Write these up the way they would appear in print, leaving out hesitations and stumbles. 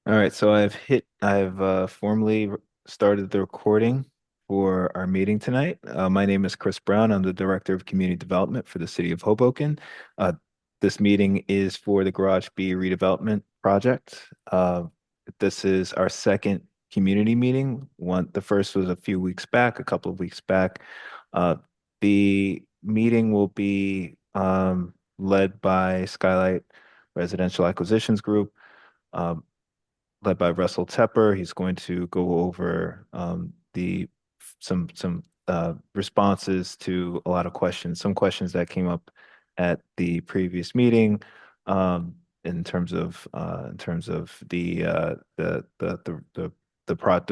All right, so I've formally started the recording for our meeting tonight. My name is Chris Brown. I'm the Director of Community Development for the City of Hoboken. Uh, this meeting is for the Garage B redevelopment project. This is our second community meeting. The first was a few weeks back, a couple of weeks back. Uh, the meeting will be led by Skylight Residential Acquisitions Group. Um, Led by Russell Tepper. He's going to go over the some responses to a lot of questions, some questions that came up at the previous meeting, in terms of the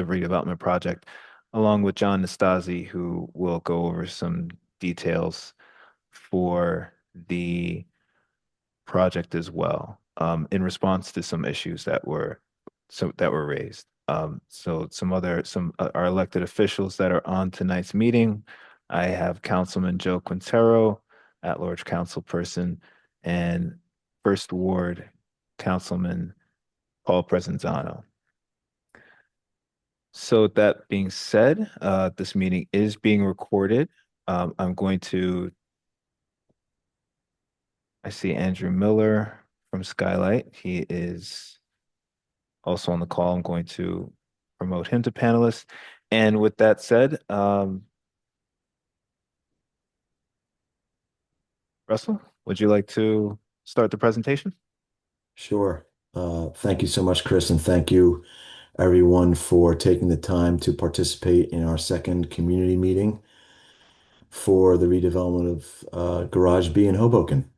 redevelopment project, along with John Nastasi, who will go over some details for the project as well, in response to some issues that were raised. So some our elected officials that are on tonight's meeting. I have Councilman Joe Quintero, at-large councilperson, and First Ward Councilman Paul Presenzano. So that being said, this meeting is being recorded. I'm going to I see Andrew Miller from Skylight. He is also on the call. I'm going to promote him to panelist. And with that said, Russell, would you like to start the presentation? Sure. Thank you so much, Chris, and thank you everyone for taking the time to participate in our second community meeting for the redevelopment of Garage B in Hoboken.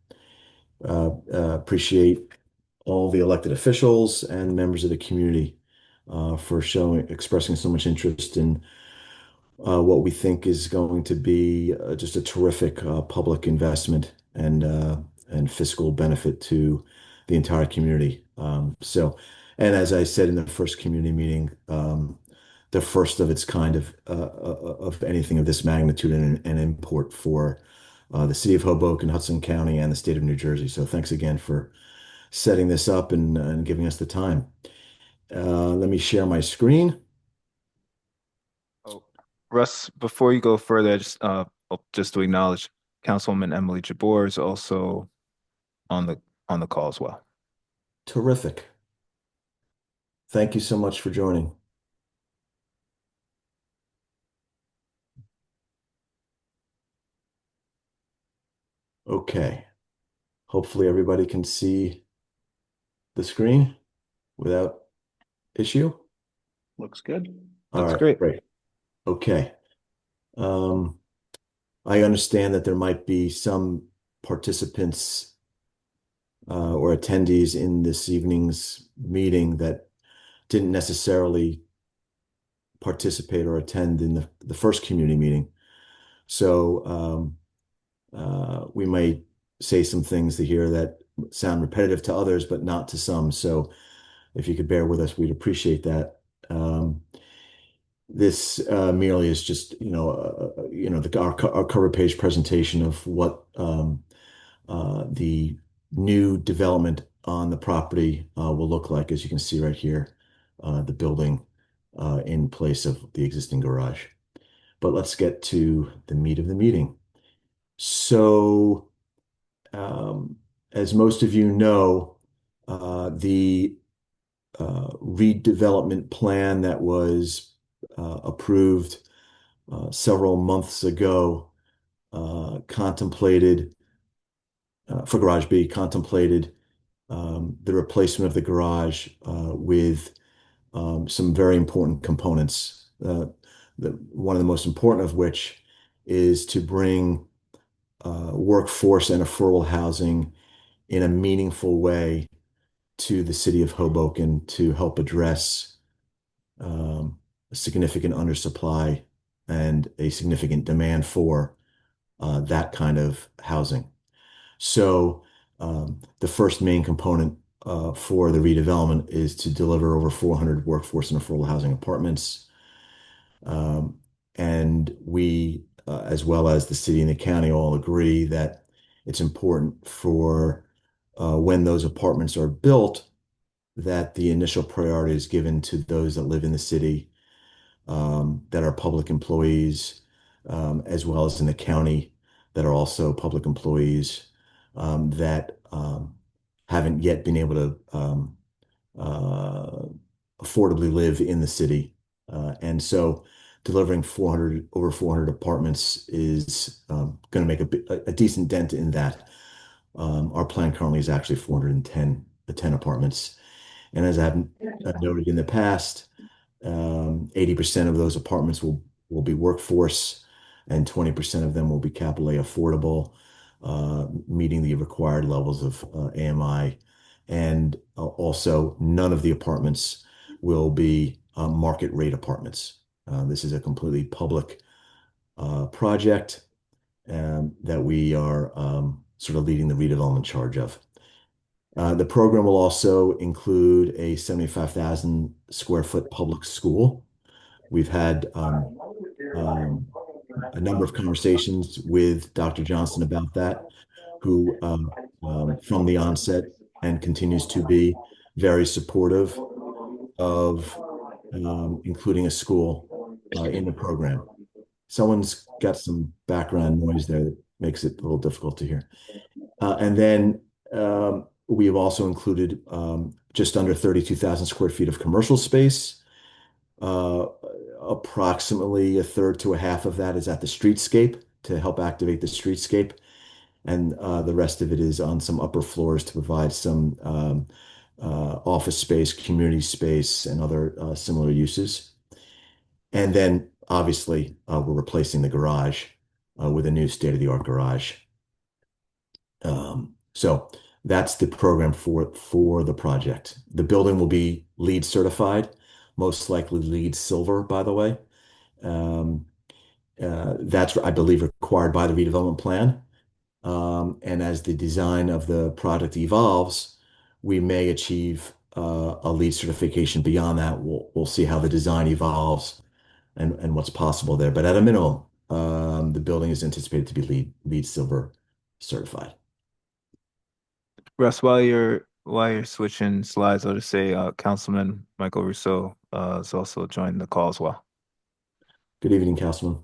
Appreciate all the elected officials and members of the community for expressing so much interest in what we think is going to be just a terrific public investment and fiscal benefit to the entire community. And as I said in the first community meeting, the first of its kind of anything of this magnitude and import for the city of Hoboken, Hudson County, and the state of New Jersey. So thanks again for setting this up and giving us the time. Let me share my screen. Oh, Russ, before you go further, just to acknowledge Councilwoman Emily Jabor is also on the call as well. Terrific. Thank you so much for joining. Okay. Hopefully everybody can see the screen without issue. Looks good. All Looks right, great. great. Okay. Um, I understand that there might be some participants or attendees in this evening's meeting that didn't necessarily participate or attend in the first community meeting. So we might say some things to here that sound repetitive to others, but not to some. So if you could bear with us, we'd appreciate that. This merely is just, our cover page presentation of what the new development on the property will look like, as you can see right here, the building in place of the existing garage. But let's get to the meat of the meeting. So, um, as most of you know, the redevelopment plan that was approved several months ago contemplated for Garage B contemplated the replacement of the garage with some very important components. One of the most important of which is to bring workforce and affordable housing in a meaningful way to the city of Hoboken to help address a significant undersupply and a significant demand for that kind of housing. So the first main component for the redevelopment is to deliver over 400 workforce and affordable housing apartments. Um, and we, as well as the city and the county, all agree that it's important for when those apartments are built that the initial priority is given to those that live in the city, that are public employees, as well as in the county that are also public employees, that haven't yet been able to uh, affordably live in the city. And so delivering over 400 apartments is going to make a decent dent in that. Our plan currently is actually 410 apartments. And as I've noted in the past, 80% of those apartments will be workforce, and 20% of them will be capital A affordable, meeting the required levels of AMI. And also, none of the apartments will be market rate apartments. This is a completely public project that we are sort of leading the redevelopment charge of. The program will also include a 75,000 square foot public school. We've had um, a number of conversations with Dr. Johnson about that, who from the onset and continues to be very supportive of including a school in the program. Someone's got some background noise there that makes it a little difficult to hear. And then we have also included just under 32,000 square feet of commercial space. Uh, Approximately a third to a half of that is at the streetscape to help activate the streetscape. And the rest of it is on some upper floors to provide some office space, community space, and other similar uses. And then obviously we're replacing the garage with a new state-of-the-art garage. So that's the program for the project. The building will be LEED certified, most likely LEED silver, by the way. Um, that's, I believe, required by the redevelopment plan. And as the design of the product evolves, we may achieve a LEED certification beyond that. We'll see how the design evolves and what's possible there. But at a minimum, the building is anticipated to be LEED silver certified. Russ, while you're switching slides, I'll just say Councilman Michael Rousseau has also joined the call as well. Good evening, Councilman.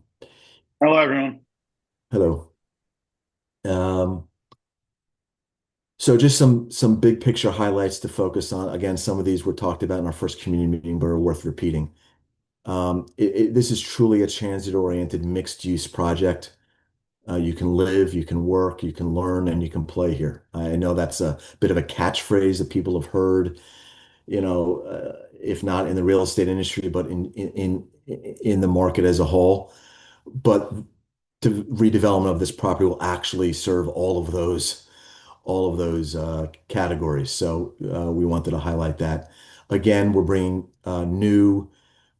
Hello, everyone. Hello. Um, so just some big picture highlights to focus on. Again, some of these were talked about in our first community meeting, but are worth repeating. This is truly a transit-oriented mixed-use project. You can live, you can work, you can learn, and you can play here. I know that's a bit of a catchphrase that people have heard, if not in the real estate industry, but in the market as a whole. But the redevelopment of this property will actually serve all of those categories. So we wanted to highlight that. Again, we're bringing new,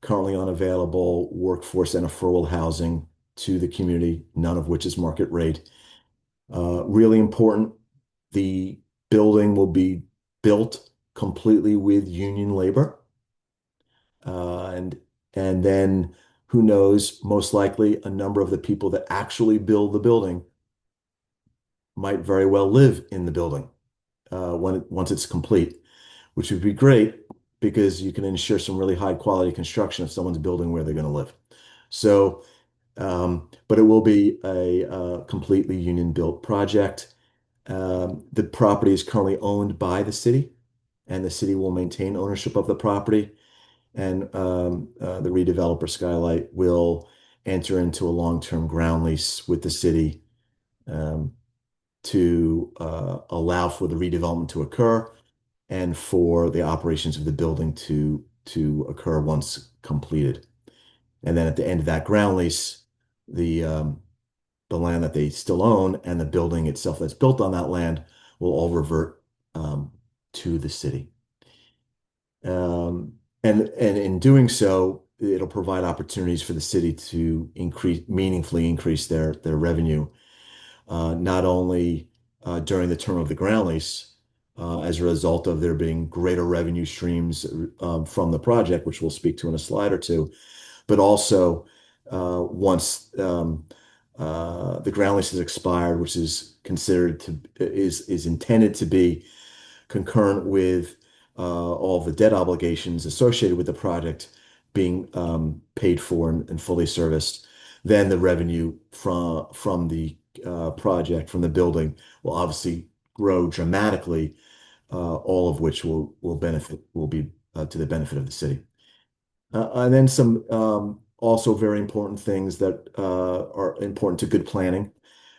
currently unavailable workforce and affordable housing to the community, none of which is market rate. Really important, the building will be built completely with union labor. And then who knows, most likely a number of the people that actually build the building might very well live in the building once it's complete, which would be great because you can ensure some really high quality construction if someone's building where they're going to live. So, but it will be a completely union built project. The property is currently owned by the city, and the city will maintain ownership of the property. And the redeveloper Skylight will enter into a long-term ground lease with the city um, to allow for the redevelopment to occur and for the operations of the building to occur once completed. And then at the end of that ground lease, the land that they still own and the building itself that's built on that land will all revert to the city. And in doing so, it'll provide opportunities for the city to meaningfully increase their revenue, not only during the term of the ground lease, as a result of there being greater revenue streams from the project, which we'll speak to in a slide or two, but also once the ground lease is expired, which is intended to be concurrent with all the debt obligations associated with the project being paid for and fully serviced, then the revenue from the project, from the building, will obviously grow dramatically, all of which will be to the benefit of the city. And then some also very important things that are important to good planning.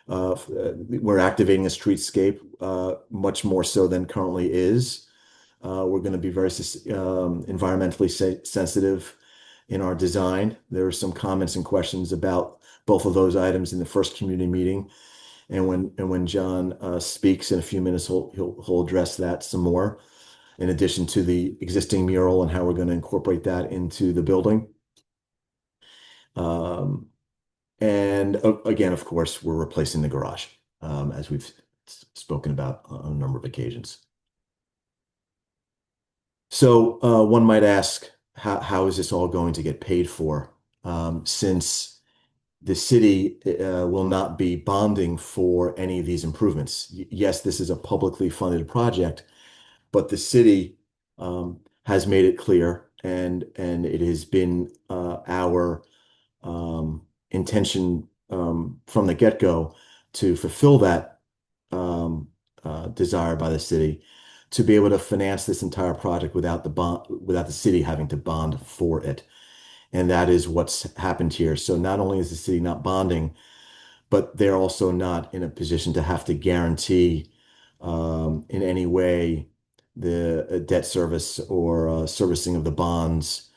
We're activating a streetscape much more so than currently is. We're going to be very environmentally sensitive in our design. There are some comments and questions about both of those items in the first community meeting. And when John speaks in a few minutes, he'll address that some more, in addition to the existing mural and how we're going to incorporate that into the building. Um, and again, of course, we're replacing the garage, as we've spoken about on a number of occasions. So one might ask, how is this all going to get paid for? Since the city will not be bonding for any of these improvements. Yes, this is a publicly funded project, but the city has made it clear, and it has been our intention from the get-go to fulfill that desire by the city to be able to finance this entire project without the city having to bond for it. And that is what's happened here. So not only is the city not bonding, but they're also not in a position to have to guarantee in any way the debt service or servicing of the bonds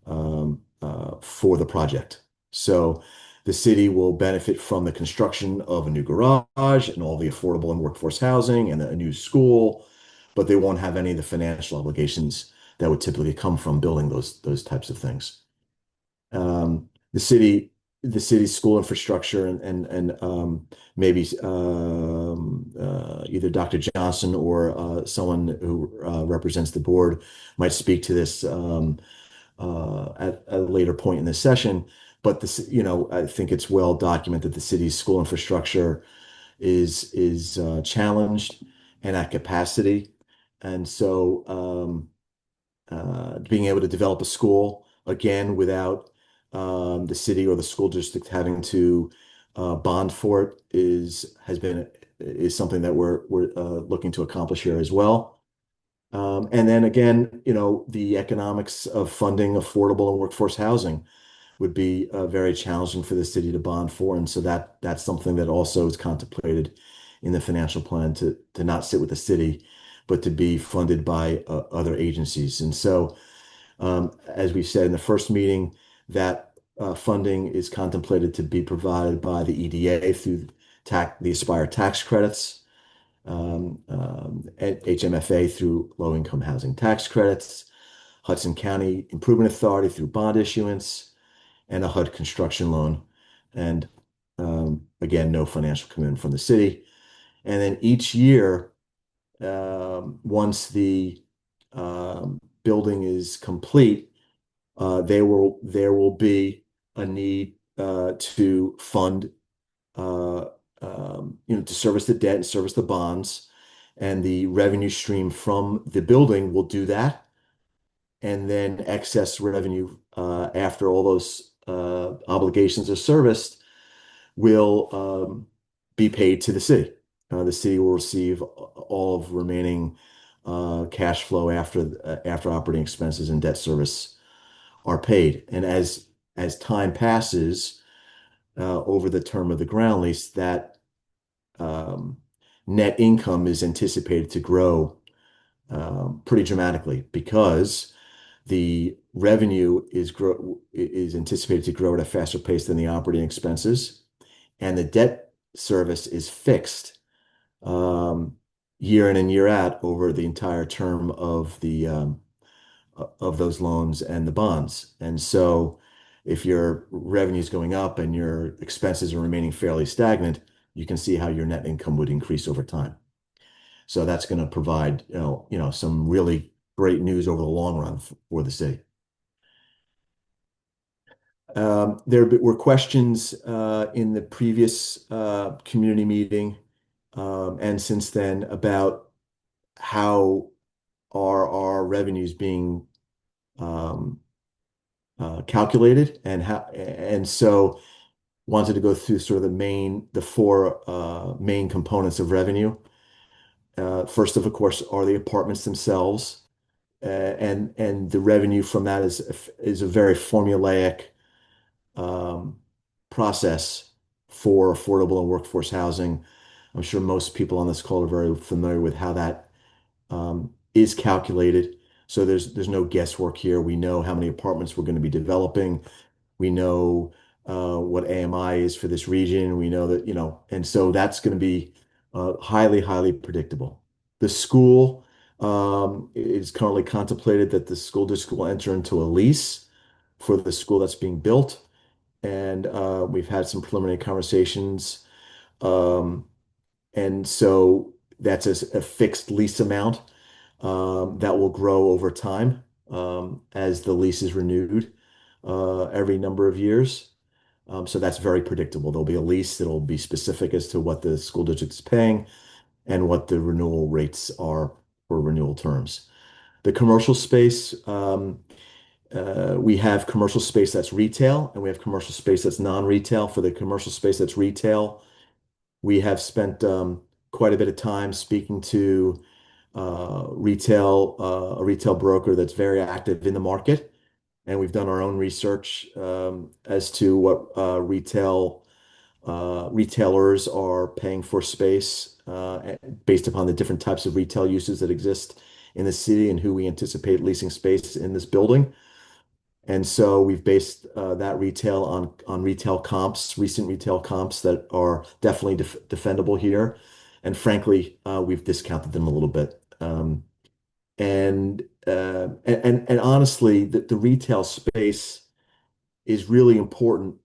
for the project. So the city will benefit from the construction of a new garage and all the affordable and workforce housing and a new school, but they won't have any of the financial obligations that would typically come from building those types of things. The city's school infrastructure and maybe either Dr. Johnson or someone who represents the board might speak to this at a later point in the session. But I think it's well documented the city's school infrastructure is challenged and at capacity, and so being able to develop a school again without the city or the school district having to bond for it is something that we're looking to accomplish here as well. And then again, the economics of funding affordable and workforce housing would be very challenging for the city to bond for, and so that's something that also is contemplated in the financial plan to not sit with the city, but to be funded by other agencies. And so, as we said in the first meeting, that funding is contemplated to be provided by the EDA through the Aspire tax credits, at HMFA through low-income housing tax credits, Hudson County Improvement Authority through bond issuance, and a HUD construction loan. And again, no financial commitment from the city. And then each year, once the building is complete, there will be a need to fund, to service the debt and service the bonds, and the revenue stream from the building will do that. And then excess revenue after all those obligations are serviced will be paid to the city. The city will receive all of remaining cash flow after operating expenses and debt service are paid. And as time passes over the term of the ground lease, that net income is anticipated to grow pretty dramatically because the revenue is anticipated to grow at a faster pace than the operating expenses, and the debt service is fixed year in and year out over the entire term of those loans and the bonds. And so if your revenue is going up and your expenses are remaining fairly stagnant, you can see how your net income would increase over time. So that's going to provide, some really great news over the long run for the city. There were questions in the previous community meeting and since then about how are our revenues being um, calculated, and so wanted to go through sort of the four main components of revenue. First of course, are the apartments themselves, and the revenue from that is a very formulaic um, process for affordable and workforce housing. I'm sure most people on this call are very familiar with how that is calculated. So there's no guesswork here. We know how many apartments we're going to be developing. We know what AMI is for this region. We know that, and so that's going to be highly, highly predictable. The school, it is currently contemplated that the school district will enter into a lease for the school that's being built. And we've had some preliminary conversations. Um, and so that's a fixed lease amount that will grow over time as the lease is renewed every number of years. So that's very predictable. There'll be a lease that'll be specific as to what the school district is paying and what the renewal rates are for renewal terms. The commercial space, we have commercial space that's retail, and we have commercial space that's non-retail. For the commercial space that's retail, we have spent quite a bit of time speaking to a retail broker that's very active in the market, and we've done our own research as to what retailers are paying for space based upon the different types of retail uses that exist in the city and who we anticipate leasing space in this building. And so we've based that retail on retail comps, recent retail comps that are definitely defendable here. And frankly, we've discounted them a little bit. And honestly, the retail space is really important,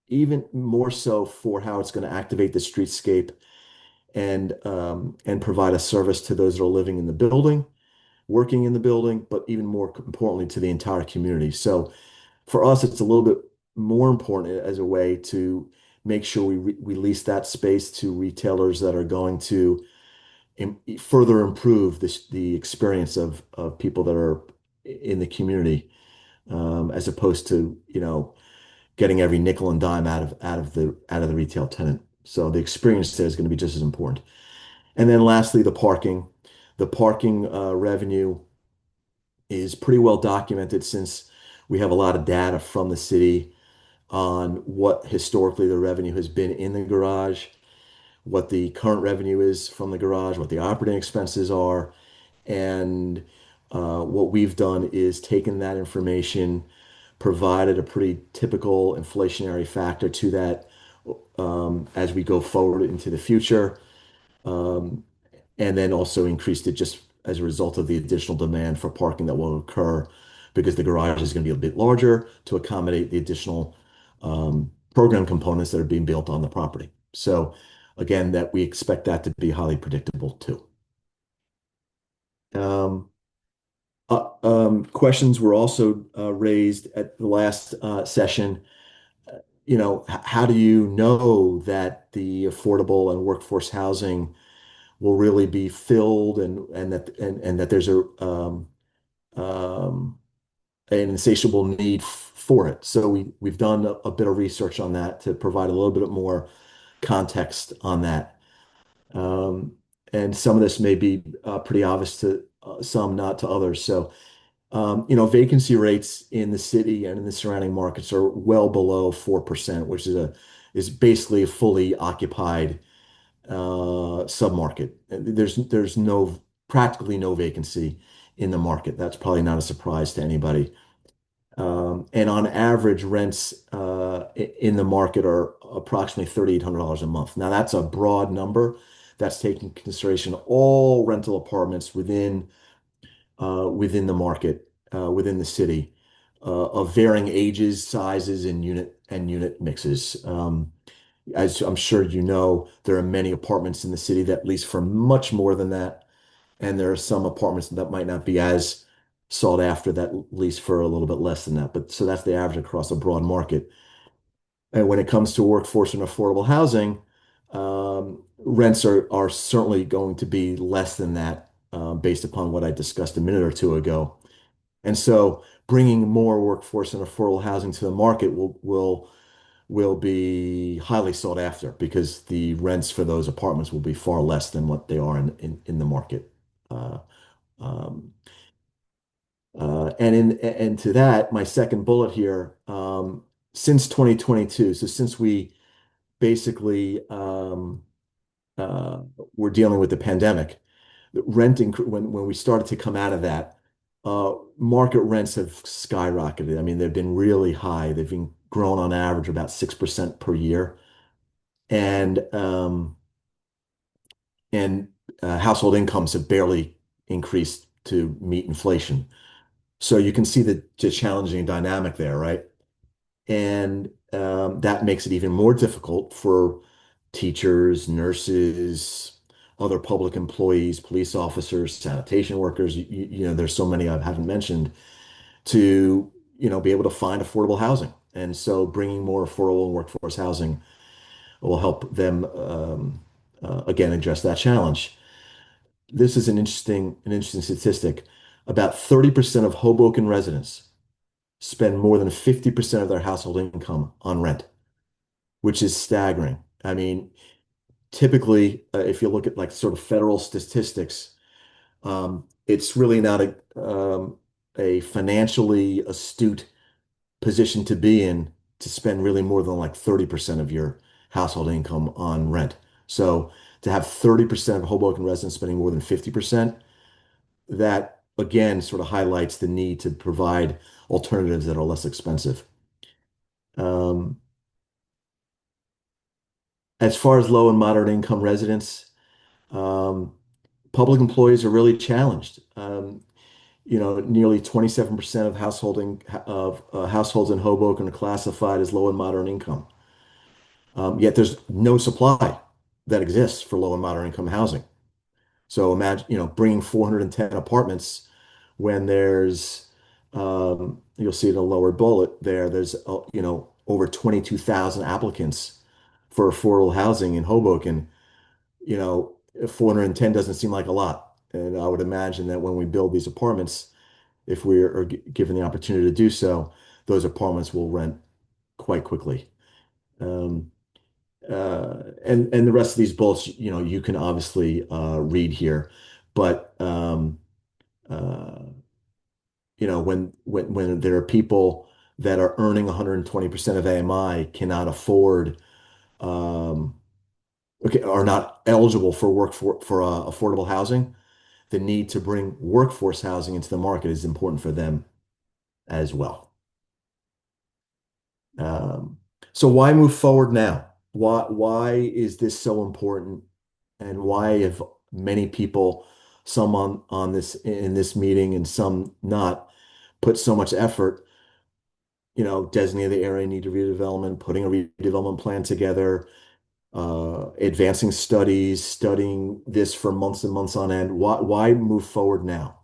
even more so for how it's going to activate the streetscape and provide a service to those that are living in the building, working in the building, but even more importantly to the entire community. So for us, it's a little bit more important as a way to make sure we lease that space to retailers that are going to further improve the experience of people that are in the community, as opposed to, getting every nickel and dime out of the retail tenant. So the experience there is going to be just as important. And then lastly, the parking. The parking revenue is pretty well documented since we have a lot of data from the city on what historically the revenue has been in the garage, what the current revenue is from the garage, what the operating expenses are. And what we've done is taken that information, provided a pretty typical inflationary factor to that as we go forward into the future, um, and then also increased it just as a result of the additional demand for parking that will occur because the garage is going to be a bit larger to accommodate the additional program components that are being built on the property. So again, that we expect that to be highly predictable too. Um, Questions were also raised at the last session. How do you know that the affordable and workforce housing will really be filled and that there's um, an insatiable need for it? So we've done a bit of research on that to provide a little bit more context on that. Um, and some of this may be pretty obvious to some, not to others. So vacancy rates in the city and in the surrounding markets are well below 4%, which is basically a fully occupied submarket. There's practically no vacancy in the market. That's probably not a surprise to anybody. And on average, rents in the market are approximately $3,800 a month. Now that's a broad number. That's taking into consideration all rental apartments within the market, within the city, of varying ages, sizes, and unit mixes. As I'm sure you know, there are many apartments in the city that lease for much more than that, and there are some apartments that might not be as sought after that lease for a little bit less than that. But so that's the average across a broad market. And when it comes to workforce and affordable housing, rents are certainly going to be less than that based upon what I discussed a minute or two ago. And so bringing more workforce and affordable housing to the market will be highly sought after because the rents for those apartments will be far less than what they are in the market. Uh, um, and to that, my second bullet here, since 2022, so since we basically uh, were dealing with the pandemic, when we started to come out of that, market rents have skyrocketed. I mean, they've been really high. They've been grown on average about 6% per year, and and household incomes have barely increased to meet inflation. So you can see the challenging dynamic there, right? And that makes it even more difficult for teachers, nurses, other public employees, police officers, sanitation workers. There's so many I haven't mentioned to, be able to find affordable housing. And so bringing more affordable workforce housing will help them, again, address that challenge. This is an interesting statistic. About 30% of Hoboken residents spend more than 50% of their household income on rent, which is staggering. I mean, typically, if you look at like sort of federal statistics, it's really not a financially astute position to be in to spend really more than like 30% of your household income on rent. So to have 30% of Hoboken residents spending more than 50%, that again sort of highlights the need to provide alternatives that are less expensive. Um, as far as low and moderate income residents, um, public employees are really challenged. Nearly 27% of households in Hoboken are classified as low and moderate income. Yet there's no supply that exists for low and moderate income housing. So imagine, bringing 410 apartments when you'll see in a lower bullet there, there's, over 22,000 applicants for affordable housing in Hoboken. 410 doesn't seem like a lot. And I would imagine that when we build these apartments, if we are given the opportunity to do so, those apartments will rent quite quickly. Um, and the rest of these bullets, you can obviously read here, but uh, when there are people that are earning 120% of AMI cannot afford, um, okay, are not eligible for affordable housing, the need to bring workforce housing into the market is important for them as well. Um, so why move forward now? Why is this so important? And why have many people, some on this in this meeting and some not, put so much effort, designating the area need redevelopment, putting a redevelopment plan together, advancing studies, studying this for months and months on end. Why move forward now?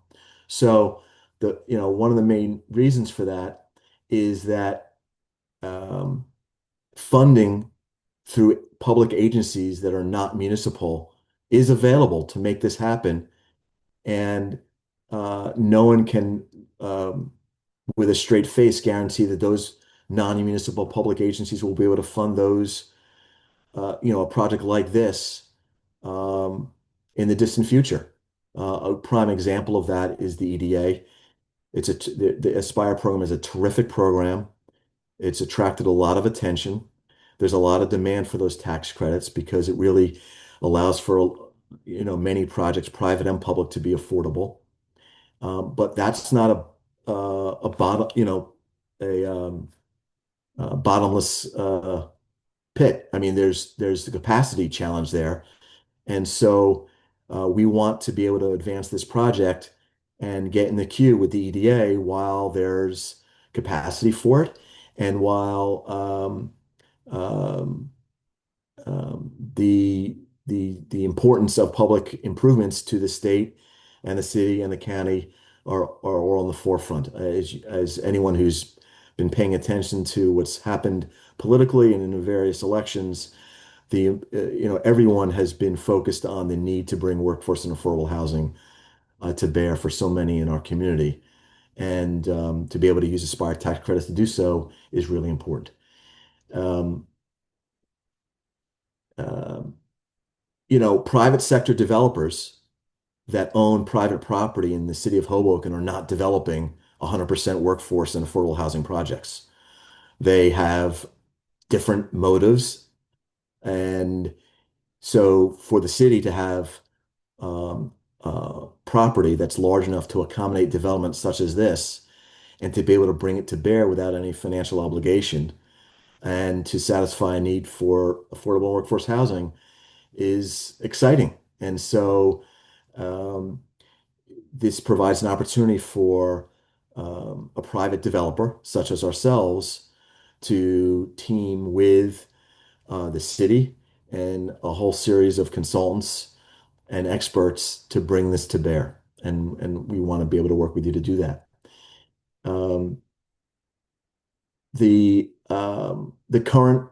So one of the main reasons for that is that um, funding through public agencies that are not municipal is available to make this happen. And no one can, with a straight face, guarantee that those non-municipal public agencies will be able to fund a project like this um, in the distant future. A prime example of that is the EDA. The Aspire program is a terrific program. It's attracted a lot of attention. There's a lot of demand for those tax credits because it really allows for, many projects, private and public, to be affordable. But that's not a bottom, a bottomless pit. I mean, there's the capacity challenge there, and so we want to be able to advance this project and get in the queue with the EDA while there's capacity for it, and while um, the importance of public improvements to the state and the city and the county are all on the forefront. As anyone who's been paying attention to what's happened politically and in the various elections, everyone has been focused on the need to bring workforce and affordable housing to bear for so many in our community. And to be able to use Aspire tax credits to do so is really important. Um, um, Private sector developers that own private property in the city of Hoboken are not developing 100% workforce and affordable housing projects. They have different motives. And so for the city to have property that's large enough to accommodate development such as this, and to be able to bring it to bear without any financial obligation and to satisfy a need for affordable workforce housing is exciting. And so um, this provides an opportunity for a private developer such as ourselves to team with the city and a whole series of consultants and experts to bring this to bear. And we want to be able to work with you to do that. Um, the current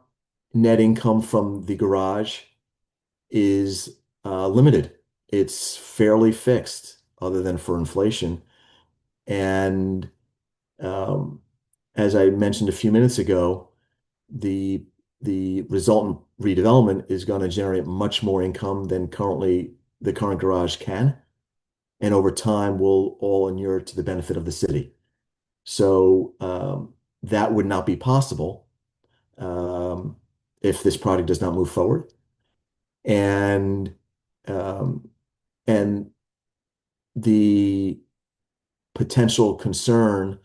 net income from the garage is limited. It's fairly fixed, other than for inflation. And um, as I mentioned a few minutes ago, the the resultant redevelopment is going to generate much more income than currently the current garage can, and over time will all inure to the benefit of the city. So that would not be possible um, if this project does not move forward. And um, and the potential concern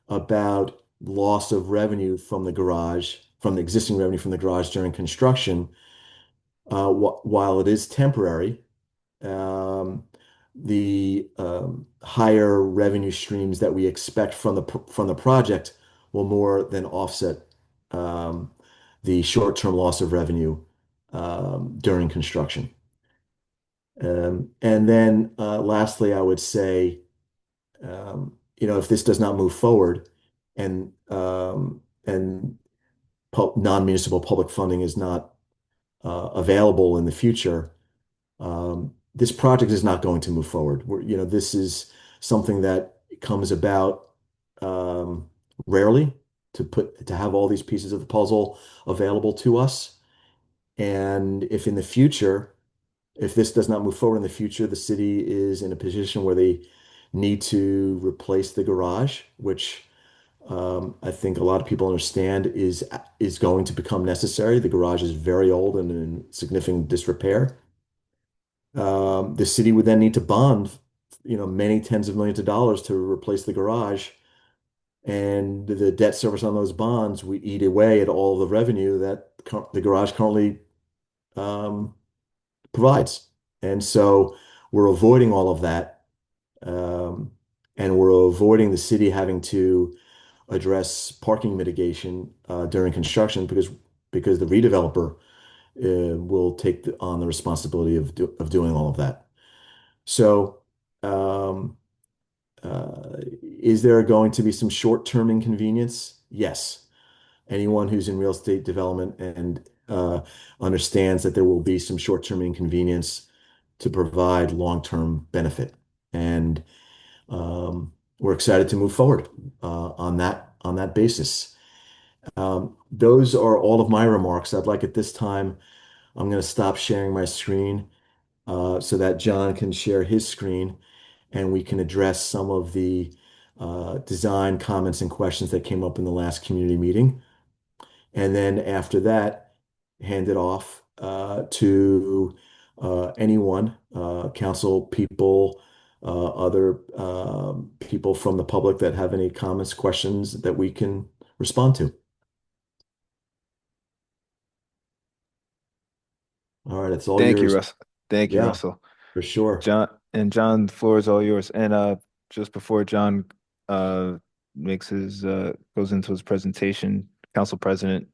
about loss of revenue from the garage, from the existing revenue from the garage during construction, while it is temporary, um, the higher revenue streams that we expect from the project will more than offset um, the short-term loss of revenue during construction. And then lastly, I would say, if this does not move forward and non-municipal public funding is not available in the future, this project is not going to move forward. This is something that comes about um, rarely to have all these pieces of the puzzle available to us. And if this does not move forward in the future, the city is in a position where they need to replace the garage, which I think a lot of people understand is going to become necessary. The garage is very old and in significant disrepair. The city would then need to bond, many tens of millions of dollars to replace the garage. And the debt service on those bonds would eat away at all the revenue that the garage currently um, provides. And so we're avoiding all of that. Um, and we're avoiding the city having to address parking mitigation during construction because the redeveloper will take on the responsibility of doing all of that. So, um, is there going to be some short-term inconvenience? Yes. Anyone who's in real estate development and understands that there will be some short-term inconvenience to provide long-term benefit. And we're excited to move forward on that basis. Those are all of my remarks. I'd like at this time, I'm going to stop sharing my screen so that John can share his screen and we can address some of the design comments and questions that came up in the last community meeting. And then after that, hand it off to anyone, council people, other people from the public that have any comments, questions that we can respond to. All right, it's all Thank you, yours. Russell. Thank you, Yeah, Russell. for sure. John, the floor is all yours. And just before John uh makes his goes into his presentation, Council President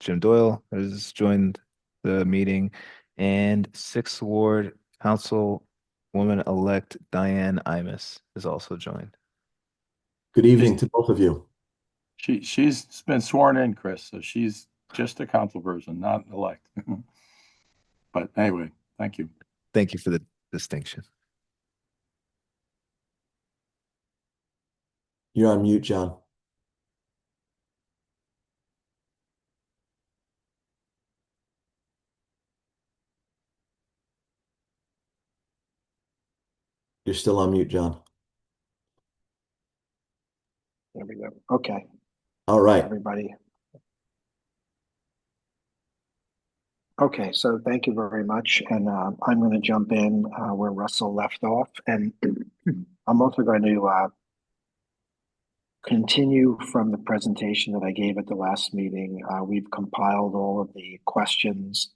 Jim Doyle has joined the meeting, and Sixth Ward Councilwoman-elect Diane Imus has also joined. Good She's evening to both of you. she's been sworn in, Chris, so she's just a council person, not elect. But anyway, thank you. Thank you for the distinction. You're on mute, John. You're still on mute, John. There we go. Okay, All right. everybody. Okay, so thank you very much. And I'm going to jump in where Russell left off. And I'm also going to continue from the presentation that I gave at the last meeting. We've compiled all of the questions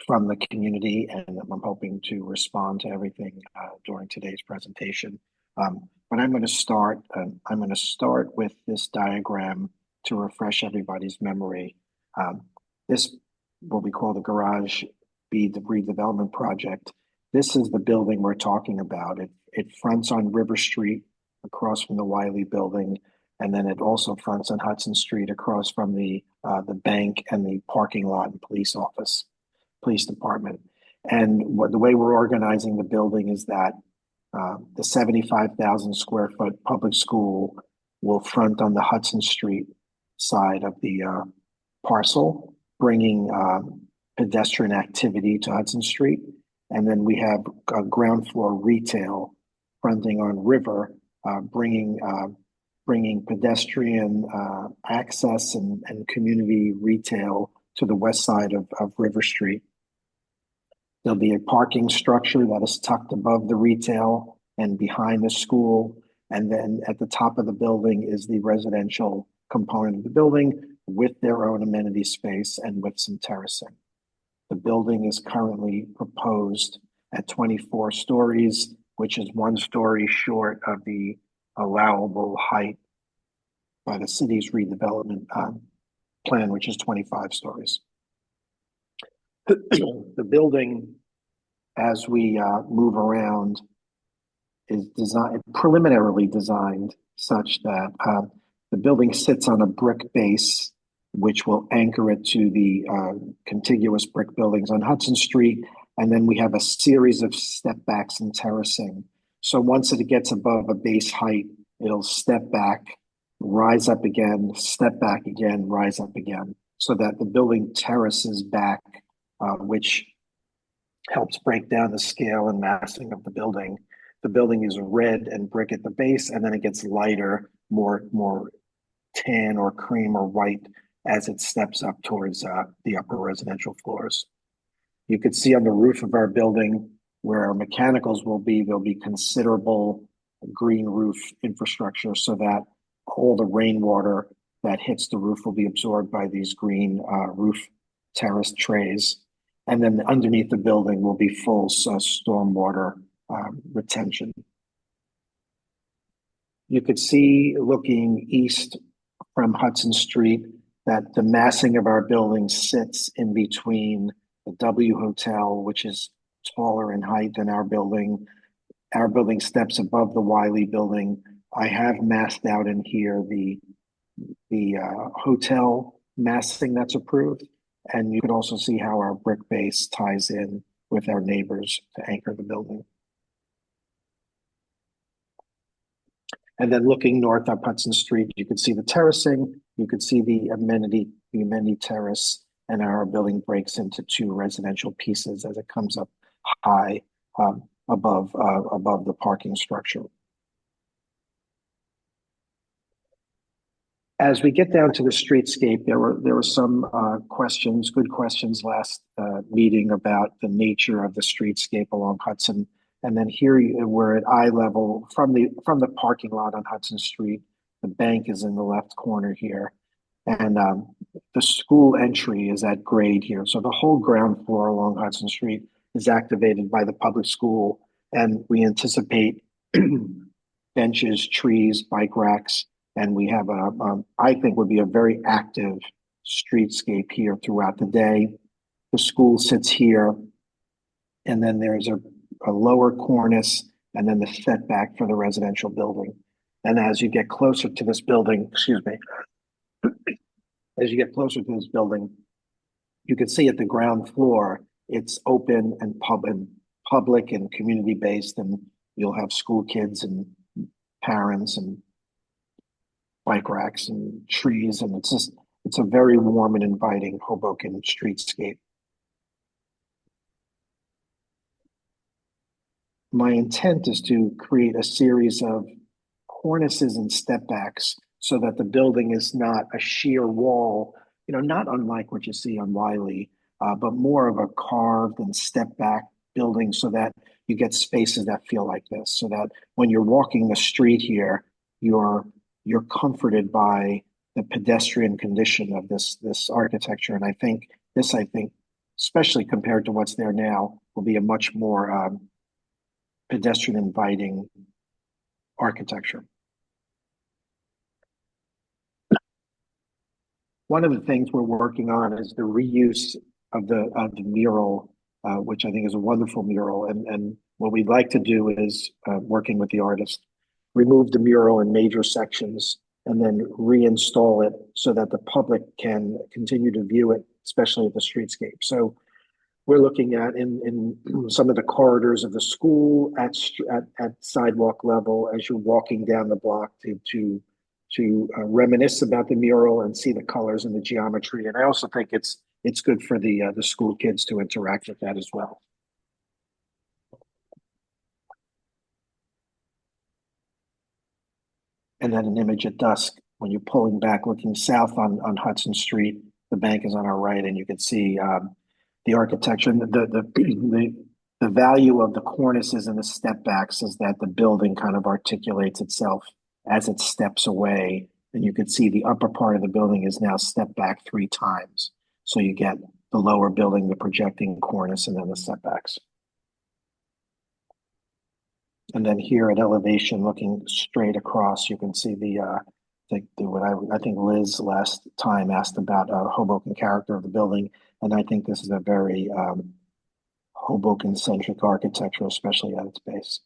from the community, and I'm hoping to respond to everything during today's presentation. But I'm going to start. I'm going to start with this diagram to refresh everybody's memory. This, what we call the Garage B redevelopment project. This is the building we're talking about. It fronts on River Street across from the Wiley building, and then it also fronts on Hudson Street across from the bank and the parking lot and police department. And the way we're organizing the building is that the 75,000 square foot public school will front on the Hudson Street side of the parcel, bringing pedestrian activity to Hudson Street. And then we have ground floor retail fronting on River, bringing pedestrian access and community retail to the west side of River Street. There'll be a parking structure that is tucked above the retail and behind the school. And then at the top of the building is the residential component of the building with their own amenity space and with some terracing. The building is currently proposed at 24 stories, which is 1 story short of the allowable height by the city's redevelopment plan, which is 25 stories. The building, as we move around, is preliminarily designed such that the building sits on a brick base, which will anchor it to the contiguous brick buildings on Hudson Street. And then we have a series of step backs and terracing. So once it gets above a base height, it'll step back, rise up again, step back again, rise up again, so that the building terraces back, which helps break down the scale and massing of the building. The building is red and brick at the base, and then it gets lighter, more tan or cream or white as it steps up towards the upper residential floors. You could see on the roof of our building where our mechanicals will be, there'll be considerable green roof infrastructure so that all the rainwater that hits the roof will be absorbed by these green roof terrace trays. And then underneath the building will be full stormwater retention. You could see looking east from Hudson Street that the massing of our building sits in between the W Hotel, which is taller in height than our building. Our building steps above the Wiley building. I have massed out in here the hotel massing that's approved. And you can also see how our brick base ties in with our neighbors to anchor the building. And then looking north up Hudson Street, you can see the terracing, you could see the amenity terrace, and our building breaks into 2 residential pieces as it comes up high above the parking structure. As we get down to the streetscape, there were some questions, good questions last meeting about the nature of the streetscape along Hudson. And then here we're at eye level from the parking lot on Hudson Street. The bank is in the left corner here. And the school entry is at grade here. So the whole ground floor along Hudson Street is activated by the public school. And we anticipate benches, trees, bike racks, and we have I think would be a very active streetscape here throughout the day. The school sits here, and then there's a lower cornice, and then the setback for the residential building. And as you get closer to this building, as you get closer to this building, you can see at the ground floor, it's open and public and community based, and you'll have school kids and parents and bike racks and trees, and it's a very warm and inviting Hoboken streetscape. My intent is to create a series of cornices and step backs so that the building is not a sheer wall, not unlike what you see on Wiley, but more of a carved and step back building so that you get spaces that feel like this, so that when you're walking the street here, you're comforted by the pedestrian condition of this architecture. And I think, especially compared to what's there now, will be a much more pedestrian inviting architecture. One of the things we're working on is the reuse of the mural, which I think is a wonderful mural. And what we'd like to do is, working with the artist, remove the mural in major sections and then reinstall it so that the public can continue to view it, especially at the streetscape. So we're looking at in some of the corridors of the school at sidewalk level as you're walking down the block to reminisce about the mural and see the colors and the geometry. And I also think it's good for the school kids to interact with that as well. And then an image at dusk when you're pulling back, looking south on Hudson Street. The bank is on our right, and you can see the architecture. The value of the cornices and the step backs is that the building kind of articulates itself as it steps away. And you can see the upper part of the building is now stepped back 3 times. So you get the lower building, the projecting cornice, and then the step backs. And then here at elevation, looking straight across, you can see what I think Liz last time asked about Hoboken character of the building. And I think this is a very Hoboken-centric architecture, especially at its base.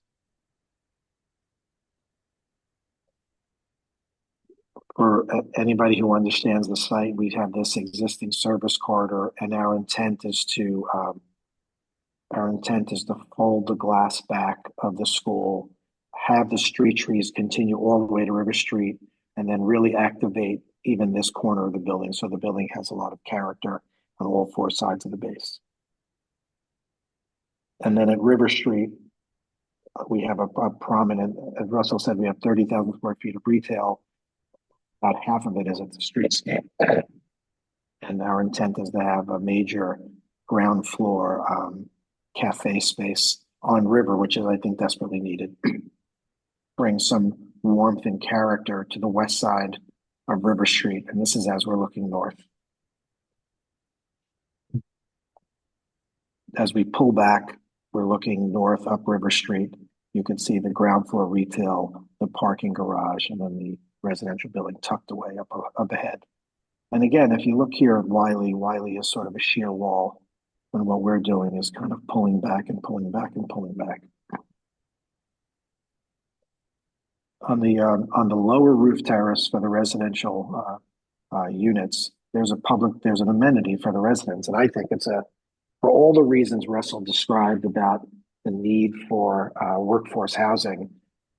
For anybody who understands the site, we have this existing service corridor, and our intent is to fold the glass back of the school, have the street trees continue all the way to River Street, and then really activate even this corner of the building so the building has a lot of character on all 4 sides of the base. And then at River Street, we have a prominent, as Russell said, we have 30,000 square feet of retail. About half of it is at the streetscape. And our intent is to have a major ground floor cafe space on River, which is, I think, desperately needed. Bring some warmth and character to the west side of River Street. And this is as we're looking north. As we pull back, we're looking north up River Street. You can see the ground floor retail, the parking garage, and then the residential building tucked away up ahead. And again, if you look here at Wiley is sort of a sheer wall. And what we're doing is kind of pulling back and pulling back and pulling back. On the lower roof terrace for the residential units, there's an amenity for the residents. And I think for all the reasons Russell described about the need for workforce housing,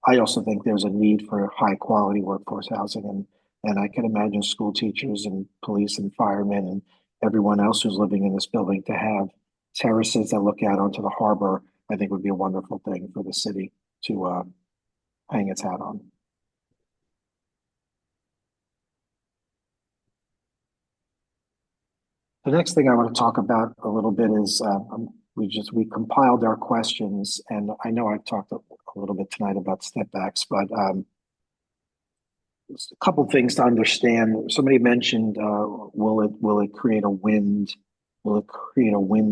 I also think there's a need for high quality workforce housing. And I can imagine school teachers and police and firemen and everyone else who's living in this building to have terraces that look out onto the harbor, I think would be a wonderful thing for the city to hang its hat on. The next thing I want to talk about a little bit is we compiled our questions, and I know I talked a little bit tonight about step backs, but a couple things to understand. Somebody mentioned, will it create a wind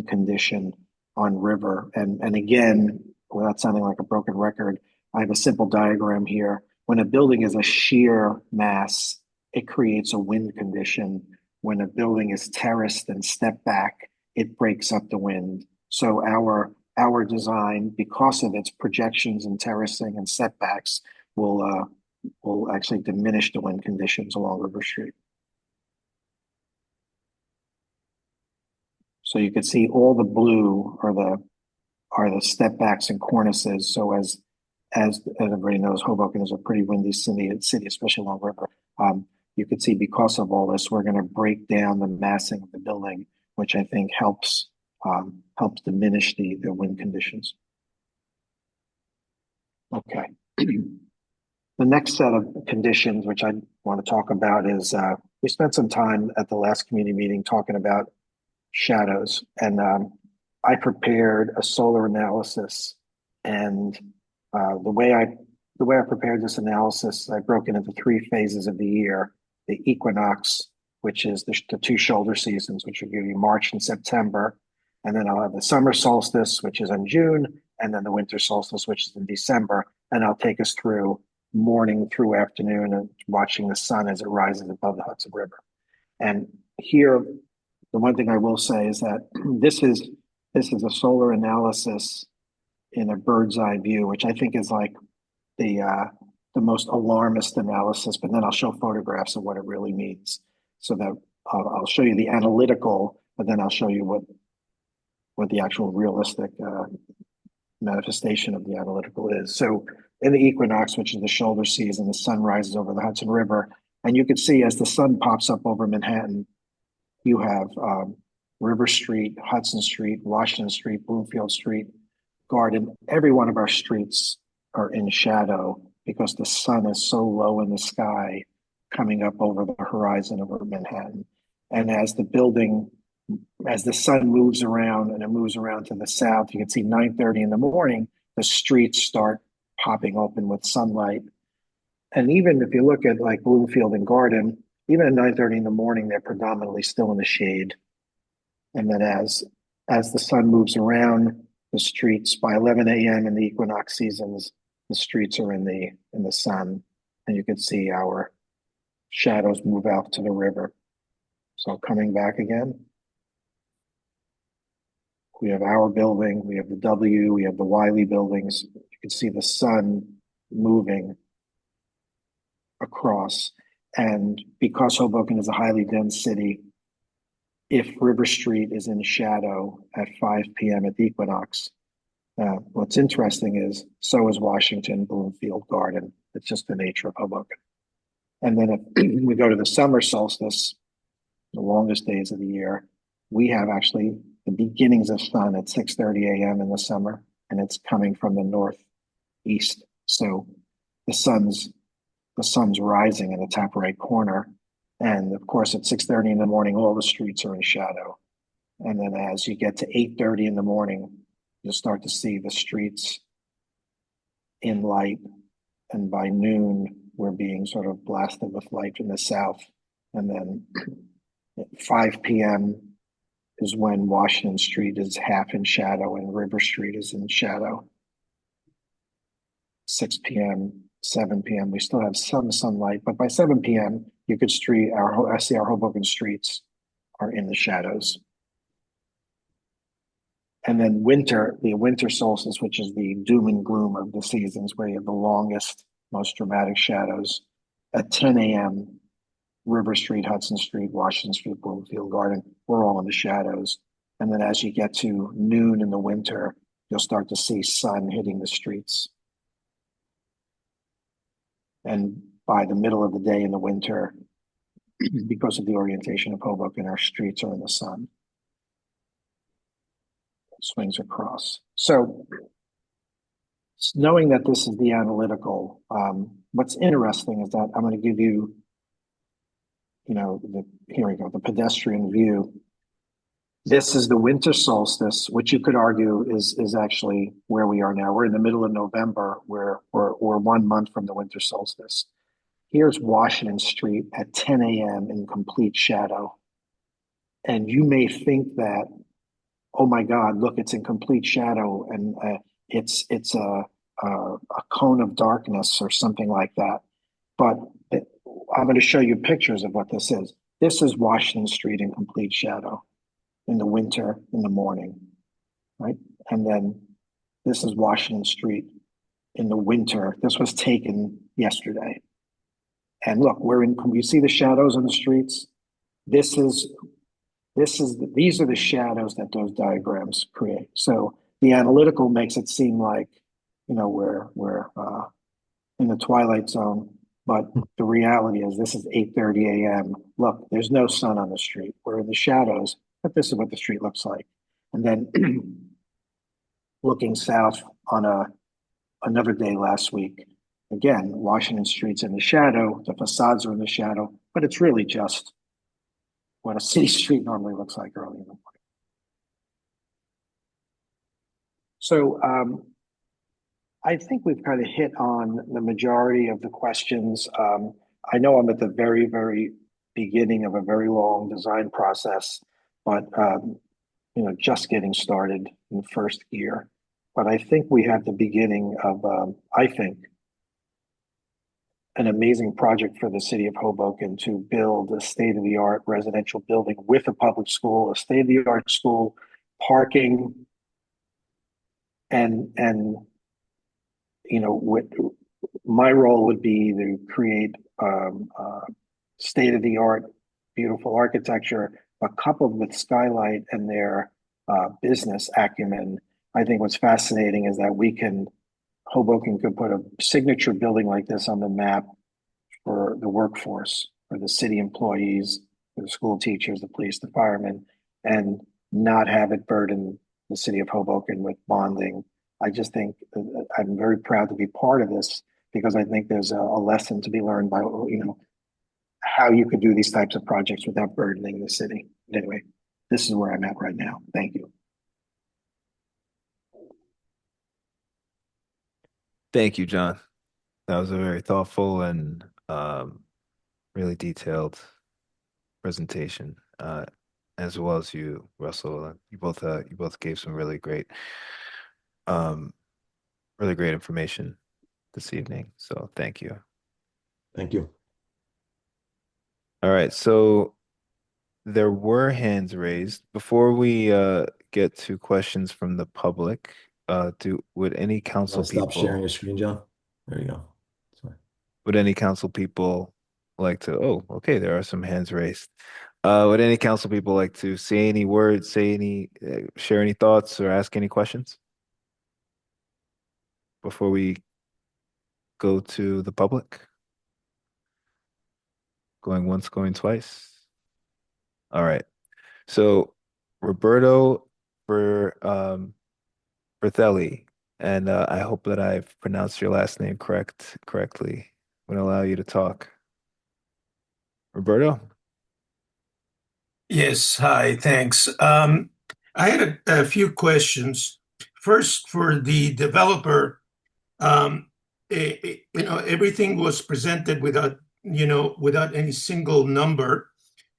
condition on River? And again, without sounding like a broken record, I have a simple diagram here. When a building is a shear mass, it creates a wind condition. When a building is terraced and stepped back, it breaks up the wind. So our design, because of its projections and terracing and setbacks, will actually diminish the wind conditions along River Street. So you can see all the blue are the step backs and cornices. So as everybody knows, Hoboken is a pretty windy city, especially along river. You could see because of all this, we're going to break down the massing of the building, which I think helps diminish the wind conditions. Okay. The next set of conditions, which I want to talk about, is we spent some time at the last community meeting talking about shadows, and I prepared a solar analysis, and the way I prepared this analysis, I broke it into 3 phases of the year: the equinox, which is the 2 shoulder seasons, which will give you March and September, and then I'll have the summer solstice, which is in June, and then the winter solstice, which is in December, and I'll take us through morning through afternoon and watching the sun as it rises above the Hudson River. And here, the one thing I will say is that this is a solar analysis in a bird's eye view, which I think is like the most alarmist analysis. But then I'll show photographs of what it really means, so that I'll show you the analytical, but then I'll show you what the actual realistic manifestation of the analytical is. So in the equinox, which is the shoulder season, the sun rises over the Hudson River, and you can see as the sun pops up over Manhattan, you have River Street, Hudson Street, Washington Street, Bloomfield Street, Garden. Every one of our streets are in shadow because the sun is so low in the sky coming up over the horizon over Manhattan. And as the sun moves around and it moves around to the south, you can see 9:30 in the morning, the streets start popping open with sunlight. And even if you look at like Bloomfield and Garden, even at 9:30 in the morning, they're predominantly still in the shade. And then as the sun moves around the streets, by 11 a.m. in the equinox seasons, the streets are in the sun, and you can see our shadows move out to the river. So coming back again, we have our building, we have the W, we have the Wiley buildings. You can see the sun moving across. And because Hoboken is a highly dense city, if River Street is in shadow at 5 p.m. at the equinox, what's interesting is so is Washington, Bloomfield, Garden. It's just the nature of Hoboken. And then if we go to the summer solstice, the longest days of the year, we have actually the beginnings of sun at 6:30 a.m. in the summer, and it's coming from the northeast. So the sun's rising in the top right corner. And of course, at 6:30 in the morning, all the streets are in shadow. And then as you get to 8:30 in the morning, you'll start to see the streets in light. And by noon, we're being sort of blasted with light from the south. And then at 5 p.m. is when Washington Street is half in shadow and River Street is in shadow. 6 p.m., 7 p.m., we still have some sunlight, but by 7 p.m., you could see our Hoboken streets are in the shadows. And then the winter solstice, which is the doom and gloom of the seasons, where you have the longest, most dramatic shadows. At 10 a.m., River Street, Hudson Street, Washington Street, Bloomfield, Garden, we're all in the shadows. And then as you get to noon in the winter, you'll start to see sun hitting the streets. And by the middle of the day in the winter, because of the orientation of Hoboken, our streets are in the sun. It swings across. So knowing that this is the analytical, what's interesting is that I'm going to give you, here we go, the pedestrian view. This is the winter solstice, which you could argue is actually where we are now. We're in the middle of November, where we're 1 month from the winter solstice. Here's Washington Street at 10 a.m. in complete shadow. And you may think that, oh my God, look, it's in complete shadow and it's a cone of darkness or something like that. But I'm going to show you pictures of what this is. This is Washington Street in complete shadow in the winter, in the morning, right? And then this is Washington Street in the winter. This was taken yesterday. And look, you see the shadows on the streets? These are the shadows that those diagrams create. So the analytical makes it seem like we're in the twilight zone. But the reality is this is 8:30 a.m. Look, there's no sun on the street. We're in the shadows, but this is what the street looks like. And then looking south on another day last week, again, Washington Street's in the shadow, the facades are in the shadow, but it's really just what a city street normally looks like early in the morning. So I think we've kind of hit on the majority of the questions. I know I'm at the very, very beginning of a very long design process, but just getting started in first gear. But I think we have the beginning of, I think, an amazing project for the city of Hoboken to build a state-of-the-art residential building with a public school, a state-of-the-art school, parking, and my role would be to create state-of-the-art, beautiful architecture, but coupled with Skylight and their business acumen. I think what's fascinating is that Hoboken could put a signature building like this on the map for the workforce, for the city employees, for the school teachers, the police, the firemen, and not have it burden the city of Hoboken with bonding. I just think I'm very proud to be part of this because I think there's a lesson to be learned by, how you could do these types of projects without burdening the city. Anyway, this is where I'm at right now. Thank you. Thank you, John. That was a very thoughtful and really detailed presentation, as well as you, Russell. You both gave some really great information this evening. So thank you. Thank you. All right. So there were hands raised. Before we get to questions from the public, would any council Stop people sharing your screen, John. There you go. Sorry. would any council people like to? Oh, okay. There are some hands raised. Would any council people like to say any words, share any thoughts, or ask any questions before we go to the public? Going once, going twice. All right. So Roberto Bertelli, and I hope that I've pronounced your last name correctly. I'm gonna allow you to talk. Roberto? Yes, hi, thanks. I had a few questions. First, for the developer, everything was presented without any single number.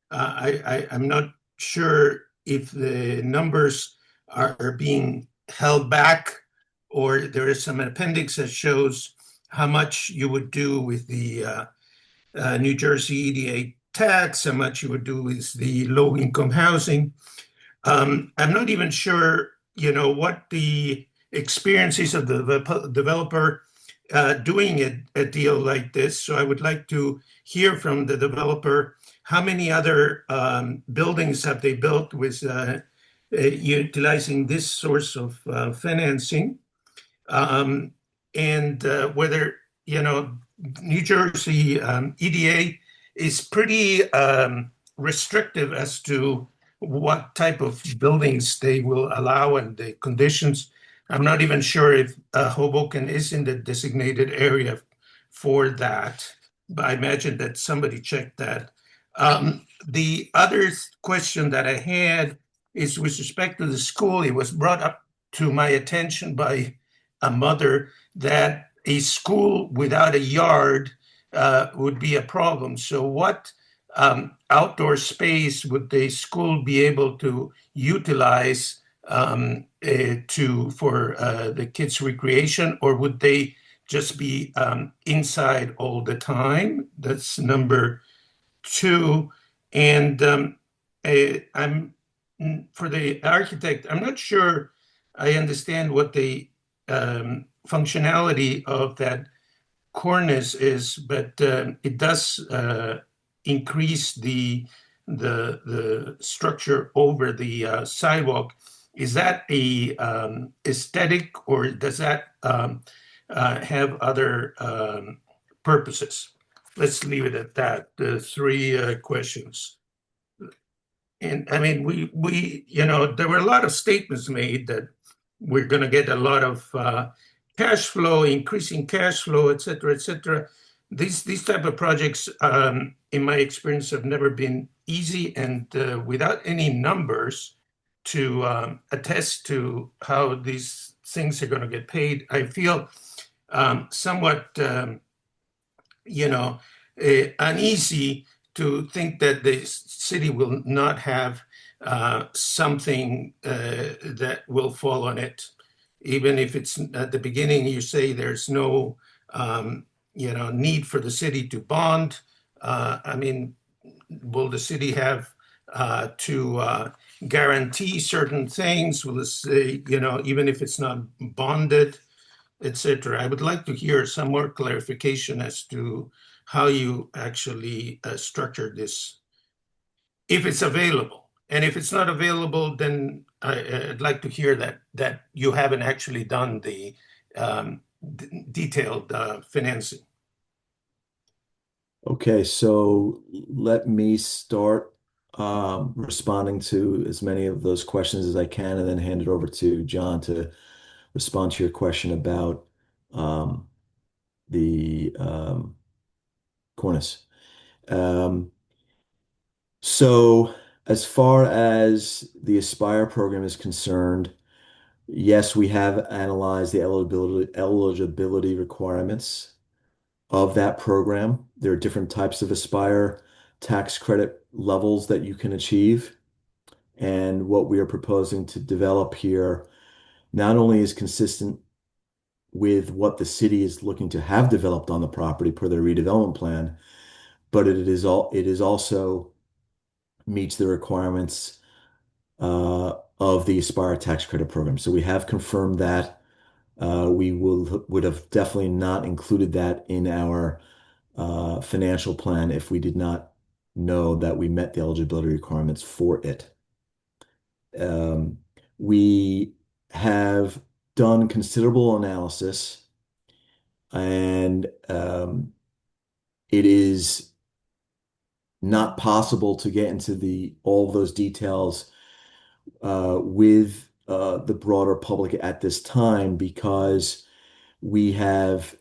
I'm not sure if the numbers are being held back or there is some appendix that shows how much you would do with the New Jersey EDA tax, how much you would do with the low-income housing. I'm not even sure, what the experience is of the developer doing a deal like this. So I would like to hear from the developer how many other buildings have they built with utilizing this source of financing, and whether New Jersey EDA is pretty restrictive as to what type of buildings they will allow and the conditions. I'm not even sure if Hoboken is in the designated area for that, but I imagine that somebody checked that. The other question that I had is with respect to the school. It was brought up to my attention by a mother that a school without a yard would be a problem. So what outdoor space would the school be able to utilize for the kids' recreation, or would they just be inside all the time? That's number two. And I'm for the architect, I'm not sure I understand what the functionality of that cornice is, but it does increase the structure over the sidewalk. is that a aesthetic, or does that have other purposes? Let's leave it at that. The three questions. And I mean, there were a lot of statements made that we're going to get a lot of cash flow, increasing cash flow, et cetera, et cetera. These type of projects, in my experience, have never been easy, and without any numbers to attest to how these things are going to get paid, I feel somewhat, uneasy to think that the city will not have something that will fall on it, even if it's at the beginning. You say there's no, need for the city to bond. I mean, will the city have to guarantee certain things? Will it say, even if it's not bonded, etc.? I would like to hear some more clarification as to how you actually structure this, if it's available. And if it's not available, then I'd like to hear that you haven't actually done the detailed financing. Okay, so let me start responding to as many of those questions as I can, and then hand it over to John to respond to your question about um, the cornice. Um, so, as far as the Aspire program is concerned, yes, we have analyzed the eligibility requirements of that program. There are different types of Aspire tax credit levels that you can achieve. And what we are proposing to develop here not only is consistent with what the city is looking to have developed on the property per their redevelopment plan, but it is also meets the requirements of the Aspire tax credit program. So we have confirmed that. We would have definitely not included that in our financial plan if we did not know that we met the eligibility requirements for it. Um, we have done considerable analysis, and it is not possible to get into all of those details with the broader public at this time, because we have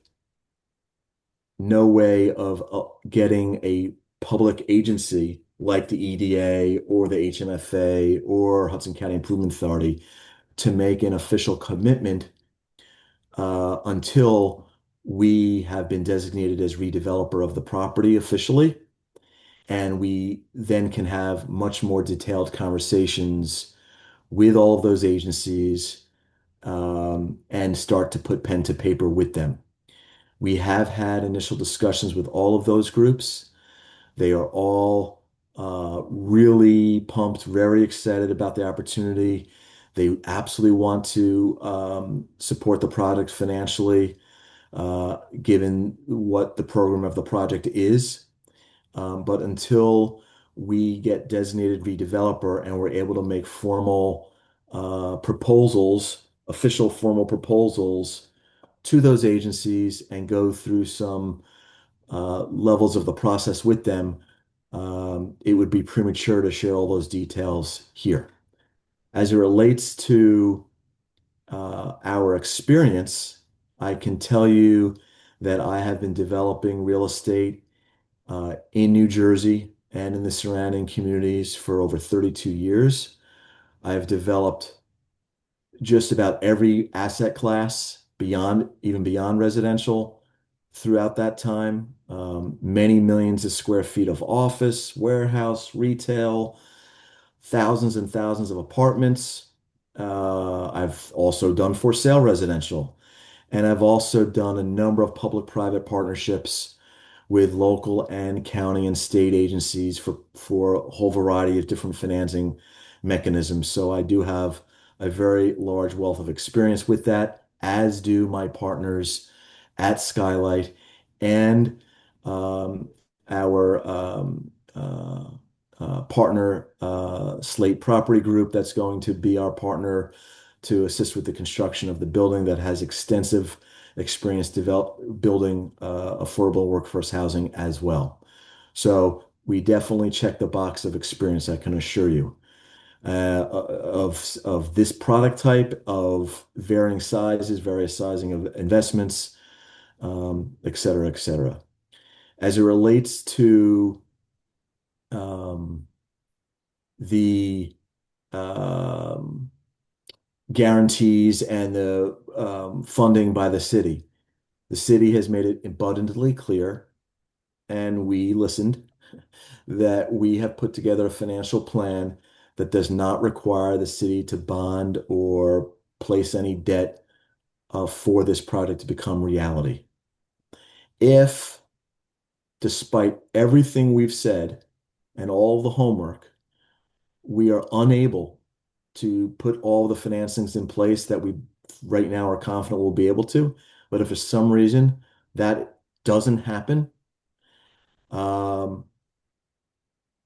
no way of getting a public agency like the EDA or the HMFA or Hudson County Improvement Authority to make an official commitment until we have been designated as redeveloper of the property officially. And we then can have much more detailed conversations with all of those agencies and start to put pen to paper with them. We have had initial discussions with all of those groups. They are all really pumped, very excited about the opportunity. They absolutely want to support the product financially, given what the program of the project is. But until we get designated redeveloper and we're able to make formal proposals, official formal proposals to those agencies and go through some levels of the process with them, it would be premature to share all those details here. As it relates to our experience, I can tell you that I have been developing real estate in New Jersey and in the surrounding communities for over 32 years. I have developed just about every asset class even beyond residential throughout that time. Many millions of square feet of office, warehouse, retail, thousands and thousands of apartments. I've also done for sale residential, and I've also done a number of public-private partnerships with local and county and state agencies for a whole variety of different financing mechanisms. So I do have a very large wealth of experience with that, as do my partners at Skylight and our partner, Slate Property Group, that's going to be our partner to assist with the construction of the building, that has extensive experience building affordable workforce housing as well. So we definitely check the box of experience, I can assure you, of this product type, of varying sizes, various sizing of investments, et cetera, et cetera. As it relates to the guarantees and the funding by the city has made it abundantly clear, and we listened, that we have put together a financial plan that does not require the city to bond or place any debt for this project to become reality. If, despite everything we've said and all the homework, we are unable to put all the financings in place that we right now are confident we'll be able to, but if for some reason that doesn't happen,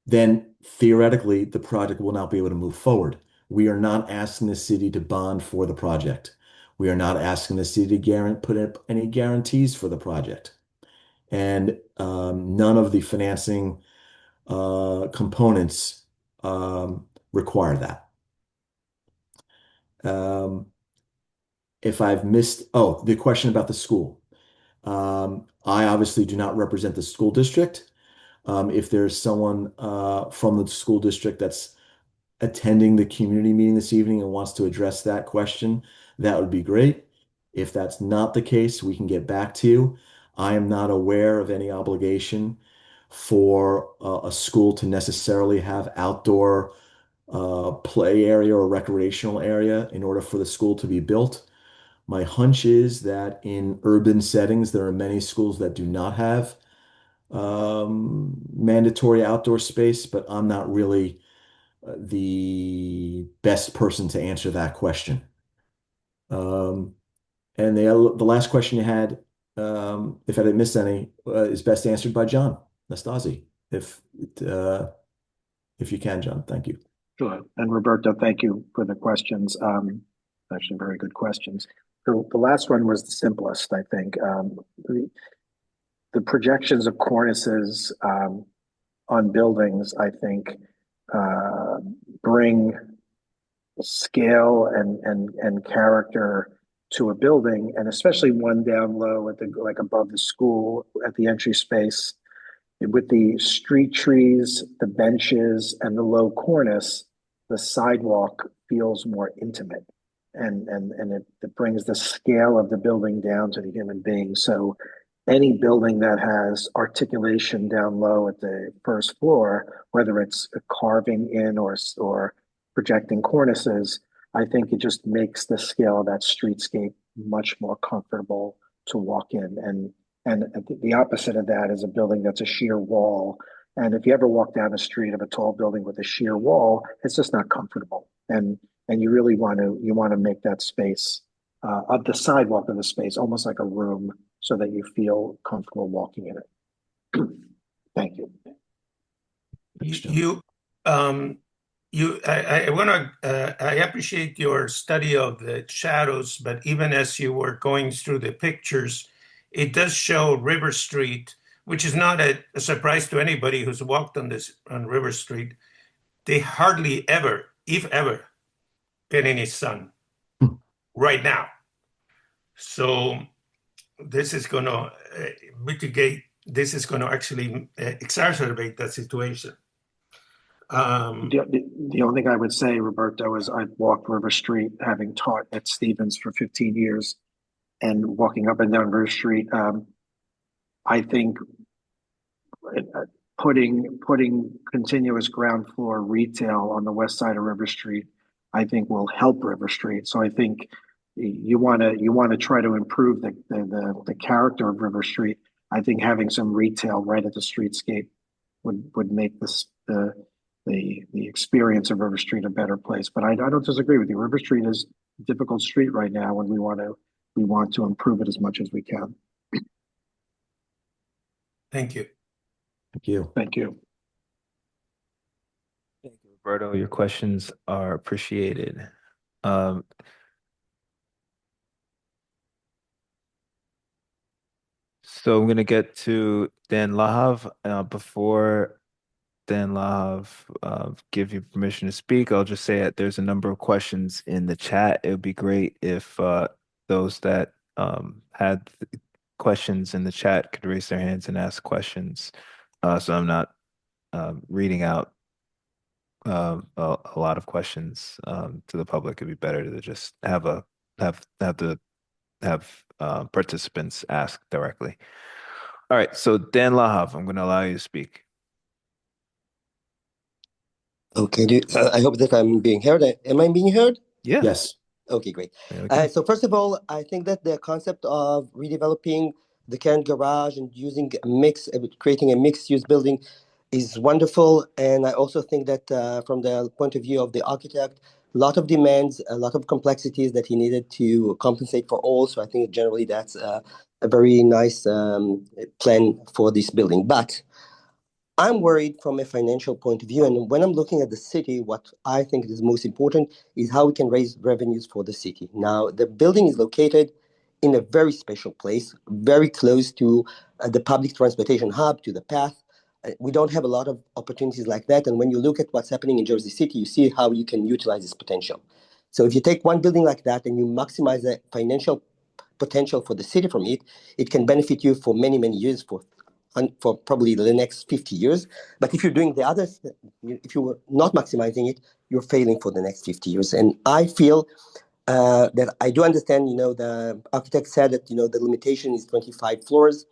then theoretically the project will not be able to move forward. We are not asking the city to bond for the project. We are not asking the city to put up any guarantees for the project. And none of the financing components require that. If I've missed, oh, the question about the school. I obviously do not represent the school district. If there's someone from the school district that's attending the community meeting this evening and wants to address that question, that would be great. If that's not the case, we can get back to you. I am not aware of any obligation for a school to necessarily have outdoor play area or recreational area in order for the school to be built. My hunch is that in urban settings, there are many schools that do not have mandatory outdoor space, but I'm not really the best person to answer that question. And the last question you had, if I didn't miss any, is best answered by John Nastasi. If you can, John, thank you. Sure. And Roberto, thank you for the questions. Actually, very good questions. The last one was the simplest, I think. The projections of cornices on buildings, I think, bring scale and character to a building, and especially one down low at the like above the school at the entry space, with the street trees, the benches, and the low cornice. The sidewalk feels more intimate, and it brings the scale of the building down to the human being. So any building that has articulation down low at the first floor, whether it's carving in or projecting cornices, I think it just makes the scale of that streetscape much more comfortable to walk in. And the opposite of that is a building that's a sheer wall. And if you ever walk down a street of a tall building with a sheer wall, it's just not comfortable. And you really want to make that space of the sidewalk of the space almost like a room, so that you feel comfortable walking in it. Thank you. I appreciate your study of the shadows, but even as you were going through the pictures, it does show River Street, which is not a surprise to anybody who's walked on River Street. They hardly ever, if ever, get any sun right now. So this is going to mitigate. This is going to actually exacerbate that situation. The only thing I would say, Roberto, is I've walked River Street, having taught at Stevens for 15 years, and walking up and down River Street. I think putting continuous ground floor retail on the west side of River Street, I think will help River Street. So I think you want to try to improve the character of River Street. I think having some retail right at the streetscape would make the experience of River Street a better place. But I don't disagree with you. River Street is a difficult street right now, and we want to improve it as much as we can. Thank you. Thank you. Thank you. Roberto, your questions are appreciated. Um, so I'm going to get to Dan Lahav. Before Dan Lahav give you permission to speak, I'll just say that there's a number of questions in the chat. It would be great if those that had questions in the chat could raise their hands and ask questions. So I'm not reading out a lot of questions to the public. It'd be better to just have participants ask directly. All right, so Dan Lahav, I'm going to allow you to speak. Okay, I hope that I'm being heard. Am I being heard? Yeah. Yes. Okay, great. There we go. So first of all, I think that the concept of redeveloping the current garage and using a creating a mixed-use building is wonderful. And I also think that from the point of view of the architect, a lot of demands, a lot of complexities that he needed to compensate for all. So I think generally that's a very nice plan for this building. But I'm worried from a financial point of view. And when I'm looking at the city, what I think is most important is how we can raise revenues for the city. Now, the building is located in a very special place, very close to the public transportation hub, to the path. We don't have a lot of opportunities like that. And when you look at what's happening in Jersey City, you see how you can utilize this potential. So if you take one building like that and you maximize the financial potential for the city from it, it can benefit you for many, many years, for probably the next 50 years. But if you're doing the others, if you were not maximizing it, you're failing for the next 50 years. And I feel that I do understand, the architect said that, the limitation is 25 floors.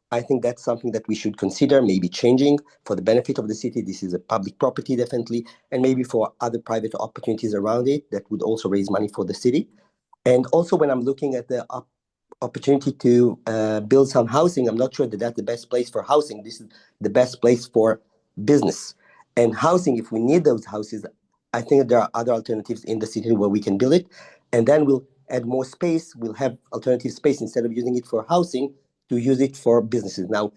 I think that's something that we should consider maybe changing for the benefit of the city. This is a public property, definitely, and maybe for other private opportunities around it that would also raise money for the city. And also, when I'm looking at the opportunity to build some housing, I'm not sure that that's the best place for housing. This is the best place for business. And housing, if we need those houses, I think there are other alternatives in the city where we can build it. And then we'll add more space. We'll have alternative space instead of using it for housing to use it for businesses. Now,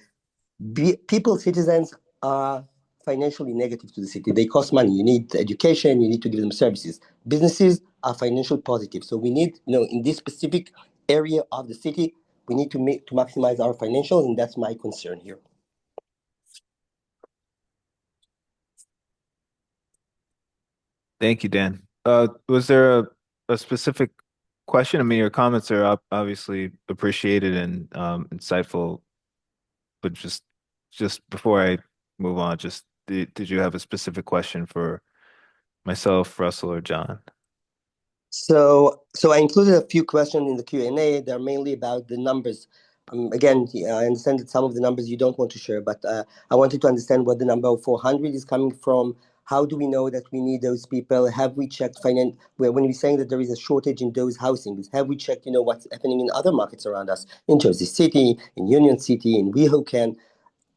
citizens are financially negative to the city. They cost money. You need education. You need to give them services. Businesses are financial positive. So we need, in this specific area of the city, we need to maximize our financials, and that's my concern here. Thank you, Dan. Was there a specific question? I mean, your comments are obviously appreciated and insightful, but just before I move on, did you have a specific question for myself, Russell, or John? So I included a few questions in the Q&A. They're mainly about the numbers. Again, I understand that some of the numbers you don't want to share, but I wanted to understand what the number of 400 is coming from. How do we know that we need those people? Have we checked when we're saying that there is a shortage in those housings? Have we checked, what's happening in other markets around us, in Jersey City, in Union City, in Weehawken?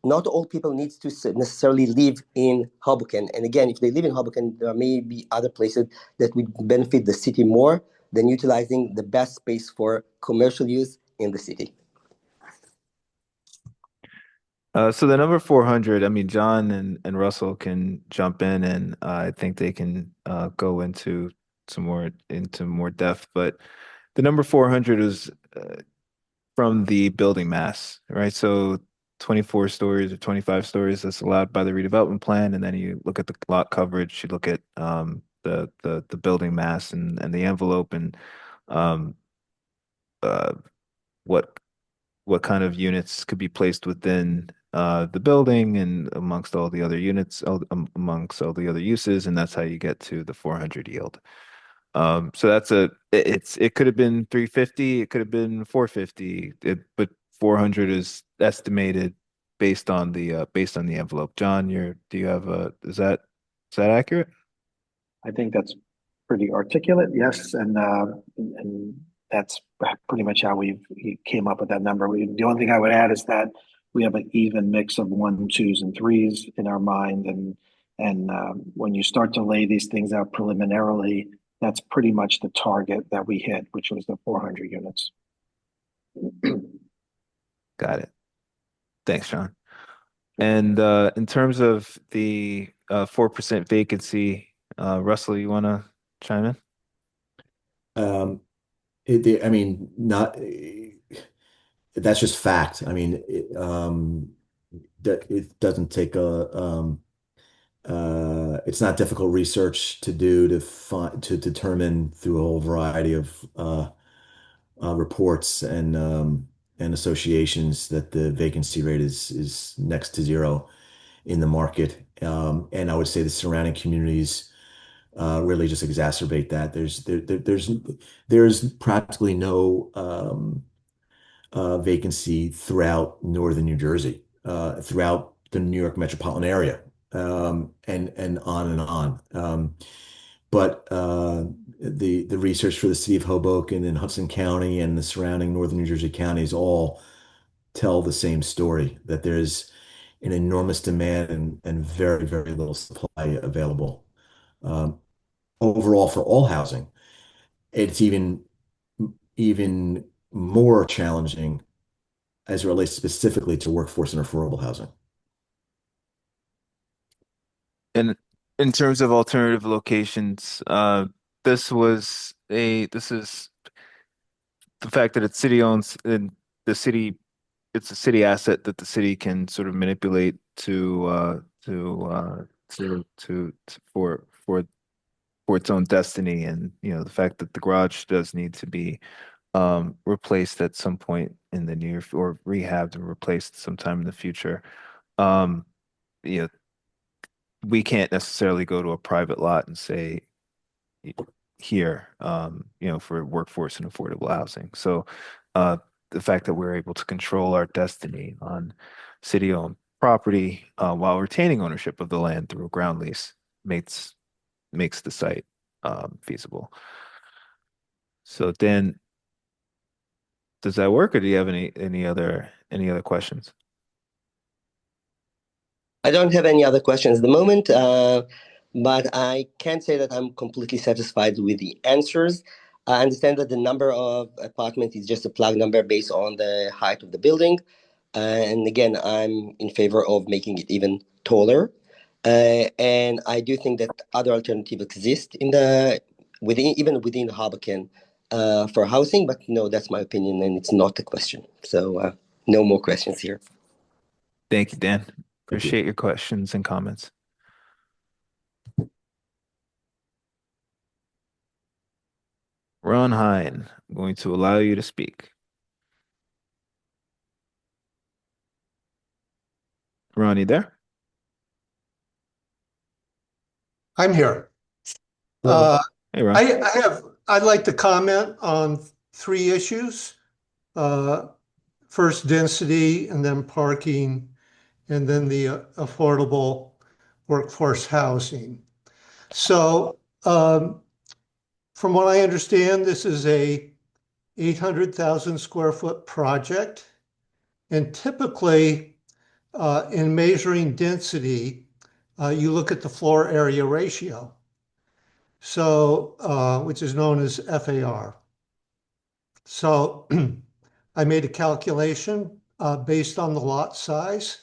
Not all people need to necessarily live in Hoboken. And again, if they live in Hoboken, there may be other places that would benefit the city more than utilizing the best space for commercial use in the city. So the number 400, I mean, John and Russell can jump in and I think they can go into more depth, but the number 400 is from the building mass, right? So 24 stories or 25 stories that's allowed by the redevelopment plan, and then you look at the lot coverage, you look at the building mass and the envelope and um, uh, what kind of units could be placed within the building and amongst all the other units, amongst all the other uses, and that's how you get to the 400 yield. So it could have been 350, it could have been 450, but 400 is estimated based on the envelope. John, is that accurate? I think that's pretty articulate, yes, and that's pretty much how we came up with that number. The only thing I would add is that we have an even mix of 1, 2s, and 3s in our mind, and when you start to lay these things out preliminarily, that's pretty much the target that we hit, which was the 400 units. Got it. Thanks, John. And in terms of the 4% vacancy Russell, you want to chime in? Um, I mean, not that's just fact. I mean, that it doesn't take it's not difficult research to do to determine through a whole variety of reports and associations that the vacancy rate is next to zero in the market. And I would say the surrounding communities really just exacerbate that. There's practically no vacancy throughout northern New Jersey, throughout the New York metropolitan area, and on and on. But the research for the city of Hoboken and Hudson County and the surrounding northern New Jersey counties all tell the same story, that there's an enormous demand and very, very little supply available. Um, Overall for all housing, it's even more challenging as it relates specifically to workforce and affordable housing. And in terms of alternative locations, this is the fact that it's city owns and the city, it's a city asset that the city can sort of manipulate for its own destiny. And the fact that the garage does need to be replaced at some point in the near or rehabbed and replaced sometime in the future. Um, you know, we can't necessarily go to a private lot and say here, for workforce and affordable housing. So, the fact that we're able to control our destiny on city-owned property, while retaining ownership of the land through a ground lease makes the site feasible. So Dan, does that work, or do you have any other questions? I don't have any other questions at the moment, but I can't say that I'm completely satisfied with the answers. I understand that the number of apartments is just a plug number based on the height of the building. And again, I'm in favor of making it even taller. And I do think that other alternatives exist even within Hoboken for housing, but no, that's my opinion and it's not a question. So no more questions here. Thank you, Dan. Thank you. Appreciate your questions and comments. Ron Hine, I'm going to allow you to speak. Ron, you there? I'm here. Hello. Hey, Ron. I'd like to comment on three issues. First, density, and then parking, and then the affordable workforce housing. So, from what I understand, this is a 800,000 square foot project. And typically, in measuring density, you look at the floor area ratio. So, which is known as FAR. So I made a calculation based on the lot size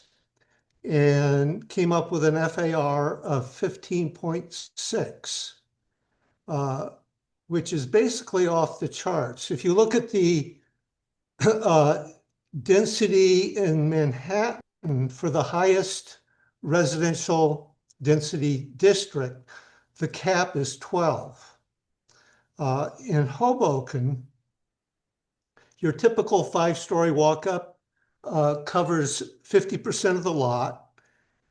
and came up with an FAR of 15.6, which is basically off the charts. If you look at the density in Manhattan for the highest residential density district, the cap is 12. In Hoboken, your typical 5-story walk-up covers 50% of the lot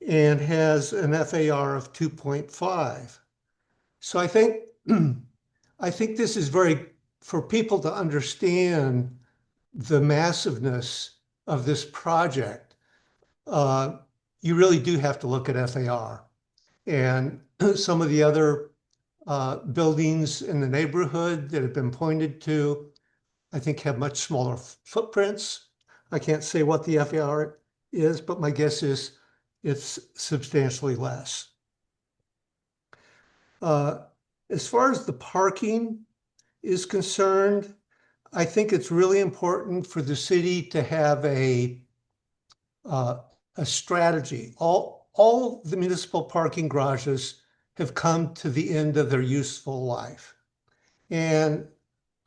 and has an FAR of 2.5. So I think this is for people to understand the massiveness of this project. You really do have to look at FAR. And some of the other buildings in the neighborhood that have been pointed to, I think, have much smaller footprints. I can't say what the FAR is, but my guess is it's substantially less. As far as the parking is concerned, I think it's really important for the city to have a strategy. All the municipal parking garages have come to the end of their useful life. And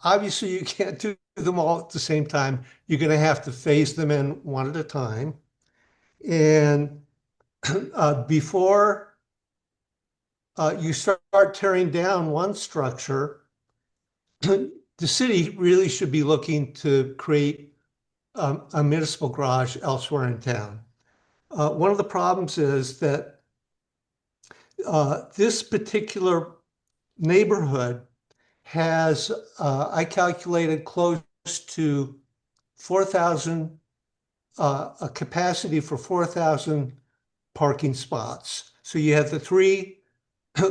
obviously, you can't do them all at the same time. You're going to have to phase them in one at a time. And before you start tearing down one structure, the city really should be looking to create a municipal garage elsewhere in town. One of the problems is that this particular neighborhood has, I calculated, close to 4,000, a capacity for 4,000 parking spots. So you have the 3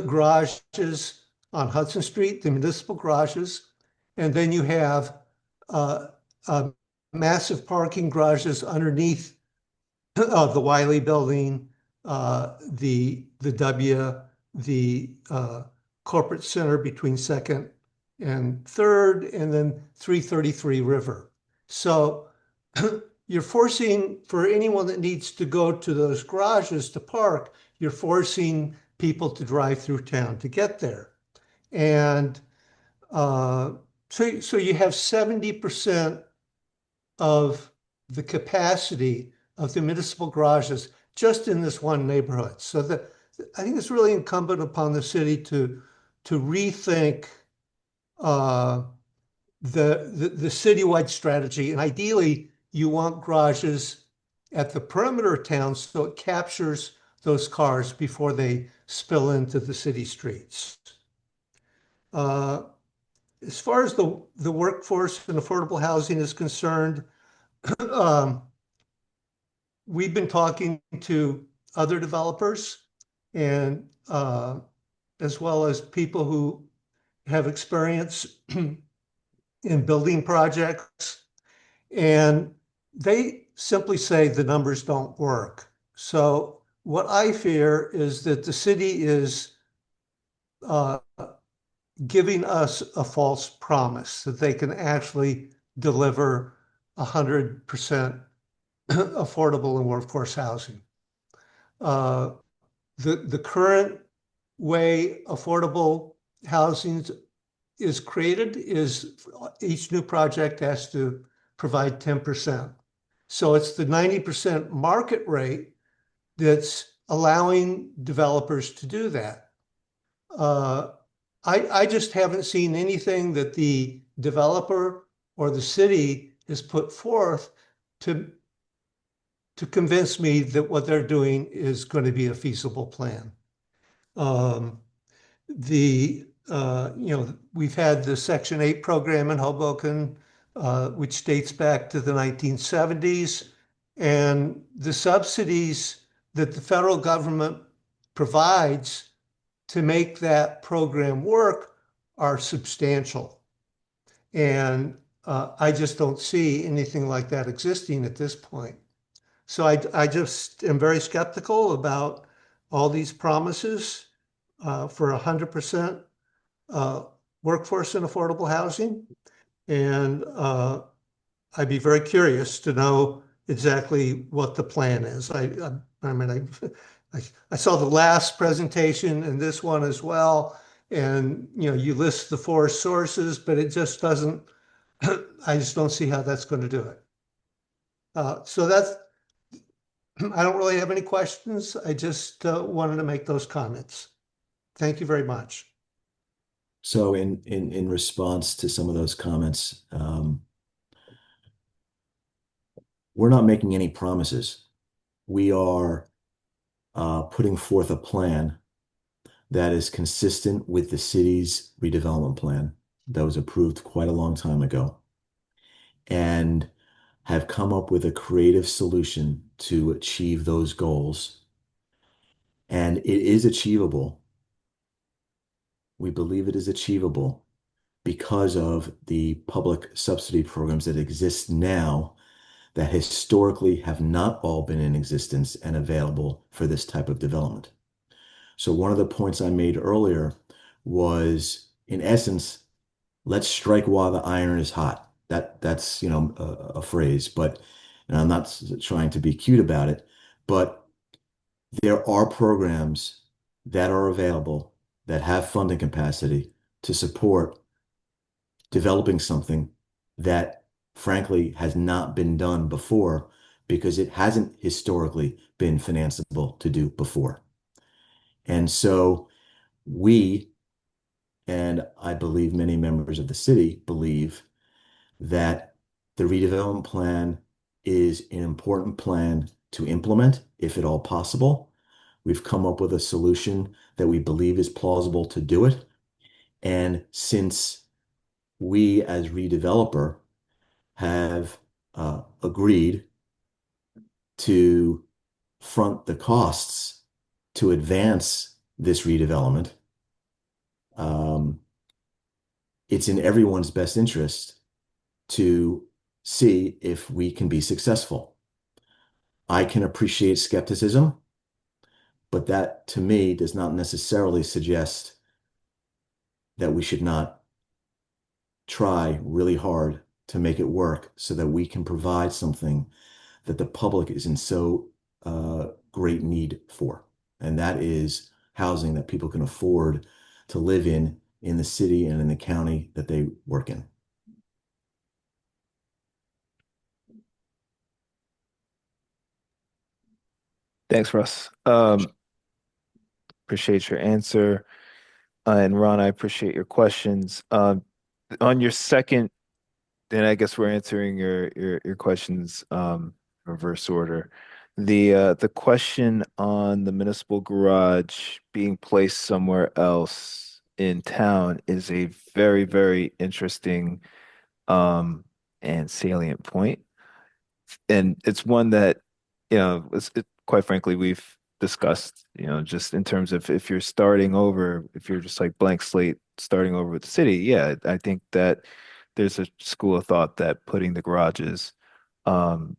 garages on Hudson Street, the municipal garages, and then you have massive parking garages underneath the Wiley Building, the W, the corporate center between 2nd and 3rd, and then 333 River. So you're forcing, for anyone that needs to go to those garages to park, you're forcing people to drive through town to get there. And so you have 70% of the capacity of the municipal garages just in this one neighborhood. So I think it's really incumbent upon the city to rethink the citywide strategy. And ideally, you want garages at the perimeter of town so it captures those cars before they spill into the city streets. As far as the workforce and affordable housing is concerned, we've been talking to other developers and as well as people who have experience in building projects, and they simply say the numbers don't work. So what I fear is that the city is giving us a false promise that they can actually deliver 100% affordable and workforce housing. The current way affordable housing is created is each new project has to provide 10%. So it's the 90% market rate that's allowing developers to do that. I just haven't seen anything that the developer or the city has put forth to convince me that what they're doing is going to be a feasible plan. We've had the Section 8 program in Hoboken, which dates back to the 1970s, and the subsidies that the federal government provides to make that program work are substantial. And I just don't see anything like that existing at this point. So I just am very skeptical about all these promises for 100% workforce and affordable housing. And I'd be very curious to know exactly what the plan is. I saw the last presentation and this one as well. And you list the 4 sources, but it just doesn't, I just don't see how that's going to do it. So I don't really have any questions. I just wanted to make those comments. Thank you very much. So in response to some of those comments, we're not making any promises. We are putting forth a plan that is consistent with the city's redevelopment plan that was approved quite a long time ago, and have come up with a creative solution to achieve those goals. And it is achievable. We believe it is achievable because of the public subsidy programs that exist now that historically have not all been in existence and available for this type of development. So one of the points I made earlier was, in essence, let's strike while the iron is hot. That's a phrase, but and I'm not trying to be cute about it, but there are programs that are available that have funding capacity to support developing something that frankly has not been done before because it hasn't historically been financeable to do before. And so we, and I believe many members of the city believe that the redevelopment plan is an important plan to implement, if at all possible. We've come up with a solution that we believe is plausible to do it. And since we as redeveloper have agreed to front the costs to advance this redevelopment, it's in everyone's best interest to see if we can be successful. I can appreciate skepticism, but that to me does not necessarily suggest that we should not try really hard to make it work so that we can provide something that the public is in so great need for. And that is housing that people can afford to live in the city and in the county that they work in. Thanks, Russ. Appreciate your answer. And Ron, I appreciate your questions. On your second, then I guess we're answering your questions reverse order. The question on the municipal garage being placed somewhere else in town is a very, very interesting and salient point. And it's one that, quite frankly, we've discussed, just in terms of if you're starting over, if you're just like blank slate starting over with the city, yeah, I think that there's a school of thought that putting the garages um,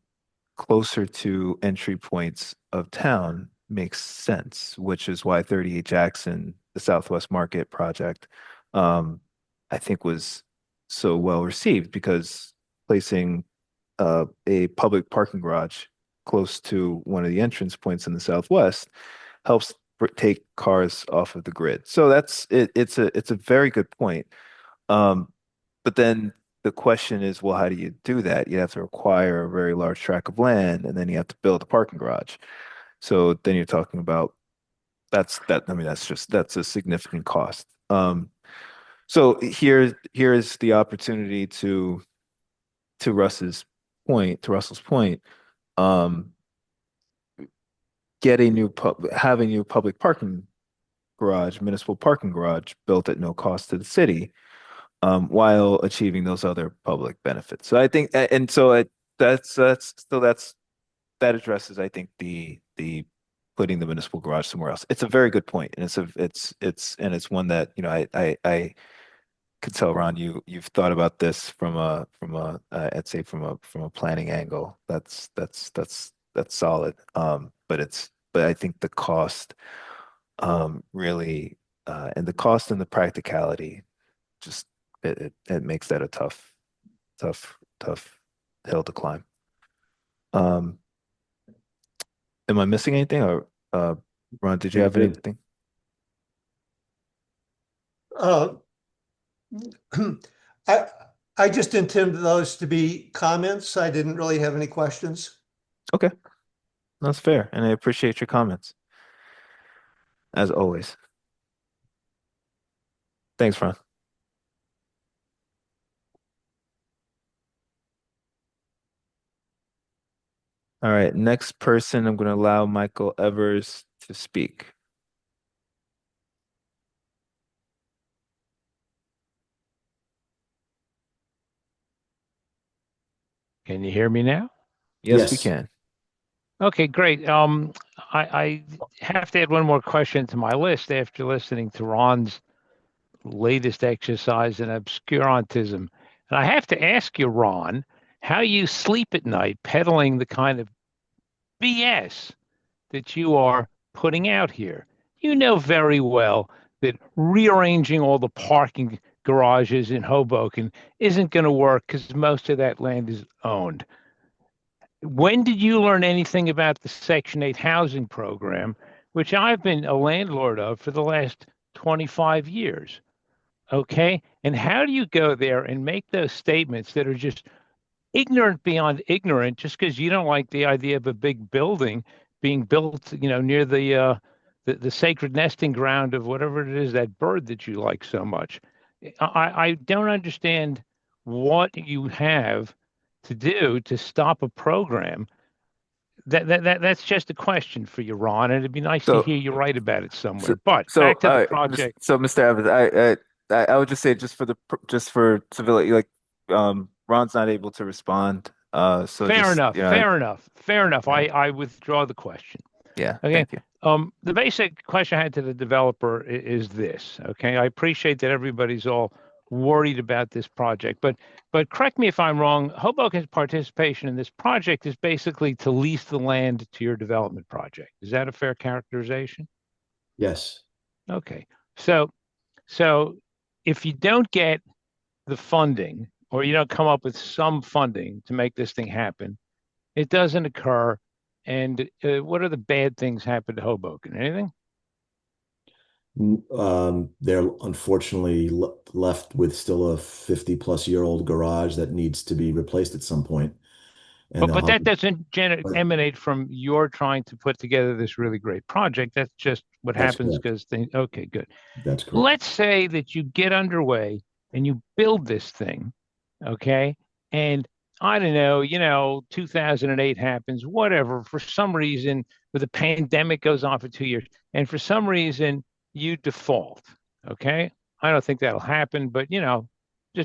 closer to entry points of town makes sense, which is why 38 Jackson, the Southwest Market project, um, I think was so well received because placing a public parking garage close to one of the entrance points in the Southwest helps take cars off of the grid. So that's it. It's a very good point. Um, but then the question is, well, how do you do that? You have to acquire a very large tract of land, and then you have to build a parking garage. So then you're talking about I mean, that's a significant cost. So here is the opportunity to Russell's point, um, get a new have a new public parking garage, municipal parking garage built at no cost to the city, while achieving those other public benefits. So I think, and so that addresses, I think, the putting the municipal garage somewhere else. It's a very good point, and it's one that, I could tell, Ron, you've thought about this from a I'd say from a planning angle. That's solid. But I think the cost really and the cost and the practicality just it makes that a tough hill to climb. Um, am I missing anything, or Ron, did you have anything? Uh, I I just intended those to be comments. I didn't really have any questions. Okay, that's fair, and I appreciate your comments as always. Thanks, Ron. All right, next person, I'm going to allow Michael Evers to speak. Can you hear me now? Yes, we Yes. can. Okay, great. I have to add one more question to my list after listening to Ron's latest exercise in obscurantism. And I have to ask you, Ron, how you sleep at night peddling the kind of BS that you are putting out here. You know very well that rearranging all the parking garages in Hoboken isn't going to work because most of that land is owned. When did you learn anything about the Section 8 housing program, which I've been a landlord of for the last 25 years. Okay. And how do you go there and make those statements that are just ignorant beyond ignorant just because you don't like the idea of a big building being built, near the sacred nesting ground of whatever it is, that bird that you like so much. I don't understand what you have to do to stop a program. That's just a question for you, Ron, and it'd be nice to So, hear you write about it somewhere. so, But so, back to the uh, project. so, Mr. Evans, I would just say just for civility, like, Ron's not able to respond. So Fair just, enough. Fair enough. Fair enough. yeah, I withdraw the question. yeah, Okay. thank you. The basic question I had to the developer is this. Okay. I appreciate that everybody's all worried about this project, but correct me if I'm wrong. Hoboken's participation in this project is basically to lease the land to your development project. Is that a fair characterization? Yes. Okay. So if you don't get the funding or you don't come up with some funding to make this thing happen, it doesn't occur. And what are the bad things happen to Hoboken? Anything? They're unfortunately left with still a 50-plus-year-old garage that needs to be replaced at some point. And But that doesn't But- emanate from your trying to put together this really great project. That's just what That's happens correct. because things. Okay, good. That's correct. Let's say that you get underway and you build this thing, okay? And I don't know, 2008 happens, whatever, for some reason, where the pandemic goes on for 2 years, and for some reason you default, okay? I don't think that'll happen, but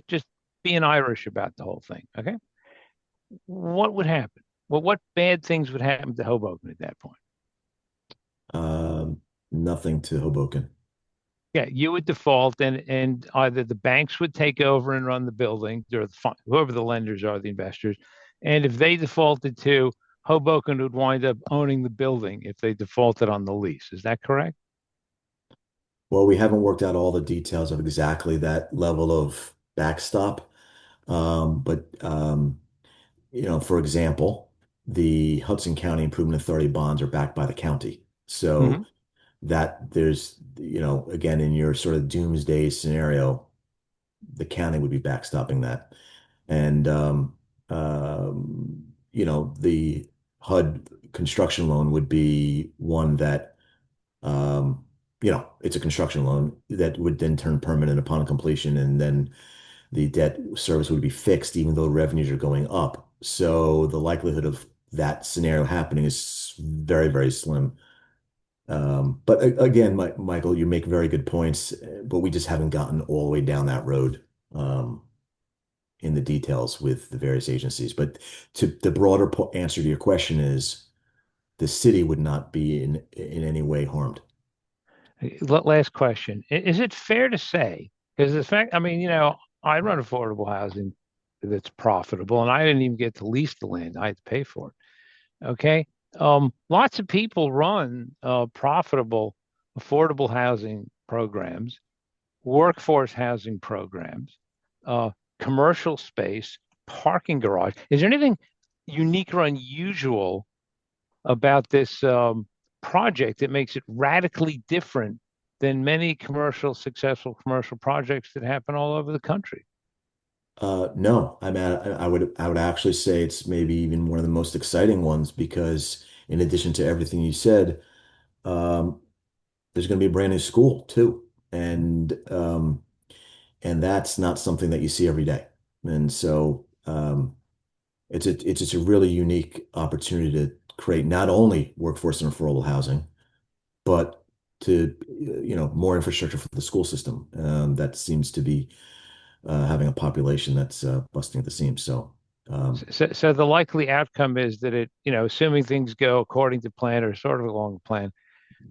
just being Irish about the whole thing, okay? What would happen? Well, what bad things would happen to Hoboken at that point? Nothing to Hoboken. Yeah, you would default, and either the banks would take over and run the building, or whoever the lenders are, the investors. And if they defaulted too, Hoboken would wind up owning the building if they defaulted on the lease. Is that correct? Well, we haven't worked out all the details of exactly that level of backstop. But for example, the Hudson County Improvement Authority bonds are backed by the county. Hmm. So that there's, again, in your sort of doomsday scenario, the county would be backstopping that. And, the HUD construction loan would be one that, it's a construction loan that would then turn permanent upon completion. And then the debt service would be fixed, even though revenues are going up. So the likelihood of that scenario happening is very, very slim. But again, Michael, you make very good points, but we just haven't gotten all the way down that road in the details with the various agencies. But to the broader answer to your question is the city would not be in any way harmed. Last question. Is it fair to say, because the fact, I mean, I run affordable housing that's profitable, and I didn't even get to lease the land. I had to pay for it. Okay. Lots of people run profitable, affordable housing programs, workforce housing programs, commercial space, parking garage. Is there anything unique or unusual about this project that makes it radically different than many successful commercial projects that happen all over the country? No, I would actually say it's maybe even one of the most exciting ones because in addition to everything you said, um, there's going to be a brand new school too, and that's not something that you see every day. And so it's just a really unique opportunity to create not only workforce and affordable housing, but to more infrastructure for the school system that seems to be having a population that's busting at the seams. So the likely outcome is that assuming things go according to plan or sort of along the plan,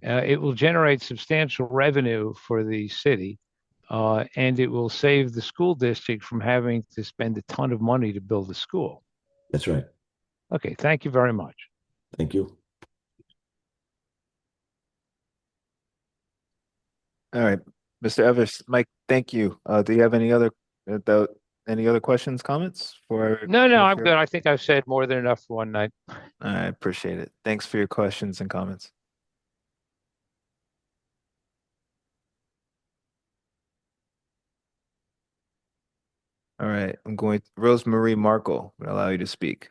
it will generate substantial revenue for the city, and it will save the school district from having to spend a ton of money to build a school. That's right. Okay, thank you very much. Thank you. All right, Mr. Evers, Mike, thank you. Do you have any other questions, comments for? No, I'm good. I think I've said more than enough for one night. I appreciate it. Thanks for your questions and comments. All right, Rosemarie Markle will allow you to speak.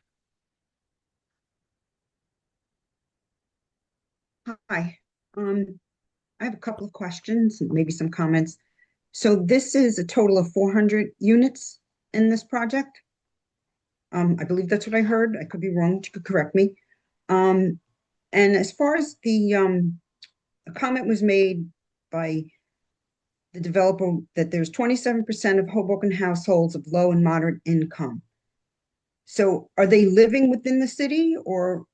Hi. I have a couple of questions and maybe some comments. So this is a total of 400 units in this project? I believe that's what I heard. I could be wrong. You could correct me. Um, and as far as a comment was made by the developer that there's 27% of Hoboken households of low and moderate income. So are they living within the city, or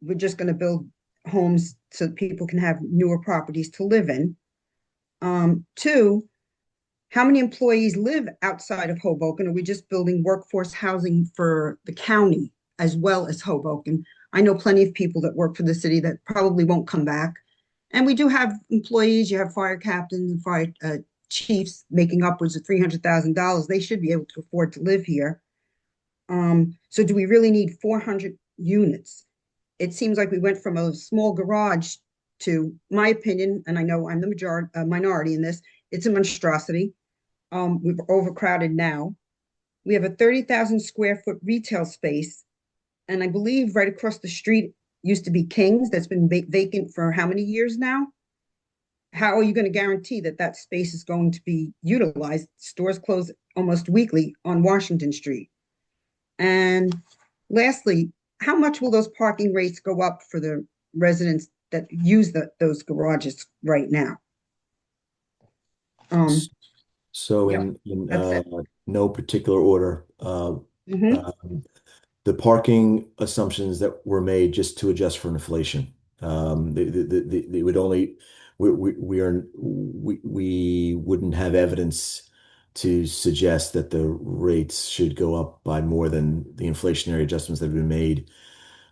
we're just going to build homes so that people can have newer properties to live in? Two, how many employees live outside of Hoboken? Are we just building workforce housing for the county as well as Hoboken? I know plenty of people that work for the city that probably won't come back. And we do have employees, you have fire captains and fire chiefs making upwards of $300,000. They should be able to afford to live here. So do we really need 400 units? It seems like we went from a small garage to, my opinion, and I know I'm the minority in this, it's a monstrosity. We're overcrowded now. We have a 30,000 square foot retail space. And I believe right across the street used to be King's that's been vacant for how many years now? How are you going to guarantee that that space is going to be utilized? Stores close almost weekly on Washington Street. And lastly, how much will those parking rates go up for the residents that use those garages right now? So Yeah, in that's it. no particular order, Mhm. the parking assumptions that were made just to adjust for inflation. They would only we wouldn't have evidence to suggest that the rates should go up by more than the inflationary adjustments that have been made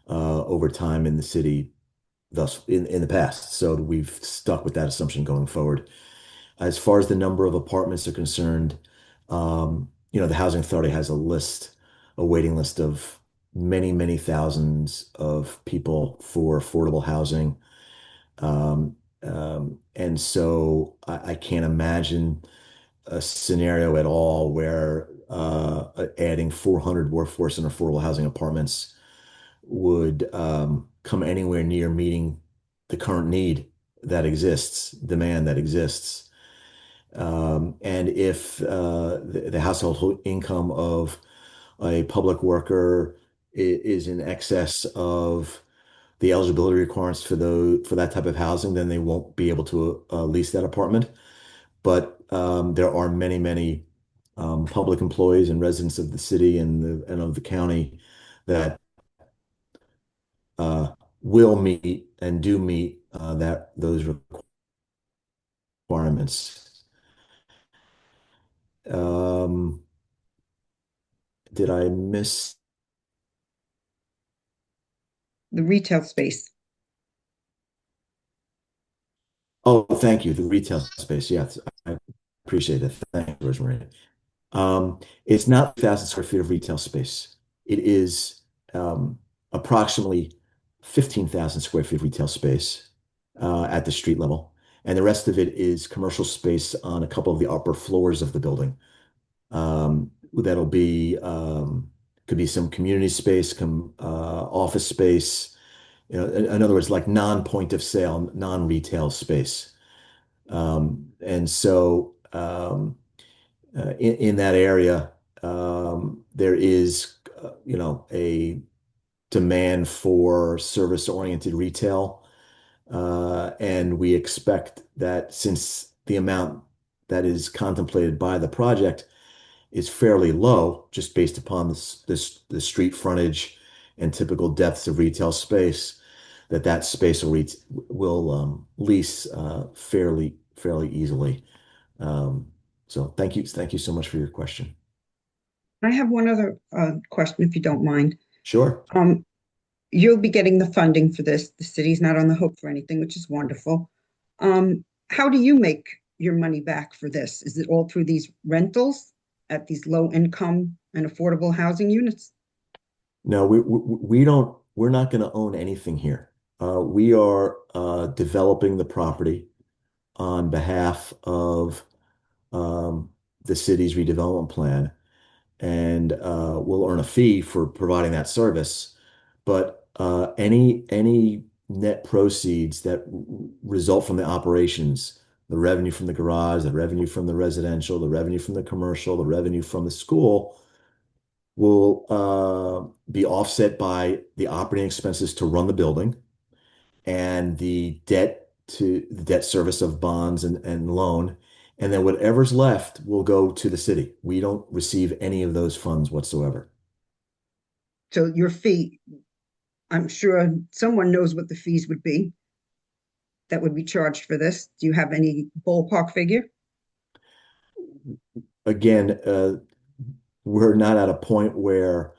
over time in the city thus in the past. So we've stuck with that assumption going forward. As far as the number of apartments are concerned, the Housing Authority has a waiting list of many, many thousands of people for affordable housing. And so I can't imagine a scenario at all where adding 400 workforce and affordable housing apartments would come anywhere near meeting the current need that exists, demand that exists. And if the household income of a public worker is in excess of the eligibility requirements for that type of housing, then they won't be able to lease that apartment. But there are many, many public employees and residents of the city and of the county that will meet and do meet those requirements. Um, did I miss? The retail space. Oh, thank you. The retail space. Yes, I appreciate it. Thank you, Rosemary. It's not 1,000 square feet of retail space. It is approximately 15,000 square feet of retail space at the street level. And the rest of it is commercial space on a couple of the upper floors of the building. That'll be could be some community space, office space, in other words, like non-point of sale, non-retail space. And so in that area, there is, a demand for service-oriented retail. And we expect that since the amount that is contemplated by the project is fairly low, just based upon the street frontage and typical depths of retail space, that space will lease fairly easily. So thank you so much for your question. I have one other question, if you don't mind. Sure. You'll be getting the funding for this. The city's not on the hook for anything, which is wonderful. How do you make your money back for this? Is it all through these rentals at these low income and affordable housing units? No, we're not going to own anything here. We are developing the property on behalf of the city's redevelopment plan. and we'll earn a fee for providing that service. But any net proceeds that result from the operations, the revenue from the garage, the revenue from the residential, the revenue from the commercial, the revenue from the school will be offset by the operating expenses to run the building and the debt service of bonds and loan. And then whatever's left will go to the city. We don't receive any of those funds whatsoever. So your fee, I'm sure someone knows what the fees would be that would be charged for this. Do you have any ballpark figure? Again, we're not at a point where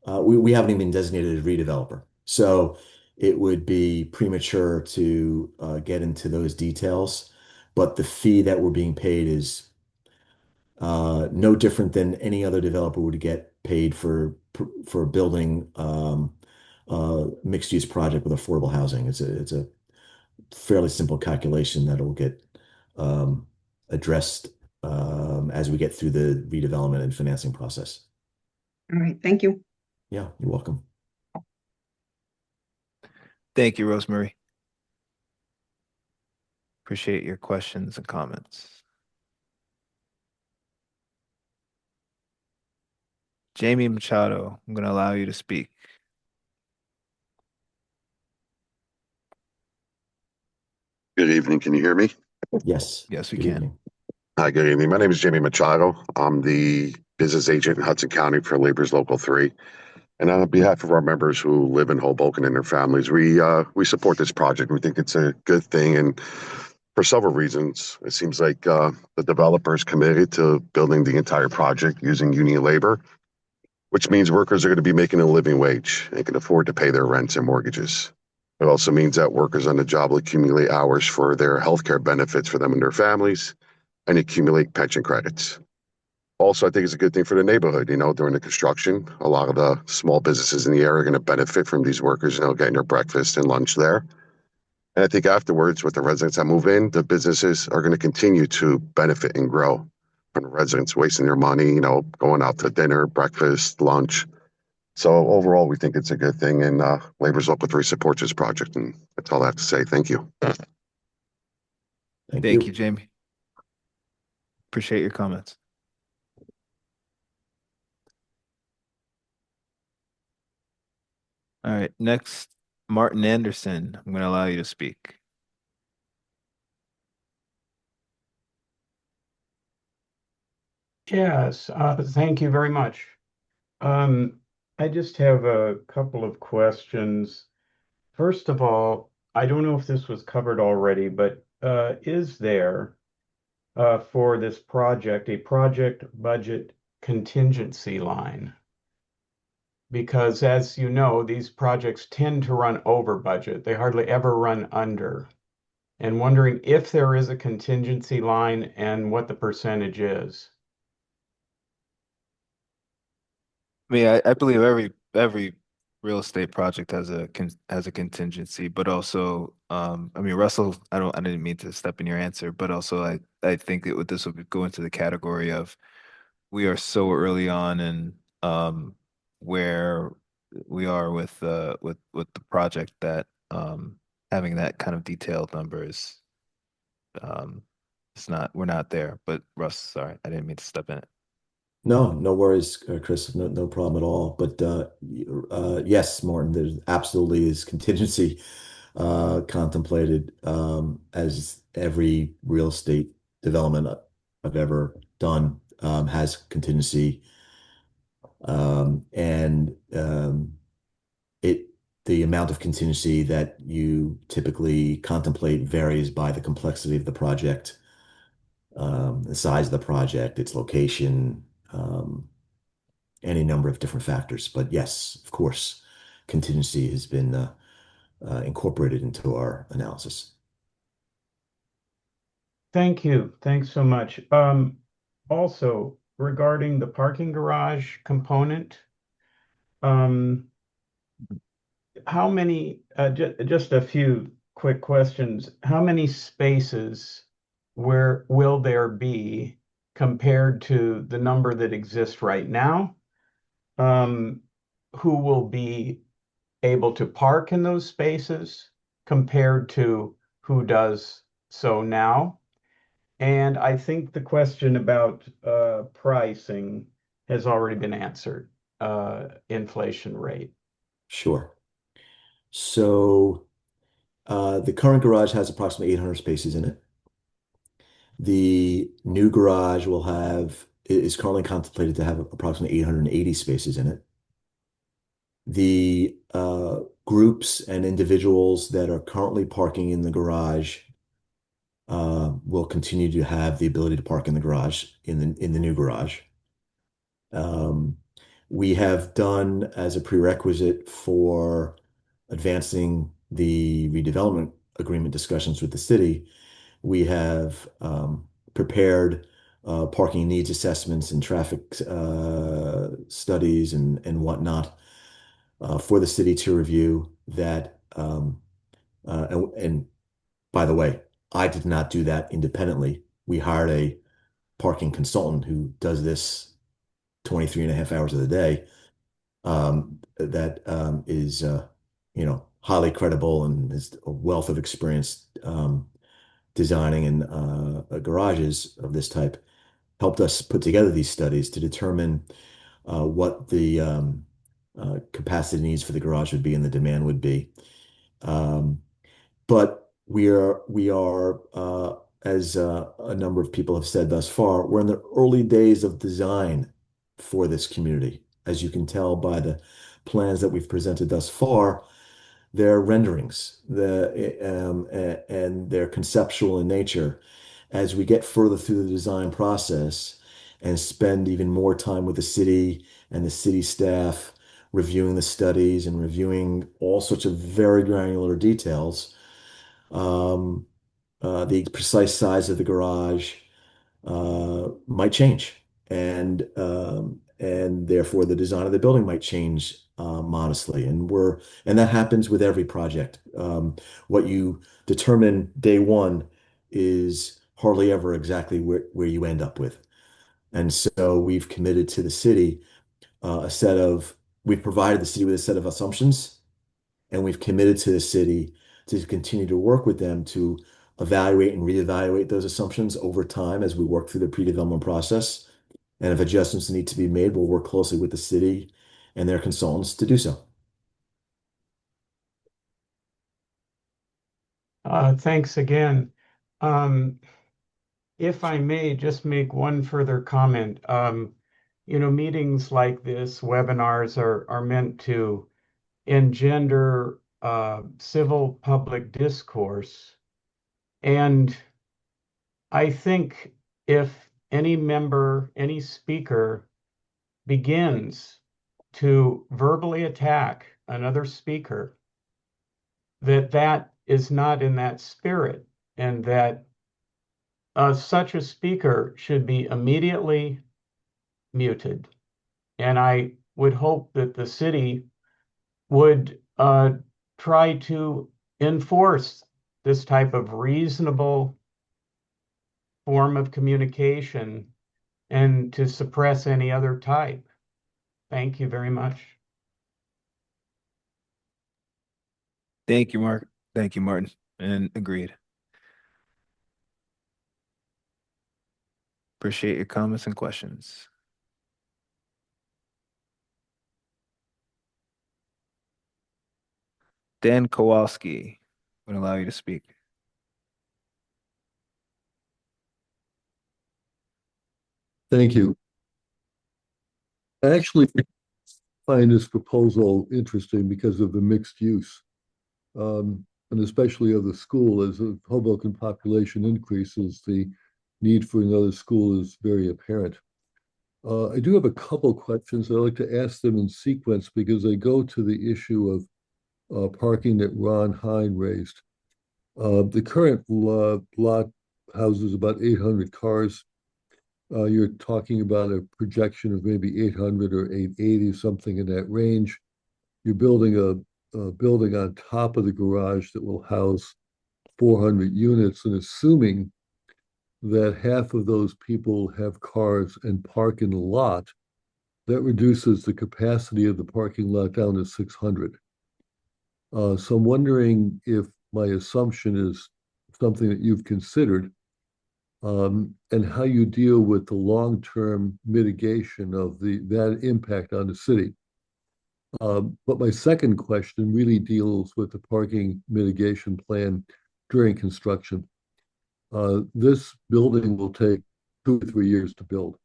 we haven't even been designated as redeveloper. So it would be premature to get into those details. But the fee that we're being paid is no different than any other developer would get paid for building mixed-use project with affordable housing. It's a fairly simple calculation that will get addressed as we get through the redevelopment and financing process. All right, thank you. Yeah, you're welcome. Thank you, Rosemary. Appreciate your questions and comments. Jamie Machado, I'm going to allow you to speak. Good evening. Can you hear me? Yes. Yes, we Good can. evening. Hi, good evening. My name is Jamie Machado. I'm the business agent in Hudson County for Labor's Local 3. And on behalf of our members who live in Hoboken and their families, we support this project. We think it's a good thing, and for several reasons. It seems like the developer is committed to building the entire project using union labor, which means workers are going to be making a living wage and can afford to pay their rents and mortgages. It also means that workers on the job will accumulate hours for their healthcare benefits for them and their families and accumulate pension credits. Also, I think it's a good thing for the neighborhood. During the construction, a lot of the small businesses in the area are going to benefit from these workers, getting their breakfast and lunch there. And I think afterwards, with the residents that move in, the businesses are going to continue to benefit and grow from the residents wasting their money, going out to dinner, breakfast, lunch. So overall, we think it's a good thing, and Labor's Local 3 supports this project, and that's all I have to say. Thank you. Thank you, Jamie. Appreciate your comments. All right, next, Martin Anderson. I'm going to allow you to speak. Yes, thank you very much. I just have a couple of questions. First of all, I don't know if this was covered already, but is there for this project a project budget contingency line? Because as you know, these projects tend to run over budget. They hardly ever run under. And wondering if there is a contingency line and what the percentage is. I mean, I believe every real estate project has a contingency, but also, I mean, Russell, I didn't mean to step in your answer, but also I think this would go into the category of we are so early on in where we are with the project that having that kind of detailed number is we're not there. But Russ, sorry, I didn't mean to step in it. No worries, Chris. No problem at all. But yes, Martin, there absolutely is contingency contemplated, as every real estate development I've ever done has contingency. And the amount of contingency that you typically contemplate varies by the complexity of the project, the size of the project, its location, any number of different factors. But yes, of course, contingency has been incorporated into our analysis. Thank you. Thanks so much. Also, regarding the parking garage component, how many, just a few quick questions. How many spaces will there be compared to the number that exists right now? Who will be able to park in those spaces compared to who does so now? And I think the question about pricing has already been answered, inflation rate. Sure. So the current garage has approximately 800 spaces in it. The new garage is currently contemplated to have approximately 880 spaces in it. The groups and individuals that are currently parking in the garage will continue to have the ability to park in the garage in the new garage. We have done, as a prerequisite for advancing the redevelopment agreement discussions with the city, we have prepared parking needs assessments and traffic studies and whatnot for the city to review that. And by the way, I did not do that independently. We hired a parking consultant who does this 23 and a half hours of the day. That is, highly credible and has a wealth of experience designing and garages of this type. Helped us put together these studies to determine what the capacity needs for the garage would be and the demand would be. But we are, as a number of people have said thus far, we're in the early days of design for this community. As you can tell by the plans that we've presented thus far, they're renderings, and they're conceptual in nature. As we get further through the design process and spend even more time with the city and the city staff reviewing the studies and reviewing all sorts of very granular details, the precise size of the garage might change, and therefore the design of the building might change modestly. And that happens with every project. What you determine day one is hardly ever exactly where you end up with. And so we've committed to the city we've provided the city with a set of assumptions, and we've committed to the city to continue to work with them to evaluate and reevaluate those assumptions over time as we work through the pre-development process. And if adjustments need to be made, we'll work closely with the city and their consultants to do so. Thanks again. If I may just make one further comment, meetings like this, webinars are meant to engender civil public discourse. And I think if any member, any speaker begins to verbally attack another speaker, that is not in that spirit, and that such a speaker should be immediately muted. And I would hope that the city would try to enforce this type of reasonable form of communication and to suppress any other type. Thank you very much. Thank you, Mark. Thank you, Martin. And agreed. Appreciate your comments and questions. Dan Kowalski, I'm going to allow you to speak. Thank you. I actually find this proposal interesting because of the mixed use, and especially of the school. As the Hoboken population increases, the need for another school is very apparent. I do have a couple questions. I'd like to ask them in sequence because they go to the issue of parking that Ron Hine raised. The current lot houses about 800 cars. You're talking about a projection of maybe 800 or 880, something in that range. You're building a building on top of the garage that will house 400 units, and assuming that half of those people have cars and park in the lot, that reduces the capacity of the parking lot down to 600. So I'm wondering if my assumption is something that you've considered, and how you deal with the long-term mitigation of that impact on the city. But my second question really deals with the parking mitigation plan during construction. This building will take 2 or 3 years to build.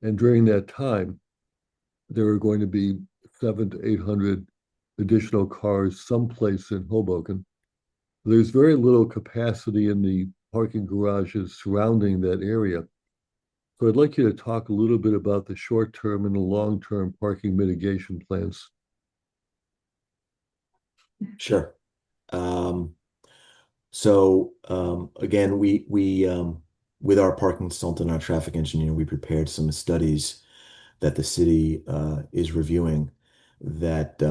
And during that time, there are going to be 700 to 800 additional cars someplace in Hoboken. There's very little capacity in the parking garages surrounding that area. So I'd like you to talk a little bit about the short-term and the long-term parking mitigation plans. Sure. Again, we with our parking consultant and our traffic engineer, we prepared some studies that the city is reviewing that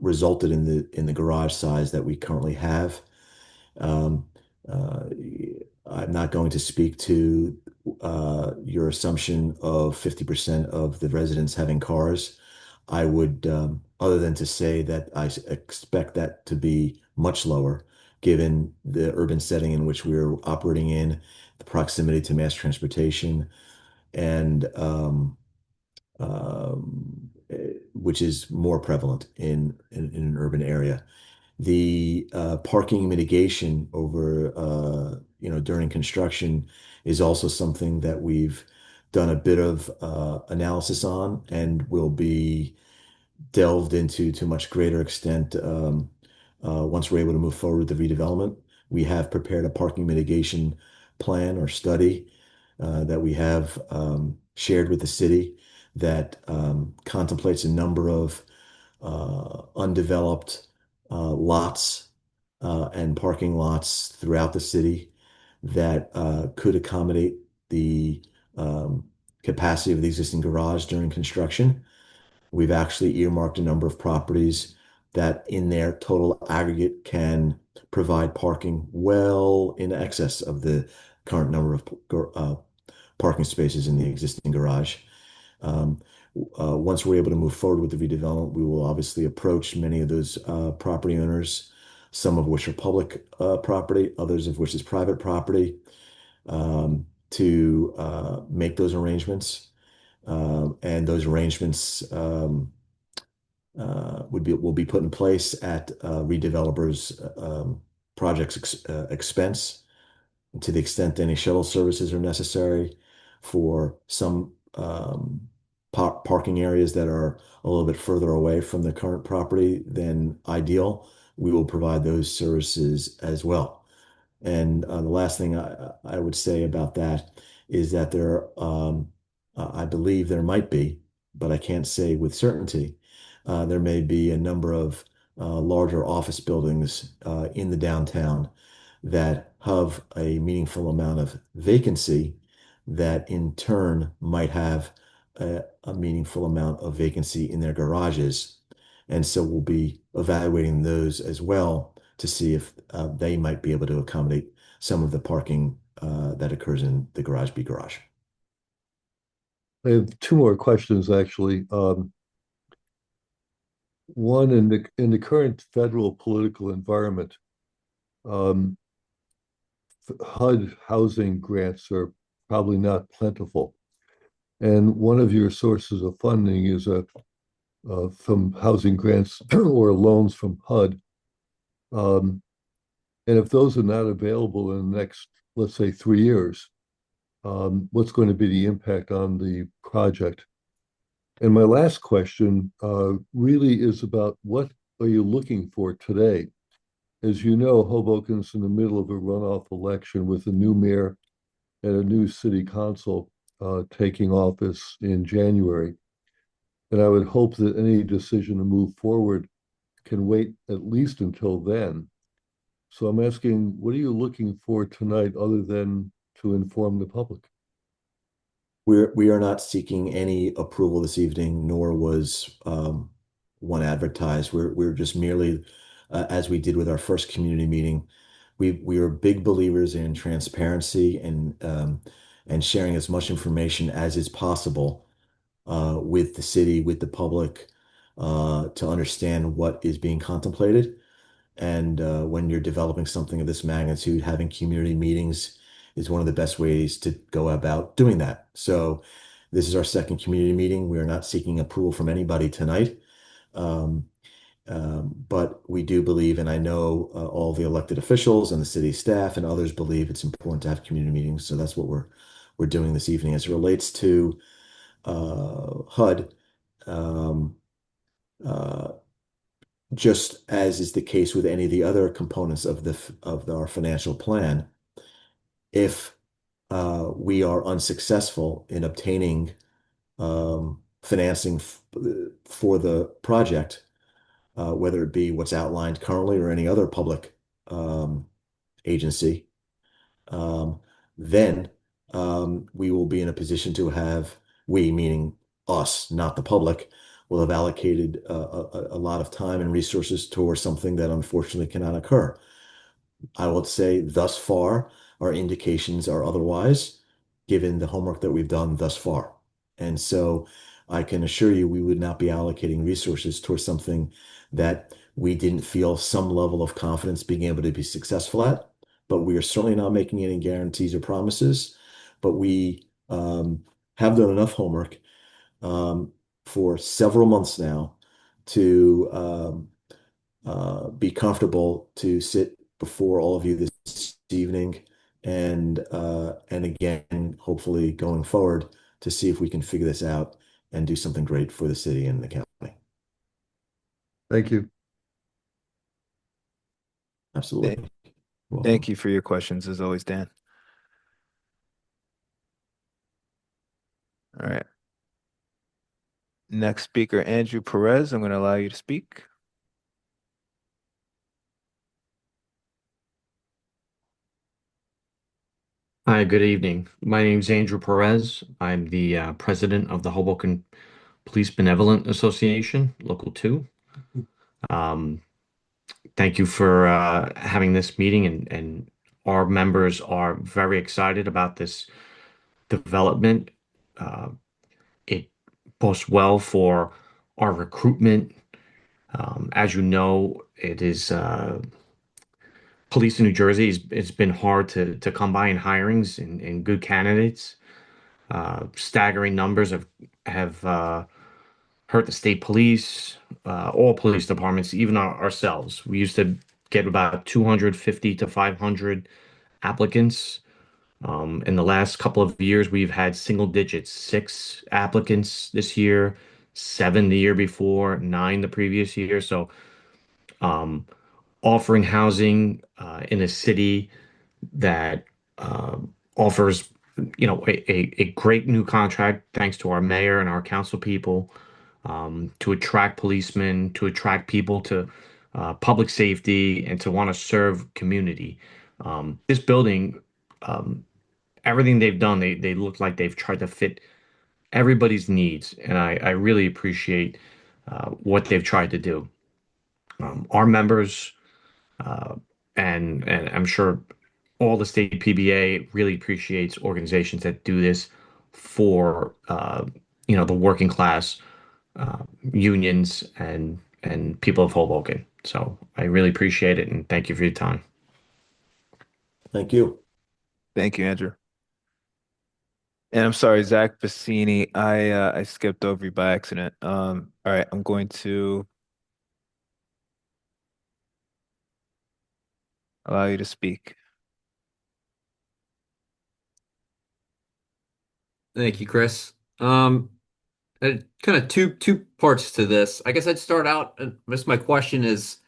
resulted in the garage size that we currently have. I'm not going to speak to your assumption of 50% of the residents having cars. I would, other than to say that I expect that to be much lower, given the urban setting in which we're operating in, the proximity to mass transportation, and which is more prevalent in an urban area. The parking mitigation over during construction is also something that we've done a bit of analysis on and will be delved into to much greater extent once we're able to move forward with the redevelopment. We have prepared a parking mitigation plan or study that we have shared with the city that contemplates a number of undeveloped lots and parking lots throughout the city that could accommodate the capacity of the existing garage during construction. We've actually earmarked a number of properties that in their total aggregate can provide parking well in excess of the current number of parking spaces in the existing garage. Once we're able to move forward with the redevelopment, we will obviously approach many of those property owners, some of which are public property, others of which is private property, to make those arrangements. And those arrangements will be put in place at redevelopers' project's expense, to the extent any shuttle services are necessary for some parking areas that are a little bit further away from the current property than ideal. We will provide those services as well. And the last thing I would say about that is that I believe there might be, but I can't say with certainty, there may be a number of larger office buildings in the downtown that have a meaningful amount of vacancy that in turn might have a meaningful amount of vacancy in their garages. And so we'll be evaluating those as well to see if they might be able to accommodate some of the parking that occurs in the Garage B garage. I have 2 more questions, actually. One, in the current federal political environment, HUD housing grants are probably not plentiful. And one of your sources of funding is from housing grants or loans from HUD. And if those are not available in the next, let's say, 3 years, what's going to be the impact on the project? And my last question really is about what are you looking for today? As you know, Hoboken's in the middle of a runoff election with a new mayor and a new city council taking office in January. And I would hope that any decision to move forward can wait at least until then. So I'm asking, what are you looking for tonight other than to inform the public? We are not seeking any approval this evening, nor was one advertised. We're just merely, as we did with our first community meeting, we are big believers in transparency and sharing as much information as is possible with the city, with the public, to understand what is being contemplated. And when you're developing something of this magnitude, having community meetings is one of the best ways to go about doing that. So this is our second community meeting. We are not seeking approval from anybody tonight. Um, but we do believe, and I know all the elected officials and the city staff and others believe it's important to have community meetings. So that's what we're doing this evening. As it relates to HUD, um, uh, just as is the case with any of the other components of our financial plan, if we are unsuccessful in obtaining financing for the project, whether it be what's outlined currently or any other public agency, um, then we will be in a position to have, we, meaning us, not the public, will have allocated a lot of time and resources towards something that unfortunately cannot occur. I would say thus far, our indications are otherwise, given the homework that we've done thus far. And so I can assure you we would not be allocating resources towards something that we didn't feel some level of confidence being able to be successful at. But we are certainly not making any guarantees or promises. But we have done enough homework for several months now to be comfortable to sit before all of you this evening and again, hopefully going forward to see if we can figure this out and do something great for the city and the county. Thank you. Absolutely. Thank you for your questions as always, Dan. All right. Next speaker, Andrew Perez. I'm going to allow you to speak. Hi, good evening. My name is Andrew Perez. I'm the president of the Hoboken Police Benevolent Association, Local 2. Thank you for having this meeting, and our members are very excited about this development. It bodes well for our recruitment. As you know, it is police in New Jersey. It's been hard to come by in hirings and good candidates. Staggering numbers have hurt the state police, all police departments, even ourselves. We used to get about 250 to 500 applicants. In the last couple of years, we've had single digits, 6 applicants this year, 7 the year before, 9 the previous year. So, offering housing in a city that offers, a great new contract, thanks to our mayor and our council people, to attract policemen, to attract people to public safety, and to want to serve community. This building, everything they've done, they look like they've tried to fit everybody's needs, and I really appreciate what they've tried to do. Our members, and I'm sure all the state PBA really appreciates organizations that do this for the working class, unions, and people of Hoboken. So I really appreciate it, and thank you for your time. Thank you. Thank you, Andrew. And I'm sorry, Zach Bassini, I skipped over you by accident. All right, I'm going to allow you to speak. Thank you, Chris. Kind of two parts to this. I guess I'd start out, and this my question is,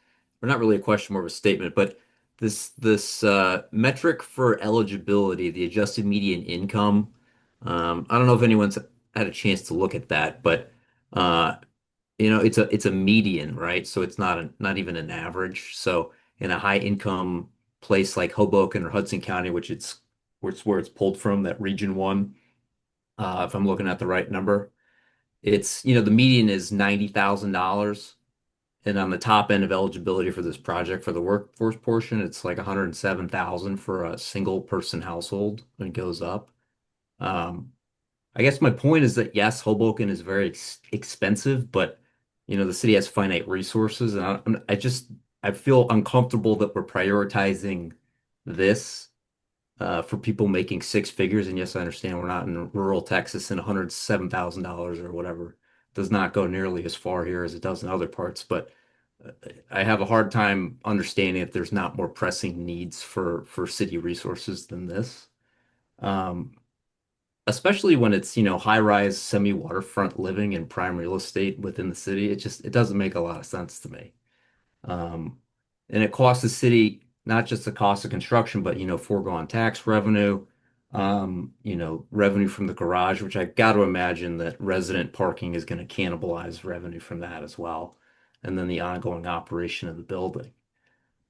or not really a question, more of a statement, but this metric for eligibility, the adjusted median income. I don't know if anyone's had a chance to look at that, but uh, it's a median, right? So it's not even an average. So in a high income place like Hoboken or Hudson County, which where it's pulled from, that region one, if I'm looking at the right number, it's the median is $90,000, and on the top end of eligibility for this project for the workforce portion, it's like 107,000 for a single person household when it goes up. Um, I guess my point is that yes, Hoboken is very expensive, but the city has finite resources, and I feel uncomfortable that we're prioritizing this for people making six figures. And yes, I understand we're not in rural Texas, and $107,000 or whatever does not go nearly as far here as it does in other parts. But I have a hard time understanding if there's not more pressing needs for city resources than this. Um, Especially when it's, high-rise semi-waterfront living in prime real estate within the city. It doesn't make a lot of sense to me. Um, and it costs the city not just the cost of construction, but foregone tax revenue, revenue from the garage, which I got to imagine that resident parking is going to cannibalize revenue from that as well, and then the ongoing operation of the building.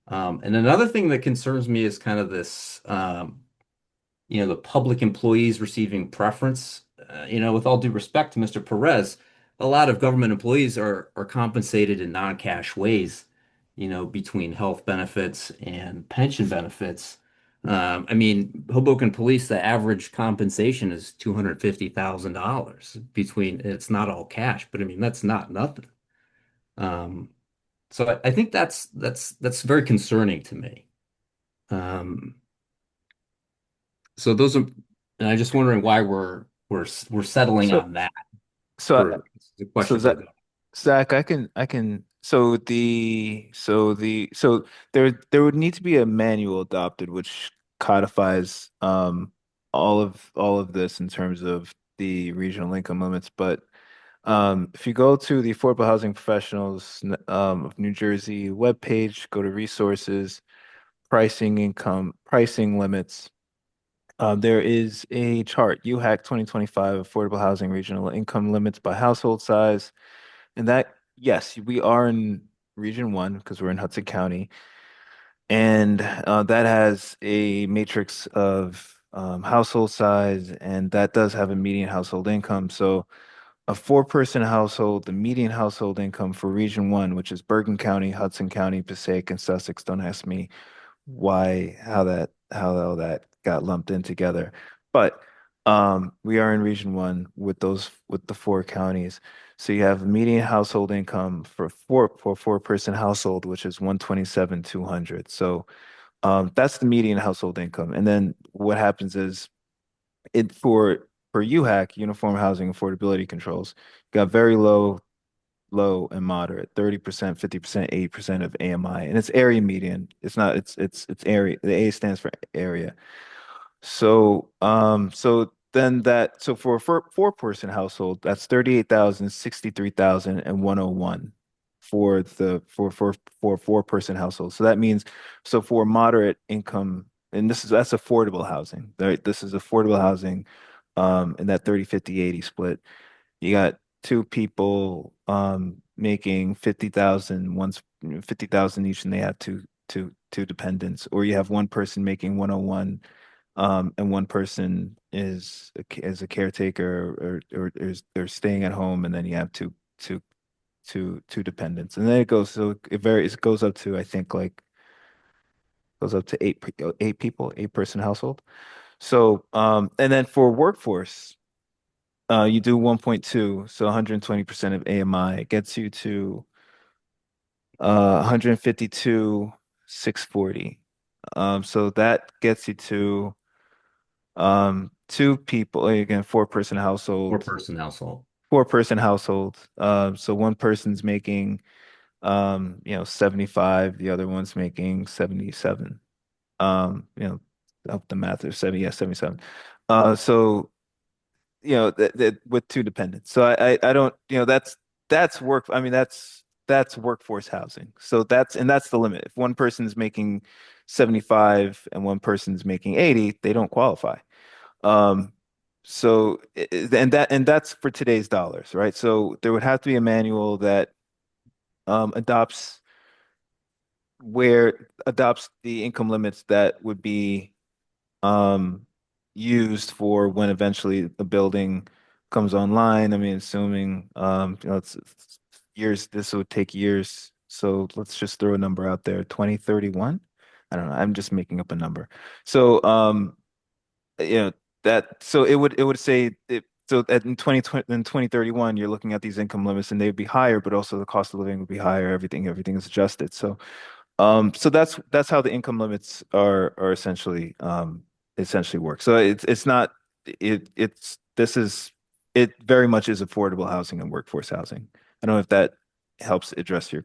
And another thing that concerns me is kind of this, the public employees receiving preference. With all due respect to Mr. Perez, a lot of government employees are compensated in non-cash ways, between health benefits and pension benefits. I mean, Hoboken Police, the average compensation is $250,000 between, it's not all cash, but I mean, that's not nothing. So I think that's very concerning to me. So those are, and I'm just wondering why we're settling So on that so for the so question. Zach, so there would need to be a manual adopted which codifies all of this in terms of the regional income limits. But if you go to the Affordable Housing Professionals of New Jersey webpage, go to resources, pricing limits. There is a chart, UHAC 2025 Affordable Housing Regional Income Limits by household size. And that, yes, we are in Region 1 because we're in Hudson County. And that has a matrix of household size, and that does have a median household income. So a four-person household, the median household income for Region 1, which is Bergen County, Hudson County, Passaic, and Sussex. Don't ask me how all that got lumped in together. But we are in Region 1 with the four counties. So you have median household income for a four-person household, which is 127,200. So that's the median household income. And then what happens is for UHAC, Uniform Housing Affordability Controls, got very low and moderate, 30%, 50%, 80% of AMI. And it's area median. It's area. The A stands for area. So for a four-person household, that's 38,000, 63,000, and 101 for a four-person household. So that means for moderate income, and that's affordable housing. Right? This is affordable housing, in that 30, 50, 80 split. You got two people making 50,000 each, and they have two dependents, or you have one person making 101, and one person is a caretaker, or they're staying at home, and then you have two dependents, and then it varies. It goes up to, I think, like goes up to eight people, eight-person household. So and then for workforce, you do 1.2, so 120% of AMI. It gets you to 152, 640. So that gets you to two people, again, four-person household. Four-person household. Four-person household. So one person's making 75, the other one's making 77. Up the math, there's 77. So that with two dependents. So I don't, that's work. I mean, that's workforce housing. So that's the limit. If one person is making 75 and one person's making 80, they don't qualify. And that's for today's dollars, right? So there would have to be a manual that adopts the income limits that would be used for when eventually the building comes online. I mean, assuming it's years, this would take years So let's just throw a number out there, 2031. I don't know. I'm just making up a number. So you know that so it would say it, so at in 2031 you're looking at these income limits and they'd be higher, but also the cost of living would be higher. Everything is adjusted. So that's how the income limits are essentially work. So it's not it's this is it very much is affordable housing and workforce housing. I don't know if that helps address your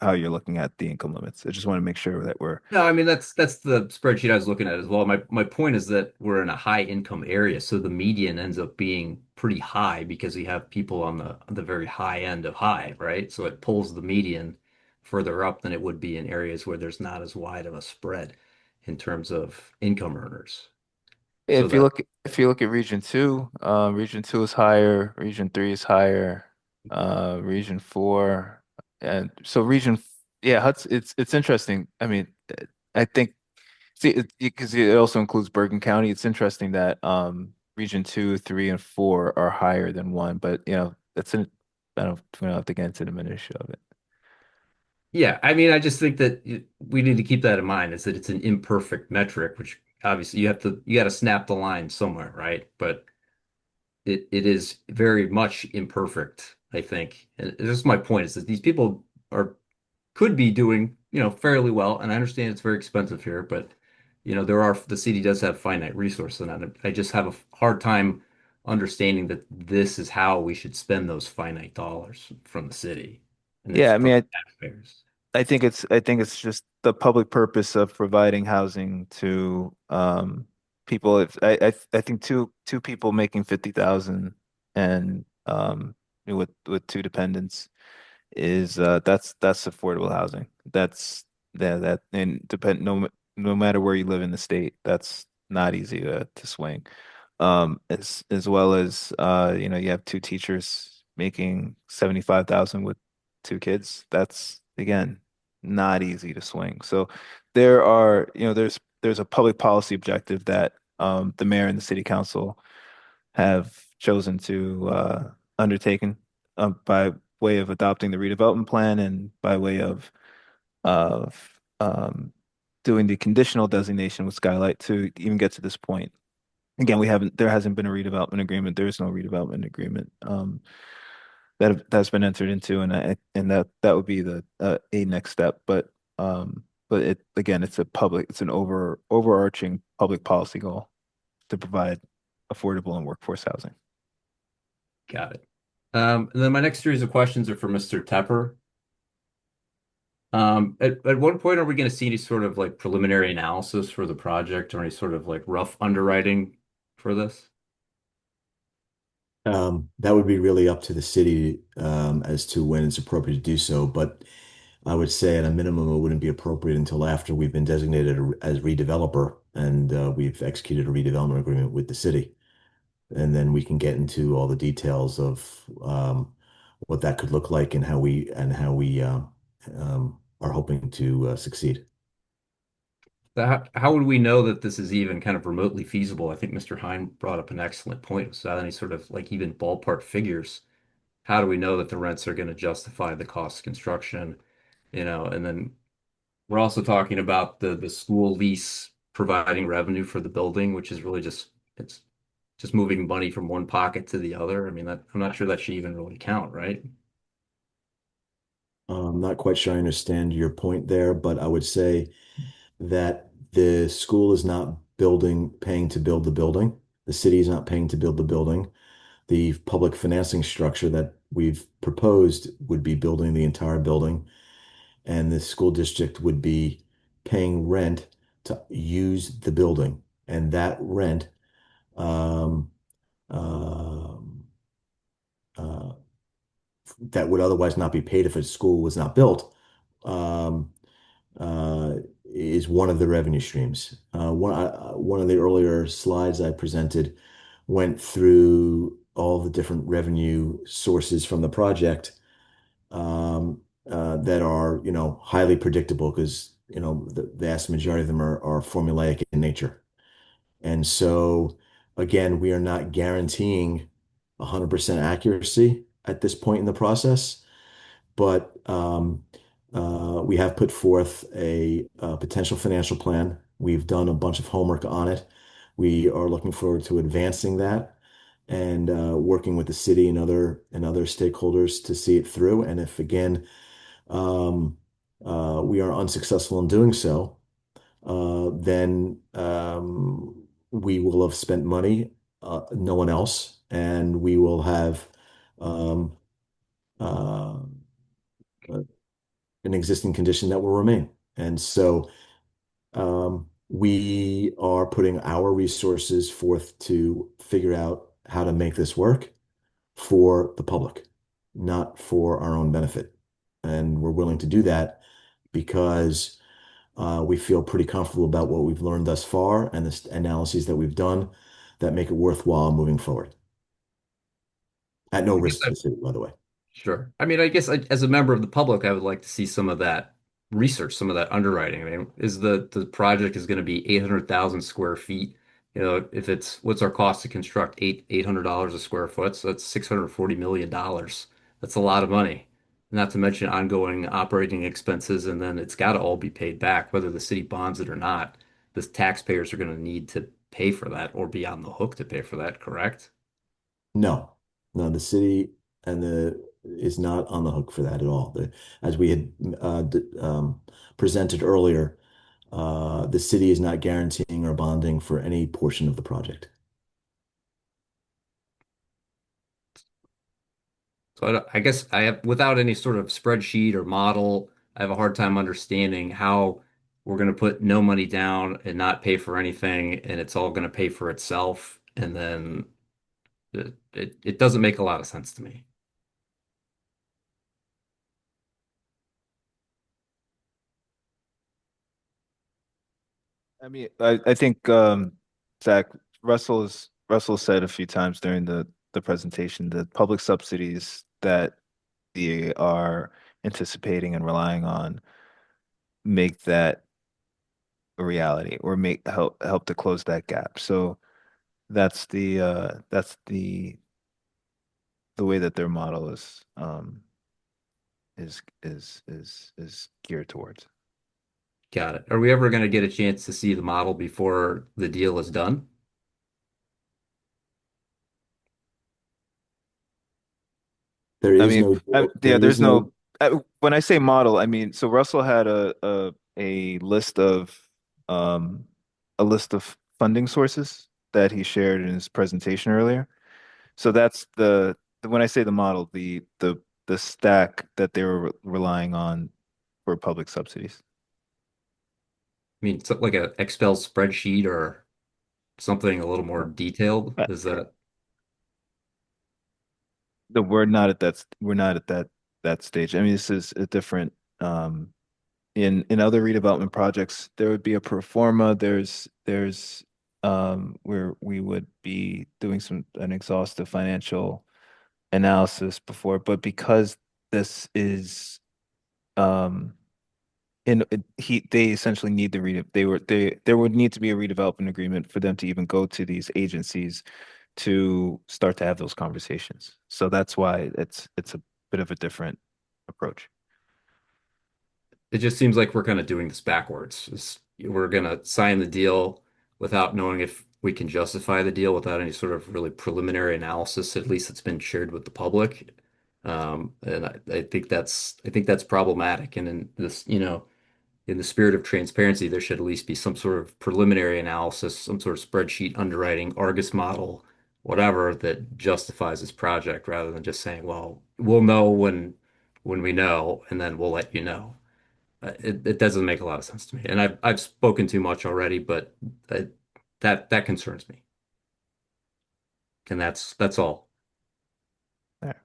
how you're looking at the income limits. I just want to make sure that we're No, I mean that's the spreadsheet I was looking at as well. My point is that we're in a high income area, so the median ends up being pretty high because we have people on the very high end of high, right? So it pulls the median further up than it would be in areas where there's not as wide of a spread in terms of income earners. So if you that look at region two is higher, region three is higher, region four, and so yeah, it's interesting. I mean, I think see because it also includes Bergen County. It's interesting that region two, three, and four are higher than one, but that's an we don't have to get into the minutia of it. Yeah, I mean, I just think that we need to keep that in mind is that it's an imperfect metric, which obviously you got to snap the line somewhere, right? But it is very much imperfect, I think. And this is my point is that these people are could be doing, fairly well. And I understand it's very expensive here, but the city does have finite resources, and I just have a hard time understanding that this is how we should spend those finite dollars from the city, and it's Yeah, I from mean, taxpayers. I think it's just the public purpose of providing housing to people. If I think two people making 50,000 and with two dependents is that's affordable housing. That's that and depend no matter where you live in the state, that's not easy to swing. As well as you have two teachers making 75,000 with two kids. That's again not easy to swing. So there's a public policy objective that the mayor and the city council have chosen to undertaken by way of adopting the redevelopment plan and by way of doing the conditional designation with Skylight to even get to this point. Again, there hasn't been a redevelopment agreement. There is no redevelopment agreement that's been entered into, and that would be the a next step. But it again, it's an overarching public policy goal to provide affordable and workforce housing. Got it. And then my next series of questions are for Mr. Tepper. At what point are we going to see any sort of like preliminary analysis for the project or any sort of like rough underwriting for this? That would be really up to the city as to when it's appropriate to do so. But I would say at a minimum, it wouldn't be appropriate until after we've been designated as redeveloper and we've executed a redevelopment agreement with the city. And then we can get into all the details of what that could look like and how we are hoping to succeed. How would we know that this is even kind of remotely feasible? I think Mr. Hine brought up an excellent point. Without any sort of like even ballpark figures, how do we know that the rents are going to justify the cost of construction? And then we're also talking about the school lease providing revenue for the building, which is really it's just moving money from one pocket to the other. I mean, I'm not sure that should even really count, right? I'm not quite sure I understand your point there, but I would say that the school is not paying to build the building. The city is not paying to build the building. The public financing structure that we've proposed would be building the entire building, and the school district would be paying rent to use the building. And that rent um, um, uh, that would otherwise not be paid if a school was not built um, uh, is one of the revenue streams. One of the earlier slides I presented went through all the different revenue sources from the project that are, highly predictable because, the vast majority of them are formulaic in nature. And so, again, we are not guaranteeing 100% accuracy at this point in the process, but We have put forth a potential financial plan. We've done a bunch of homework on it. We are looking forward to advancing that and working with the city and other stakeholders to see it through. And if again um, we are unsuccessful in doing so, then we will have spent money, no one else, and we will have um, uh, an existing condition that will remain. And so we are putting our resources forth to figure out how to make this work for the public, not for our own benefit. And we're willing to do that because we feel pretty comfortable about what we've learned thus far and the analyses that we've done that make it worthwhile moving forward. At no I guess risk to the city, by the way. Sure. I mean, I guess as a member of the public, I would like to see some of that research, some of that underwriting. I mean, is the project is going to be 800,000 square feet? You know, if it's what's our cost to construct $800 a square foot? So that's $640 million. That's a lot of money. Not to mention ongoing operating expenses, and then it's got to all be paid back, whether the city bonds it or not. The taxpayers are going to need to pay for that or be on the hook to pay for that, correct? No, no, the city and the is not on the hook for that at all. As we had presented earlier, the city is not guaranteeing or bonding for any portion of the project. So I guess I have, without any sort of spreadsheet or model, I have a hard time understanding how we're going to put no money down and not pay for anything, and it's all going to pay for itself. And then it doesn't make a lot of sense to me. I mean, I think Zach Russell said a few times during the presentation the public subsidies that they are anticipating and relying on make that a reality or make help to close that gap. So that's the way that their model is geared towards. Got it. Are we ever going to get a chance to see the model before the deal is done? There I is mean, no yeah, there there's is no no when I say model, I mean so Russell had a list of um a list of funding sources that he shared in his presentation earlier. So that's when I say the model, the stack that they were relying on for public subsidies. I mean, something like an Excel spreadsheet or something a little more detailed. Uh, Is that we're not at we're not at that stage. I mean, this is a different in other redevelopment projects, there would be a pro forma. There's where we would be doing an exhaustive financial analysis before, but because this is um they essentially need the there would need to be a redevelopment agreement for them to even go to these agencies to start to have those conversations. So that's why it's a bit of a different approach. it just seems like we're kind of doing this backwards. We're going to sign the deal without knowing if we can justify the deal without any sort of really preliminary analysis, at least it's been shared with the public. And I think that's problematic. And in this, you know, in the spirit of transparency, there should at least be some sort of preliminary analysis, some sort of spreadsheet underwriting, Argus model, whatever that justifies this project rather than just saying, well, we'll know when we know, and then we'll let you know. It doesn't make a lot of sense to me. And I've spoken too much already, but uh, that concerns me. And that's all. All right.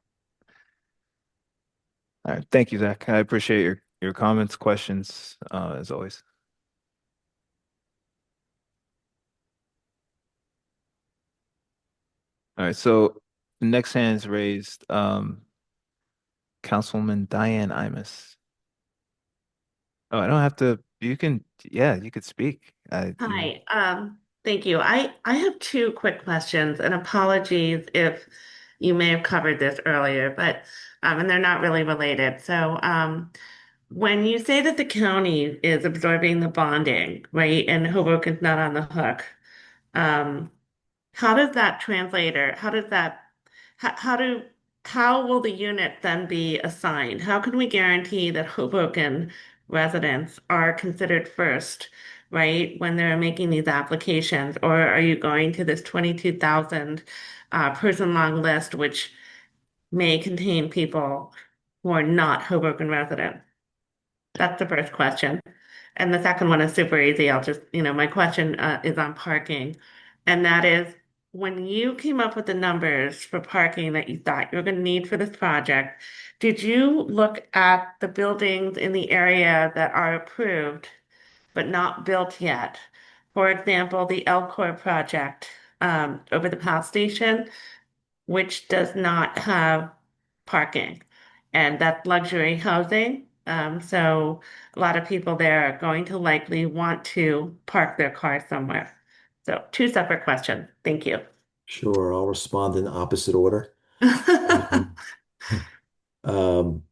All right. Thank you, Zach. I appreciate your comments, questions, as always. All right. So the next hand is raised, Councilwoman Diane Imus. Oh, I don't have to. You can, yeah, you could speak. Hi, thank you. I have two quick questions, and apologies if you may have covered this earlier, but and they're not really related. So, when you say that the county is absorbing the bonding, right, and Hoboken's not on the hook, um, how does that translate, or how does that, how do, how will the unit then be assigned? How can we guarantee that Hoboken residents are considered first, right, when they're making these applications? Or are you going to this 22,000 person long list, which may contain people who are not Hoboken residents? That's the first question. And the second one is super easy. I'll just, my question is on parking. And that is, when you came up with the numbers for parking that you thought you were going to need for this project, did you look at the buildings in the area that are approved but not built yet? For example, the Elcor project over the Pal Station, which does not have parking, and that's luxury housing. So a lot of people there are going to likely want to park their car somewhere. So two separate questions. Thank you. Sure, I'll respond in opposite order. Um,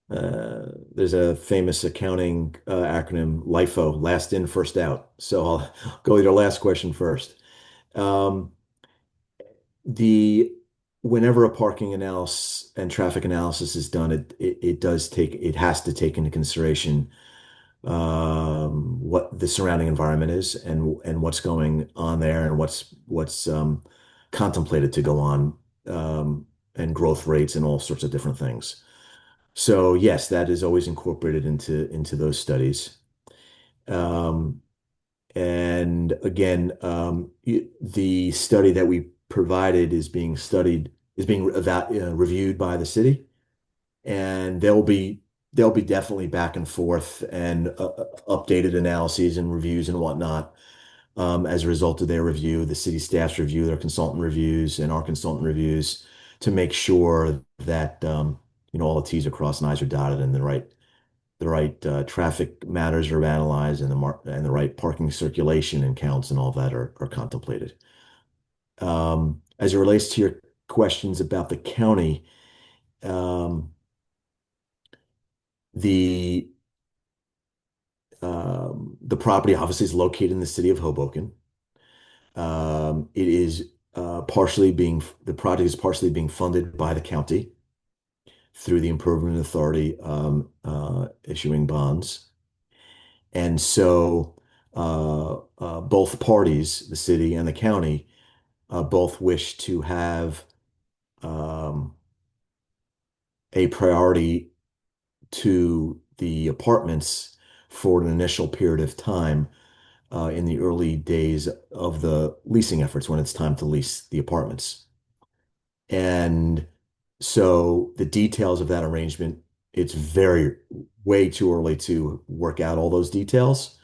there's a famous accounting acronym, LIFO, last in, first out. So I'll go with your last question first. Um, the Whenever a parking analysis and traffic analysis is done, it has to take into consideration what the surrounding environment is and what's going on there and what's contemplated to go on, and growth rates and all sorts of different things. So yes, that is always incorporated into those studies. And again, the study that we provided is being reviewed by the city, and there'll be definitely back and forth and updated analyses and reviews and whatnot, as a result of their review, the city staff's review, their consultant reviews, and our consultant reviews to make sure that all the T's are crossed and I's are dotted and the right traffic matters are analyzed and the right parking circulation and counts and all that are contemplated. As it relates to your questions about the county, the the property obviously is located in the city of Hoboken. It is the project is partially being funded by the county through the Improvement Authority issuing bonds. And so both parties, the city and the county, both wish to have a priority to the apartments for an initial period of time in the early days of the leasing efforts when it's time to lease the apartments. And so the details of that arrangement, it's way too early to work out all those details.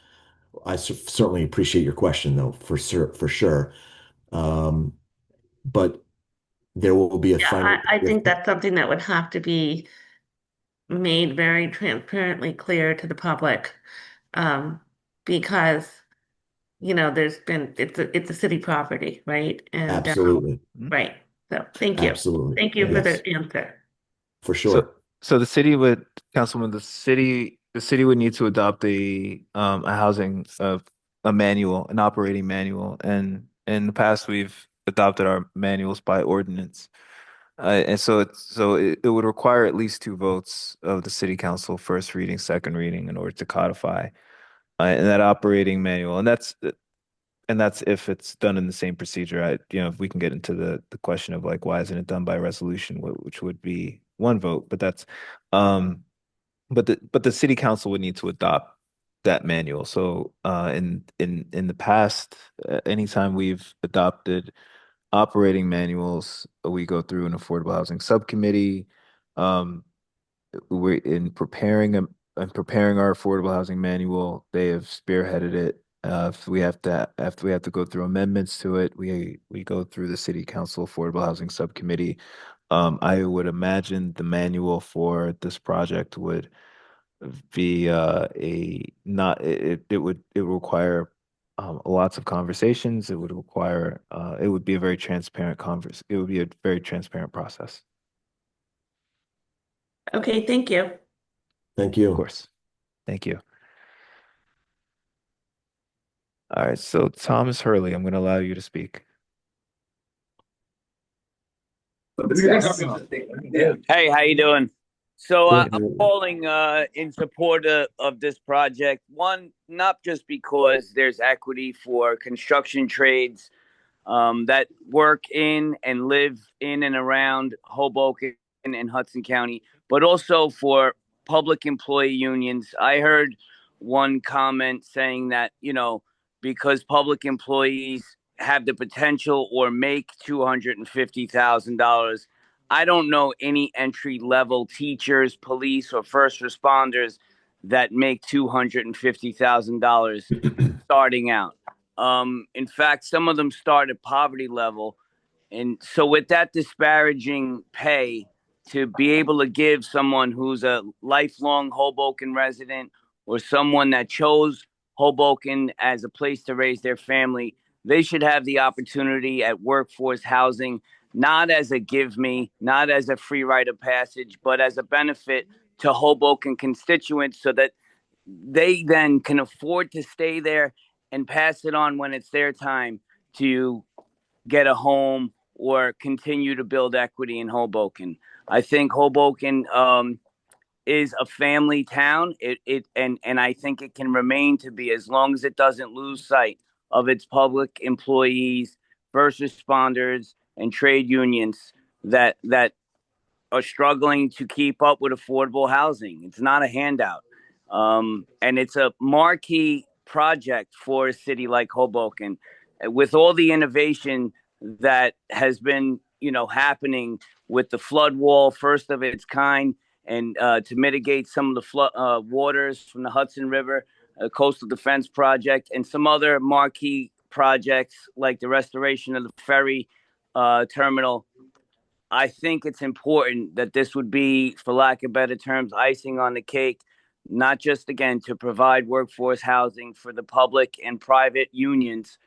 I certainly appreciate your question, though, for sure. But there will be a Yeah, final. I think that's something that would have to be made very transparently clear to the public, because it's a city property, right? And Absolutely. right. So thank you. Absolutely. Thank you for Yes, the answer. for sure. So the city would, Councilman, the city would need to adopt a housing a manual, an operating manual, and in the past we've adopted our manuals by ordinance. And it would require at least 2 votes of the city council, first reading, second reading, in order to codify in that operating manual. And that's if it's done in the same procedure. If we can get into the question of like, why isn't it done by resolution, which would be 1 vote, but um, but the city council would need to adopt that manual. So, in the past, anytime we've adopted operating manuals, we go through an affordable housing subcommittee. Um, we're in preparing our affordable housing manual. They have spearheaded it. If we have to go through amendments to it, we go through the city council affordable housing subcommittee. I would imagine the manual for this project would be a not it would require lots of conversations. It would require it would be a very transparent it would be a very transparent process. Okay, thank you. Thank you. Of course. Thank you. All right, so Thomas Hurley, I'm going to allow you to speak. Hey, how you doing? So Good. I'm calling in support of this project. One, not just because there's equity for construction trades that work in and live in and around Hoboken and Hudson County, but also for public employee unions. I heard one comment saying that, because public employees have the potential or make $250,000. I don't know any entry level teachers, police, or first responders that make $250,000 starting out. In fact, some of them start at poverty level. And so, with that disparaging pay, to be able to give someone who's a lifelong Hoboken resident or someone that chose Hoboken as a place to raise their family, they should have the opportunity at workforce housing, not as a give me, not as a free rite of passage, but as a benefit to Hoboken constituents so that they then can afford to stay there and pass it on when it's their time to get a home or continue to build equity in Hoboken. I think Hoboken is a family town. And I think it can remain to be as long as it doesn't lose sight of its public employees, first responders, and trade unions that are struggling to keep up with affordable housing. It's not a handout. And it's a marquee project for a city like Hoboken. With all the innovation that has been, happening with the flood wall, first of its kind, and to mitigate some of the flood waters from the Hudson River, coastal defense project, and some other marquee projects like the restoration of the ferry terminal. I think it's important that this would be, for lack of better terms, icing on the cake, not just, again, to provide workforce housing for the public and private unions,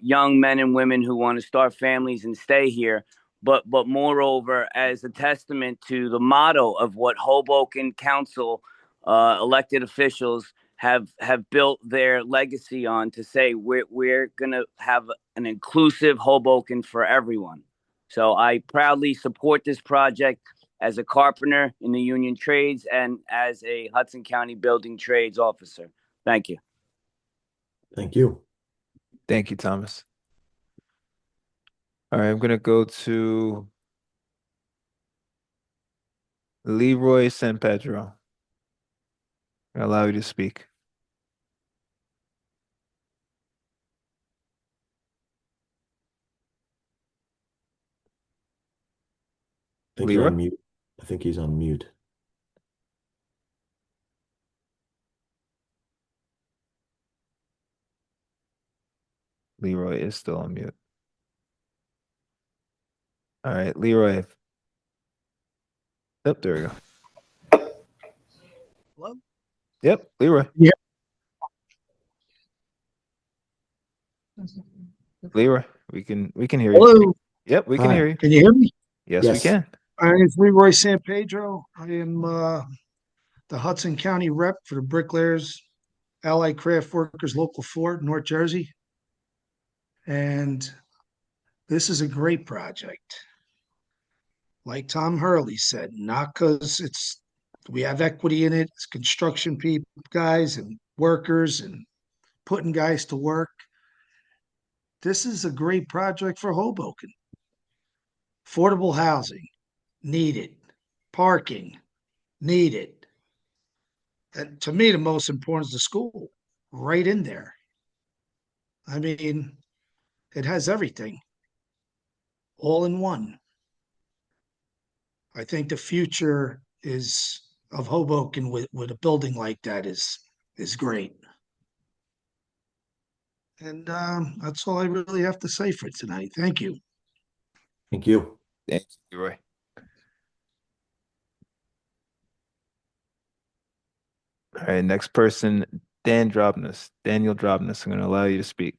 young men and women who want to start families and stay here, but moreover, as a testament to the motto of what Hoboken Council elected officials have built their legacy on, to say we're going to have an inclusive Hoboken for everyone. So I proudly support this project as a carpenter in the union trades and as a Hudson County building trades officer. Thank you. Thank you. Thank you, Thomas. All right, I'm going to go to Leroy San Pedro. I allow you to speak. I think Leroy? you're on mute. I think he's on mute. Leroy is still on mute. All right, Leroy. Yep, there we go. Hello? Yep, Leroy. Yeah. Leroy, we can hear you. Hello. Yep, we can Hi. hear you. Can you hear me? Yes, we can. My name is Leroy San Pedro. I am the Hudson County rep for the Bricklayers Allied Craft Workers Local 4, North Jersey. And this is a great project. Like Tom Hurley said, not because we have equity in it. It's construction people, guys and workers and putting guys to work. This is a great project for Hoboken. Affordable housing, needed. Parking, needed. And to me, the most important is the school, right in there. I mean, it has everything, all in one. I think the future of Hoboken with a building like that is great. And that's all I really have to say for tonight. Thank you. Thank you. Thank you, Leroy. All right, next person, Daniel Drobnis. I'm going to allow you to speak.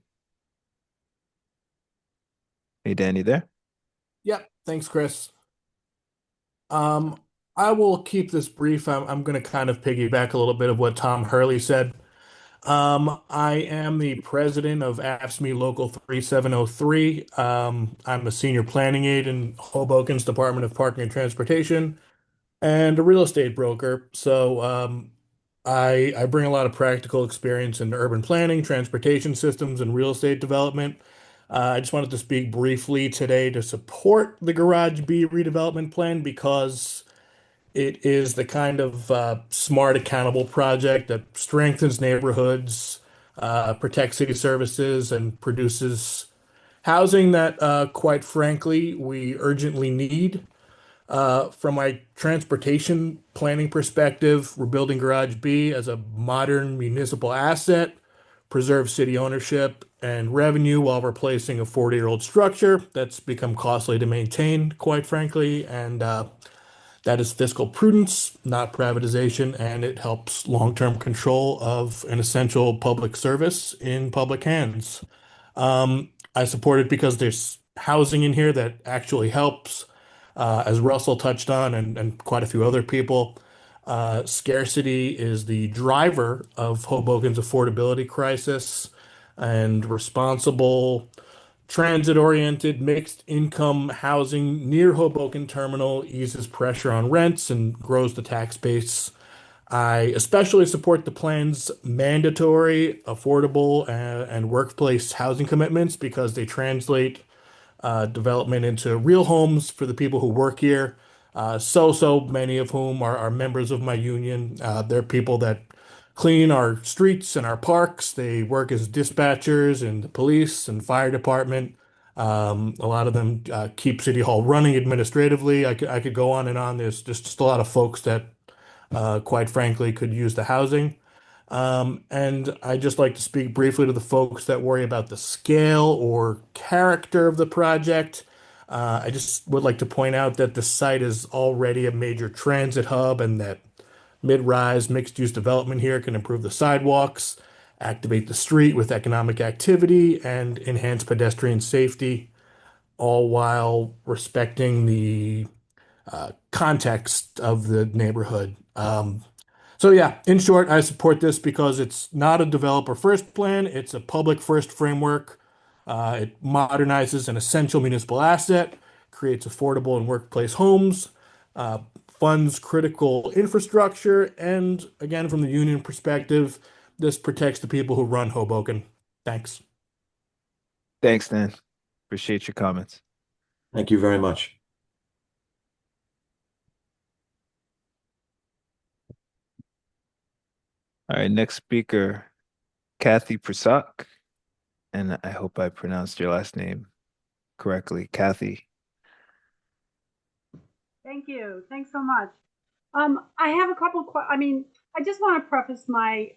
Hey, Dan, you there? Yeah, thanks, Chris. I will keep this brief. I'm going to kind of piggyback a little bit of what Tom Hurley said. I am the president of AFSCME Local 3703. I'm a senior planning aide in Hoboken's Department of Parking and Transportation and a real estate broker. So I bring a lot of practical experience in urban planning, transportation systems, and real estate development. I just wanted to speak briefly today to support the Garage B redevelopment plan because it is the kind of smart, accountable project that strengthens neighborhoods, protects city services, and produces housing that, quite frankly, we urgently need. From my transportation planning perspective, we're building Garage B as a modern municipal asset, preserve city ownership and revenue while replacing a 40-year-old structure that's become costly to maintain, quite frankly, and that is fiscal prudence, not privatization, and it helps long-term control of an essential public service in public hands. I support it because there's housing in here that actually helps, as Russell touched on, and quite a few other people. Scarcity is the driver of Hoboken's affordability crisis, and responsible transit-oriented mixed income housing near Hoboken Terminal eases pressure on rents and grows the tax base. I especially support the plan's mandatory, affordable, and workplace housing commitments because they translate development into real homes for the people who work here. So many of whom are members of my union. They're people that clean our streets and our parks. They work as dispatchers in the police and fire department. A lot of them keep City Hall running administratively. I could go on and on. There's just a lot of folks that, quite frankly, could use the housing. And I just like to speak briefly to the folks that worry about the scale or character of the project. I just would like to point out that the site is already a major transit hub and that mid-rise mixed-use development here can improve the sidewalks, activate the street with economic activity, and enhance pedestrian safety, all while respecting the context of the neighborhood. So yeah, in short, I support this because it's not a developer first plan, it's a public first framework. It modernizes an essential municipal asset, creates affordable and workplace homes, funds critical infrastructure, and again, from the union perspective, this protects the people who run Hoboken. Thanks. Thanks, Dan. Appreciate your comments. Thank you very much. All right, next speaker, Kathy Prasak. And I hope I pronounced your last name correctly. Kathy. Thank you. Thanks so much. I have a couple of, I just want to preface my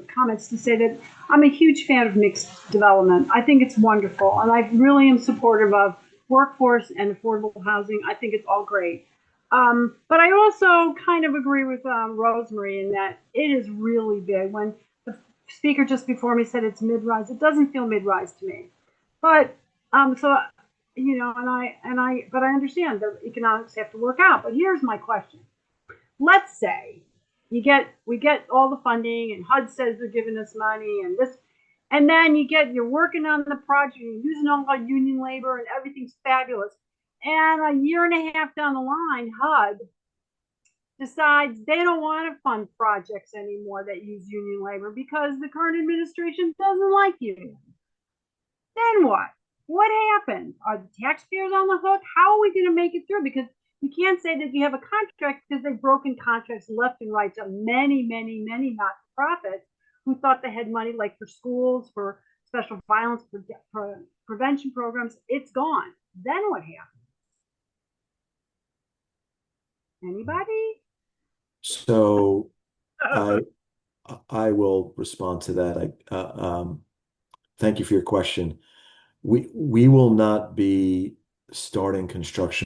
comments to say that I'm a huge fan of mixed development. I think it's wonderful, and I really am supportive of workforce and affordable housing. I think it's all great. But I also kind of agree with Rosemary in that it is really big. When the speaker just before me said it's mid-rise, it doesn't feel mid-rise to me. But so you know, but I understand the economics have to work out. But here's my question. Let's say we get all the funding and HUD says they're giving us money and this, and then you're working on the project, you're using all our union labor and everything's fabulous. And a year and a half down the line, HUD decides they don't want to fund projects anymore that use union labor because the current administration doesn't like unions. Then what? What happens? Are the taxpayers on the hook? How are we going to make it through? Because you can't say that you have a contract because they've broken contracts left and right to many, many, many not-for-profits who thought they had money like for schools, for special violence prevention programs. It's gone. Then what happens? Anybody? So I will respond to that. Thank you for your question. We will not be starting construction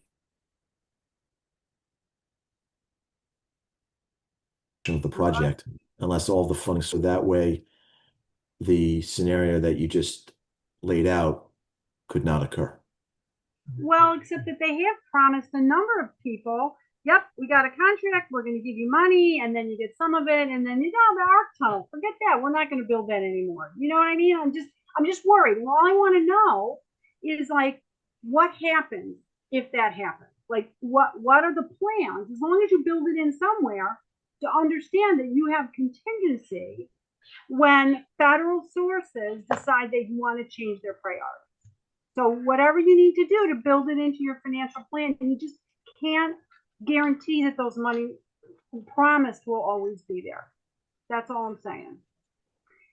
of the project unless all the funding, so that way the scenario that you just laid out could not occur. Well, except that they have promised a number of people yep, we got a contract, we're gonna give you money, and then you get some of it, and then, the arc tunnel, forget that, we're not gonna build that anymore. You know what I mean? I'm just worried. And all I wanna know is like, what happens if that happens? Like, what are the plans? As long as you build it in somewhere, to understand that you have contingency when federal sources decide they want to change their priorities. So whatever you need to do to build it into your financial plan, you just can't guarantee that those money promised will always be there. That's all I'm saying.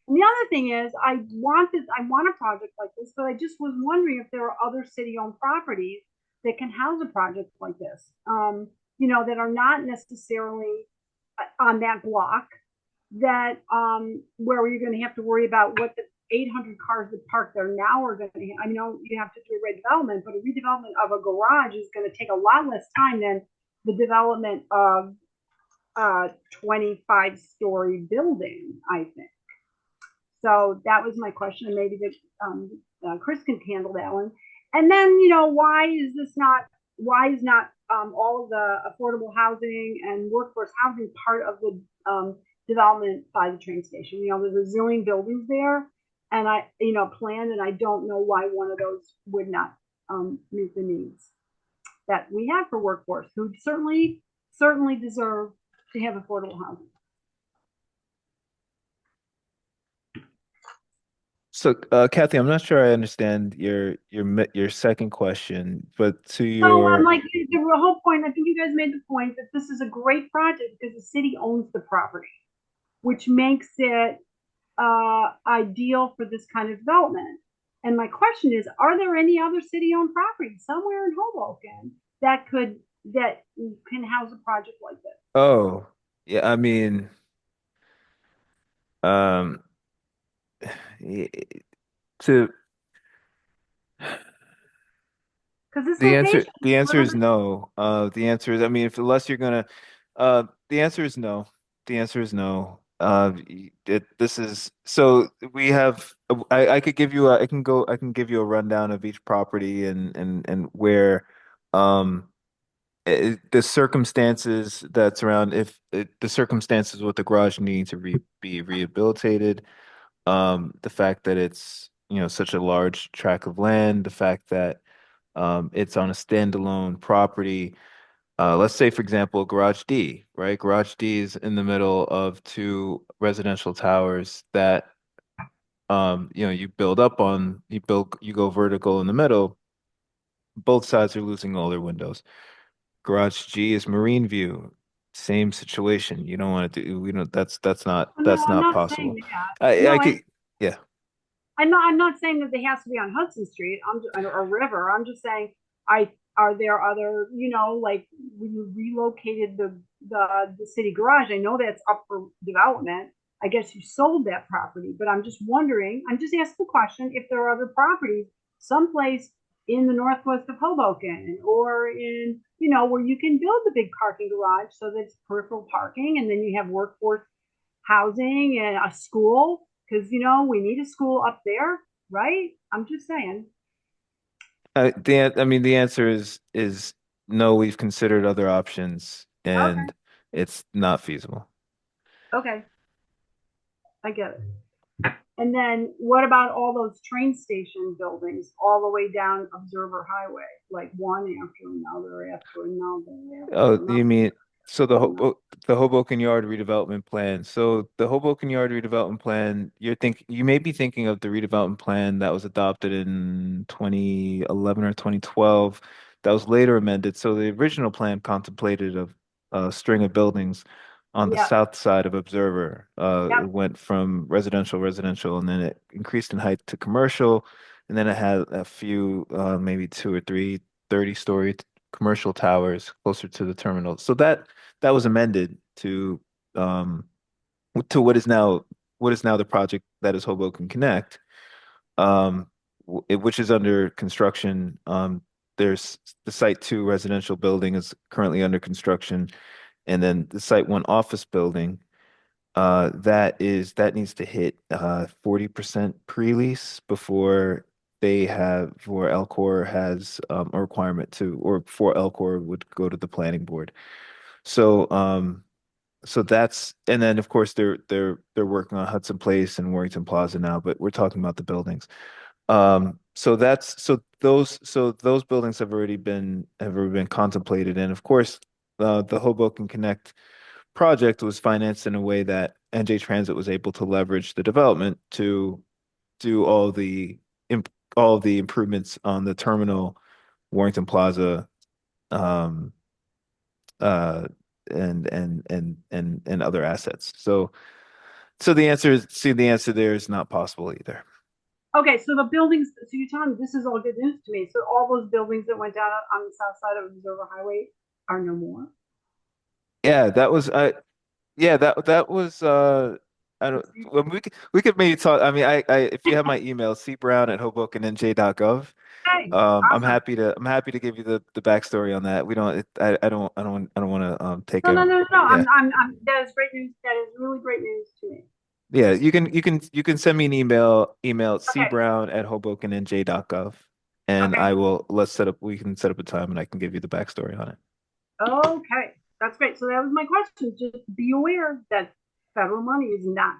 And the other thing is, I want a project like this, but I just was wondering if there are other city-owned properties that can house a project like this, that are not necessarily on that block, that where you're going to have to worry about what the 800 cars that park there now are going to. I know you have to do a redevelopment, but a redevelopment of a garage is going to take a lot less time than the development of a 25-story building, I think. So that was my question. Maybe that Chris can handle that one. And then, why is not all of the affordable housing and workforce housing part of the development by the train station? There's a zillion buildings there, and planned, and I don't know why one of those would not meet the needs that we have for workforce, who certainly deserve to have affordable housing. So, Kathy, I'm not sure I understand your second question, but to So I'm your like, the whole point, I think you guys made the point that this is a great project because the city owns the property, which makes it ideal for this kind of development. And my question is, are there any other city-owned properties somewhere in Hoboken that can house a project like this? oh, yeah, I mean, um, y- to Because this the location is a answer little is bit. no. The answer is, I mean, if unless you're gonna, the answer is no. The answer is no. This is so we have. I could give you I can give you a rundown of each property and where, um, the circumstances that surround if the circumstances with the garage needing to be rehabilitated, the fact that it's such a large tract of land, the fact that it's on a standalone property. Let's say, for example, Garage D, right? Garage D is in the middle of two residential towers that you go vertical in the middle. Both sides are losing all their windows. Garage G is Marine View. Same situation. You don't want to do, No, that's I'm not not saying possible. that. I No, could, yeah. I'm not saying that they have to be on Hudson Street, or River. I'm just saying, are there other, like when you relocated the city garage, I know that's up for development. I guess you sold that property, but I'm just wondering, I'm just asking the question if there are other properties someplace in the northwest of Hoboken, or in, where you can build the big parking garage so that it's peripheral parking, and then you have workforce housing and a school, because we need a school up there, right? I'm just saying. I mean, the answer is no. We've considered other options, Okay. and it's not feasible. Okay, I get it. And then what about all those train station buildings all the way down Observer Highway, like one after another after another after Oh, another? you mean so the Hoboken Yard redevelopment plan. So the Hoboken Yard redevelopment plan, you may be thinking of the redevelopment plan that was adopted in 2011 or 2012 that was later amended. So the original plan contemplated a string of buildings on the Yep, south side of Observer. It yep, went from residential, and then it increased in height to commercial, and then it had a few, maybe two or three 30-story commercial towers closer to the terminal. So that was amended um to what is now the project that is Hoboken Connect, which is under construction. There's the Site 2 residential building is currently under construction, and then the Site 1 office building that needs to hit 40% pre-lease before they have, or Elcor has a requirement to, or for Elcor would go to the planning board. So so that's, and then of course they're working on Hudson Place and Warrington Plaza now, but we're talking about the buildings. So those buildings have already been contemplated, and of course, the Hoboken Connect project was financed in a way that NJ Transit was able to leverage the development to do all the improvements on the terminal, Warrington Plaza, um, uh, and other assets. So the answer there is not possible either. Okay, so the buildings, so you're telling me this is all good news to me. So all those buildings that went down on the south side of Observer Highway are no more? Yeah, that was that was I don't well, we could maybe talk. I mean, I if you have my email, cbrown@hobokennj.gov. Okay, I'm awesome. happy to give you the backstory on that. We don't I don't want to take No, a no, no, no, no. yeah. That is great news. That is really great news to me. Yeah, you can send me an email at Okay, cbrown@hobokennj.gov, and okay, we can set up a time and I can give you the backstory on it. okay. That's great. So that was my question. Just be aware that federal money is not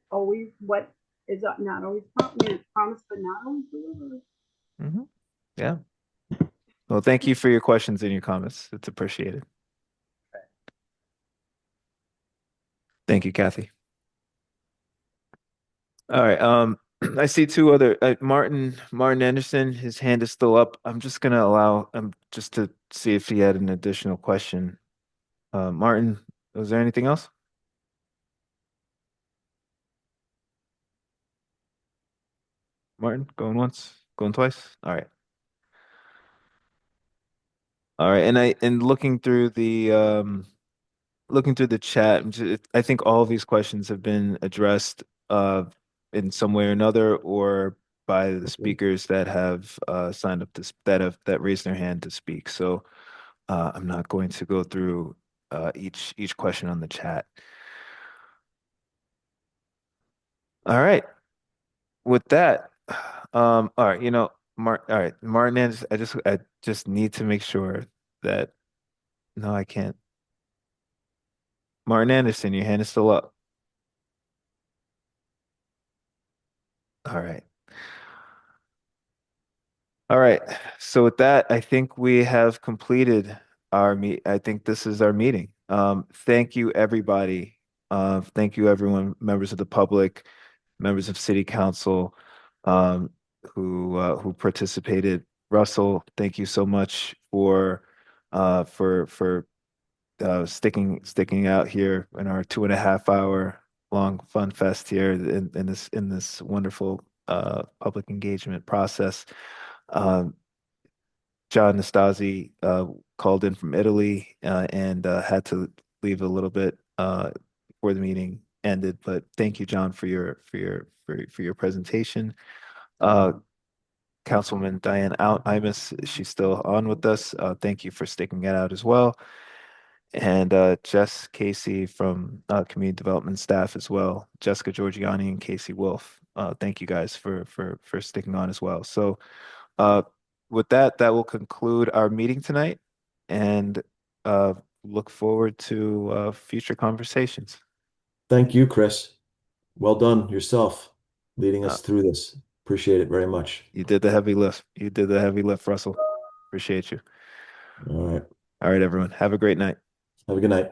always what is not always promised, but not always delivered. Hmm. Yeah. Well, thank you for your questions and your comments. It's appreciated. Thank you, Kathy. All right. I see two other Martin Anderson. His hand is still up. I'm just gonna allow him just to see if he had an additional question. Martin, was there anything else? Martin, going once, going twice. All right. All right. And looking through the chat, I think all of these questions have been addressed in some way or another, or by the speakers that have signed up that raised their hand to speak. So I'm not going to go through each question on the chat. All right. With that, all right, all right, Martin, I just need to make sure that no, I can't. Martin Anderson, your hand is still up. All right. All right. So with that, I think we have completed our meet. I think this is our meeting. Thank you, everybody. Thank you, everyone, members of the public, members of City Council, um, who participated. Russell, thank you so much for sticking out here in our 2.5 hour long fun fest here in this wonderful public engagement process. Um, John Nastasi called in from Italy and had to leave a little bit before the meeting ended. But thank you, John, for your presentation. Uh, Councilwoman Diane Imus, she's still on with us. Thank you for sticking it out as well. And Jess Casey from community development staff as well, Jessica Giorgiani and Casey Wolf. Thank you guys for sticking on as well. So uh, with that, that will conclude our meeting tonight, and uh, look forward to future conversations. Thank you, Chris. Well done yourself, leading Uh, us through this. Appreciate it very much. you did the heavy lift. You did the heavy lift, Russell. Appreciate you. All right. All right, everyone. Have a great night. Have a good night.